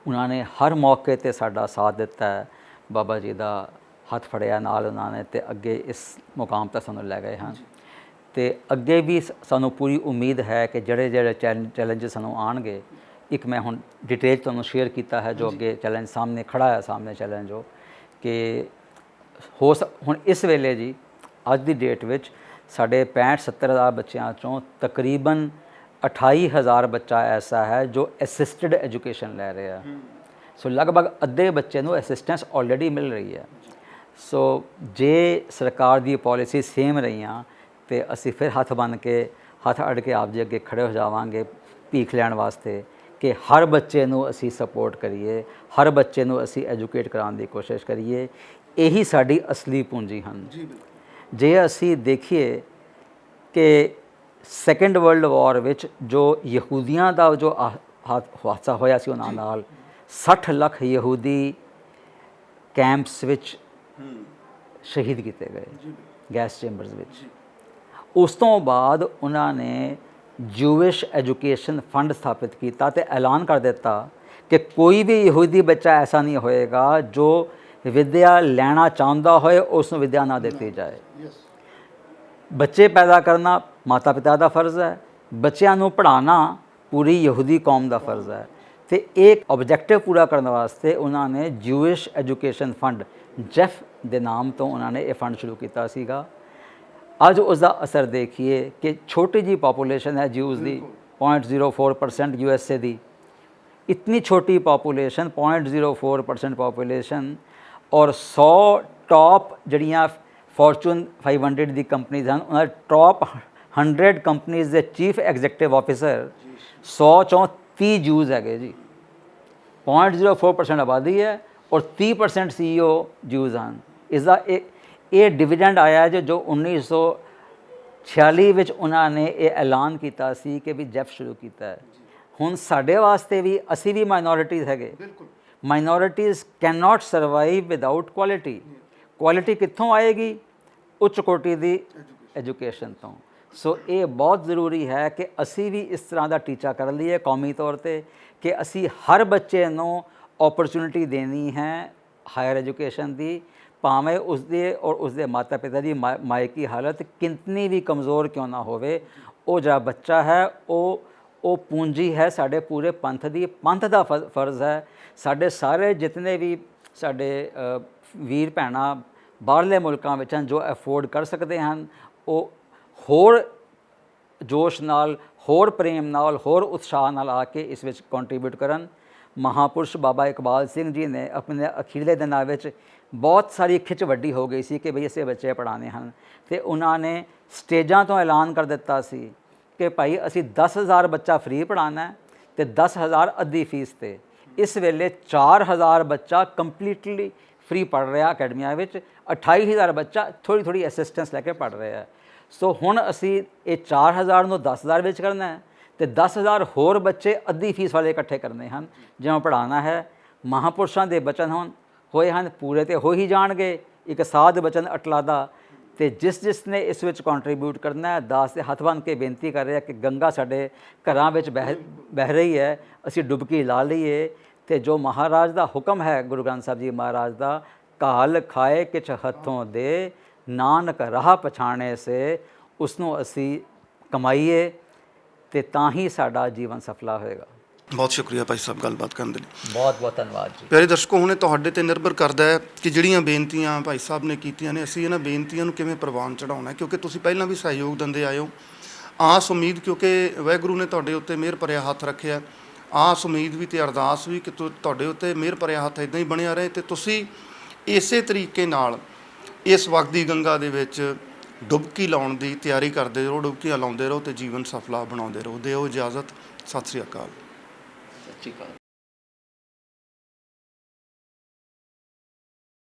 ਉਹਨਾਂ ਨੇ ਹਰ ਮੌਕੇ 'ਤੇ ਸਾਡਾ ਸਾਥ ਦਿੱਤਾ ਹੈ, ਬਾਬਾ ਜੀ ਦਾ ਹੱਥ ਫੜਿਆ ਨਾਲ ਉਹਨਾਂ ਨੇ ਤੇ ਅੱਗੇ ਇਸ ਮੁਕਾਮ ਤੱਕ ਸਾਨੂੰ ਲੈ ਗਏ ਹਨ। ਤੇ ਅੱਗੇ ਵੀ ਸਾਨੂੰ ਪੂਰੀ ਉਮੀਦ ਹੈ ਕਿ ਜਿਹੜੇ ਚੈਲੰਜਸ ਸਾਨੂੰ ਆਉਣਗੇ, ਇੱਕ ਮੈਂ ਹੁਣ ਡਿਟੇਲ ਤੁਹਾਨੂੰ ਸ਼ੇਅਰ ਕੀਤਾ ਹੈ ਜੋ ਅੱਗੇ ਚੈਲੰਜ ਸਾਹਮਣੇ ਖੜਾ ਹੈ, ਸਾਹਮਣੇ ਚੈਲੰਜ ਉਹ ਕਿ ਹੁਣ ਇਸ ਵੇਲੇ ਜੀ ਅੱਜ ਦੀ ਡੇਟ ਵਿੱਚ ਸਾਡੇ 65-70 ਹਜ਼ਾਰ ਬੱਚਿਆਂ 'ਚੋਂ ਤਕਰੀਬਨ 28,000 ਬੱਚਾ ਐਸਾ ਹੈ ਜੋ ਅਸਿਸਟਡ ਐਜੂਕੇਸ਼ਨ ਲੈ ਰਿਹਾ। ਸੋ ਲਗਭਗ ਅੱਧੇ ਬੱਚੇ ਨੂੰ ਅਸਿਸਟੈਂਸ ਆਲਰੇਡੀ ਮਿਲ ਰਹੀ ਹੈ। ਸੋ ਜੇ ਸਰਕਾਰ ਦੀ ਪਾਲਿਸੀ ਸੇਮ ਰਹੀਆਂ ਤੇ ਅਸੀਂ ਫਿਰ ਹੱਥ ਬੰਨ੍ਹ ਕੇ ਹੱਥ ਅੜ ਕੇ ਆਪ ਜੀ ਅੱਗੇ ਖੜੇ ਹੋ ਜਾਵਾਂਗੇ ਭੀਖ ਲੈਣ ਵਾਸਤੇ ਕਿ ਹਰ ਬੱਚੇ ਨੂੰ ਅਸੀਂ ਸਪੋਰਟ ਕਰੀਏ, ਹਰ ਬੱਚੇ ਨੂੰ ਅਸੀਂ ਐਜੂਕੇਟ ਕਰਾਉਣ ਦੀ ਕੋਸ਼ਿਸ਼ ਕਰੀਏ। ਇਹੀ ਸਾਡੀ ਅਸਲੀ ਪੂੰਜੀ ਹਨ। ਜੇ ਅਸੀਂ ਦੇਖੀਏ ਕਿ ਸੈਕੰਡ ਵਰਲਡ ਵਾਰ ਵਿੱਚ ਜੋ ਯਹੂਦੀਆਂ ਦਾ ਜੋ ਹਾਦਸਾ ਹੋਇਆ ਸੀ ਉਹਨਾਂ ਨਾਲ 60 ਲੱਖ ਯਹੂਦੀ ਕੈਂਪਸ ਵਿੱਚ ਸ਼ਹੀਦ ਕੀਤੇ ਗਏ ਗੈਸ ਚੈਂਬਰਸ ਵਿੱਚ। ਉਸ ਤੋਂ ਬਾਅਦ ਉਹਨਾਂ ਨੇ ਜੂਇਸ਼ ਐਜੂਕੇਸ਼ਨ ਫੰਡ ਸਥਾਪਿਤ ਕੀਤਾ ਤੇ ਐਲਾਨ ਕਰ ਦਿੱਤਾ ਕਿ ਕੋਈ ਵੀ ਯਹੂਦੀ ਬੱਚਾ ਐਸਾ ਨਹੀਂ ਹੋਏਗਾ ਜੋ ਵਿਦਿਆ ਲੈਣਾ ਚਾਹੁੰਦਾ ਹੋਏ ਉਸ ਨੂੰ ਵਿਦਿਆ ਨਾ ਦਿੱਤੀ ਜਾਏ। ਬੱਚੇ ਪੈਦਾ ਕਰਨਾ ਮਾਤਾ ਪਿਤਾ ਦਾ ਫਰਜ਼ ਹੈ, ਬੱਚਿਆਂ ਨੂੰ ਪੜ੍ਹਾਉਣਾ ਪੂਰੀ ਯਹੂਦੀ ਕੌਮ ਦਾ ਫਰਜ਼ ਹੈ। ਤੇ ਇਹ ਆਬਜੈਕਟਿਵ ਪੂਰਾ ਕਰਨ ਵਾਸਤੇ ਉਹਨਾਂ ਨੇ ਜੂਇਸ਼ ਐਜੂਕੇਸ਼ਨ ਫੰਡ ਜੈਫ ਦੇ ਨਾਮ ਤੋਂ ਉਹਨਾਂ ਨੇ ਇਹ ਫੰਡ ਸ਼ੁਰੂ ਕੀਤਾ ਸੀਗਾ। ਅੱਜ ਉਸ ਦਾ ਅਸਰ ਦੇਖੀਏ ਕਿ ਛੋਟੀ ਜਿਹੀ ਪਾਪੂਲੇਸ਼ਨ ਹੈ ਜਿਊਜ਼ ਦੀ 0.04% USA ਦੀ, ਇਤਨੀ ਛੋਟੀ ਪਾਪੂਲੇਸ਼ਨ 0.04% ਪਾਪੂਲੇਸ਼ਨ ਔਰ 100 ਟੌਪ ਜਿਹੜੀਆਂ ਫੋਰਚੂਨ 500 ਦੀ ਕੰਪਨੀਜ਼ ਹਨ ਉਹਨਾਂ ਦੇ ਟੌਪ 100 ਕੰਪਨੀਜ਼ ਦੇ ਚੀਫ ਐਗਜ਼ੈਕਟਿਵ ਆਫਿਸਰ 100 ਚੋਂ 30 ਜੂਜ਼ ਹੈਗੇ ਜੀ। 0.04% ਆਬਾਦੀ ਹੈ ਔਰ 30% CEO ਜੂਜ਼ ਹਨ। ਇਸ ਦਾ ਇਹ ਡਿਵੀਡੈਂਡ ਆਇਆ ਜੋ 1946 ਵਿੱਚ ਉਹਨਾਂ ਨੇ ਇਹ ਐਲਾਨ ਕੀਤਾ ਸੀ ਕਿ ਵੀ ਜੈਫ ਸ਼ੁਰੂ ਕੀਤਾ ਹੈ। ਹੁਣ ਸਾਡੇ ਵਾਸਤੇ ਵੀ ਅਸੀਂ ਵੀ ਮਾਈਨੋਰਿਟੀਜ਼ ਹੈਗੇ। Minorities can not survive without quality. Quality ਕਿੱਥੋਂ ਆਏਗੀ? ਉੱਚ ਕੋਟੀ ਦੀ ਐਜੂਕੇਸ਼ਨ ਤੋਂ। ਸੋ ਇਹ ਬਹੁਤ ਜ਼ਰੂਰੀ ਹੈ ਕਿ ਅਸੀਂ ਵੀ ਇਸ ਤਰ੍ਹਾਂ ਦਾ ਟੀਚਾ ਕਰ ਲਈਏ ਕੌਮੀ ਤੌਰ 'ਤੇ ਕਿ ਅਸੀਂ ਹਰ ਬੱਚੇ ਨੂੰ ਓਪਰਚੁਨਿਟੀ ਦੇਣੀ ਹੈ ਹਾਇਰ ਐਜੂਕੇਸ਼ਨ ਦੀ, ਭਾਵੇਂ ਉਸਦੇ ਔਰ ਉਸਦੇ ਮਾਤਾ ਪਿਤਾ ਦੀ ਮਾਇਕੀ ਹਾਲਤ ਕਿਤਨੀ ਵੀ ਕਮਜ਼ੋਰ ਕਿਉਂ ਨਾ ਹੋਵੇ। ਉਹ ਜਿਹੜਾ ਬੱਚਾ ਹੈ ਉਹ ਪੂੰਜੀ ਹੈ ਸਾਡੇ ਪੂਰੇ ਪੰਥ ਦੀ। ਪੰਥ ਦਾ ਫਰਜ਼ ਹੈ ਸਾਡੇ ਸਾਰੇ ਜਿਤਨੇ ਵੀ ਸਾਡੇ ਵੀਰ ਭੈਣਾਂ ਬਾਹਰਲੇ ਮੁਲਕਾਂ ਵਿੱਚ ਹਨ ਜੋ ਅਫੋਰਡ ਕਰ ਸਕਦੇ ਹਨ, ਉਹ ਹੋਰ ਜੋਸ਼ ਨਾਲ, ਹੋਰ ਪ੍ਰੇਮ ਨਾਲ, ਹੋਰ ਉਤਸ਼ਾਹ ਨਾਲ ਆ ਕੇ ਇਸ ਵਿੱਚ ਕੰਟਰੀਬਿਊਟ ਕਰਨ। ਮਹਾਂਪੁਰਸ਼ ਬਾਬਾ ਇਕਬਾਲ ਸਿੰਘ ਜੀ ਨੇ ਆਪਣੇ ਅਖੀਰਲੇ ਦਿਨਾਂ ਵਿੱਚ ਬਹੁਤ ਸਾਰੀ ਖਿੱਚ ਵੱਡੀ ਹੋ ਗਈ ਸੀ ਕਿ ਬਈ ਅਸੀਂ ਬੱਚੇ ਪੜ੍ਹਾਉਣੇ ਹਨ, ਅਤੇ ਉਹਨਾਂ ਨੇ ਸਟੇਜਾਂ ਤੋਂ ਐਲਾਨ ਕਰ ਦਿੱਤਾ ਸੀ ਕਿ ਭਾਈ ਅਸੀਂ 10,000 ਬੱਚਾ ਫ੍ਰੀ ਪੜ੍ਹਾਉਣਾ ਤੇ 10,000 ਅੱਧੀ ਫੀਸ 'ਤੇ। ਇਸ ਵੇਲੇ 4,000 ਬੱਚਾ ਕੰਪਲੀਟਲੀ ਫ੍ਰੀ ਪੜ੍ਹ ਰਿਹਾ ਅਕੈਡਮੀਆਂ ਵਿੱਚ, 28,000 ਬੱਚਾ ਥੋੜ੍ਹੀ ਅਸਿਸਟੈਂਸ ਲੈ ਕੇ ਪੜ੍ਹ ਰਿਹਾ ਹੈ। ਸੋ ਹੁਣ ਅਸੀਂ ਇਹ 4,000 ਨੂੰ 10,000 ਵਿੱਚ ਕਰਨਾ ਹੈ ਤੇ 10,000 ਹੋਰ ਬੱਚੇ ਅੱਧੀ ਫੀਸ ਵਾਲੇ ਇਕੱਠੇ ਕਰਨੇ ਹਨ ਜਿਵੇਂ ਪੜ੍ਹਾਉਣਾ ਹੈ। ਮਹਾਂਪੁਰਸ਼ਾਂ ਦੇ ਬਚਨ ਹੋਏ ਹਨ, ਪੂਰੇ ਤੇ ਹੋ ਹੀ ਜਾਣਗੇ। ਇੱਕ ਸਾਧ ਬਚਨ ਅਟਲਾ ਦਾ, ਤੇ ਜਿਸ ਨੇ ਇਸ ਵਿੱਚ ਕੰਟਰੀਬਿਊਟ ਕਰਨਾ ਹੈ, ਦਾਸ ਦੇ ਹੱਥ ਬੰਨ੍ਹ ਕੇ ਬੇਨਤੀ ਕਰ ਰਿਹਾ ਕਿ ਗੰਗਾ ਸਾਡੇ ਘਰਾਂ ਵਿੱਚ ਬਹਿ ਰਹੀ ਹੈ, ਅਸੀਂ ਡੁਬਕੀ ਲਾ ਲਈਏ। ਤੇ ਜੋ ਮਹਾਰਾਜ ਦਾ ਹੁਕਮ ਹੈ, ਗੁਰੂ ਗ੍ਰੰਥ ਸਾਹਿਬ ਜੀ ਮਹਾਰਾਜ ਦਾ, ਕਾਲ ਖਾਏ ਕਿਛ ਹੱਥੋਂ ਦੇ, ਨਾਨਕ ਰਾਹ ਪਛਾਣੇ ਸੇ, ਉਸ ਨੂੰ ਅਸੀਂ ਕਮਾਈਏ ਤੇ ਤਾਂ ਹੀ ਸਾਡਾ ਜੀਵਨ ਸਫਲਾ ਹੋਏਗਾ। ਬਹੁਤ ਸ਼ੁਕਰੀਆ ਭਾਈ ਸਾਹਿਬ ਗੱਲਬਾਤ ਕਰਨ ਦੇ ਲਈ। ਬਹੁਤ ਬਹੁਤ ਧੰਨਵਾਦ ਜੀ। ਪਿਆਰੇ ਦਰਸ਼ਕੋ, ਹੁਣੇ ਤੁਹਾਡੇ ਤੇ ਨਿਰਭਰ ਕਰਦਾ ਹੈ ਕਿ ਜਿਹੜੀਆਂ ਬੇਨਤੀਆਂ ਭਾਈ ਸਾਹਿਬ ਨੇ ਕੀਤੀਆਂ ਨੇ, ਅਸੀਂ ਇਹਨਾਂ ਬੇਨਤੀਆਂ ਨੂੰ ਕਿਵੇਂ ਪ੍ਰਵਾਨ ਚੜਾਉਣਾ, ਕਿਉਂਕਿ ਤੁਸੀਂ ਪਹਿਲਾਂ ਵੀ ਸਹਿਯੋਗ ਦਿੰਦੇ ਆਏ ਹੋ। ਆਸ ਉਮੀਦ, ਕਿਉਂਕਿ ਵਾਹਿਗੁਰੂ ਨੇ ਤੁਹਾਡੇ ਉੱਤੇ ਮਿਹਰ ਭਰਿਆ ਹੱਥ ਰੱਖਿਆ, ਆਸ ਉਮੀਦ ਵੀ ਤੇ ਅਰਦਾਸ ਵੀ ਕਿ ਤੁਹਾਡੇ ਉੱਤੇ ਮਿਹਰ ਭਰਿਆ ਹੱਥ ਇੱਦਾਂ ਹੀ ਬਣਿਆ ਰਹੇ ਤੇ ਤੁਸੀਂ ਇਸੇ ਤਰੀਕੇ ਨਾਲ ਇਸ ਵਗਦੀ ਗੰਗਾ ਦੇ ਵਿੱਚ ਡੁਬਕੀ ਲਾਉਣ ਦੀ ਤਿਆਰੀ ਕਰਦੇ ਰਹੋ, ਡੁਬਕੀਆਂ ਲਾਉਂਦੇ ਰਹੋ ਤੇ ਜੀਵਨ ਸਫਲਾ ਬਣਾਉਂਦੇ ਰਹੋ। ਦਿਓ ਇਜਾਜ਼ਤ। ਸਤਿ ਸ੍ਰੀ ਅਕਾਲ।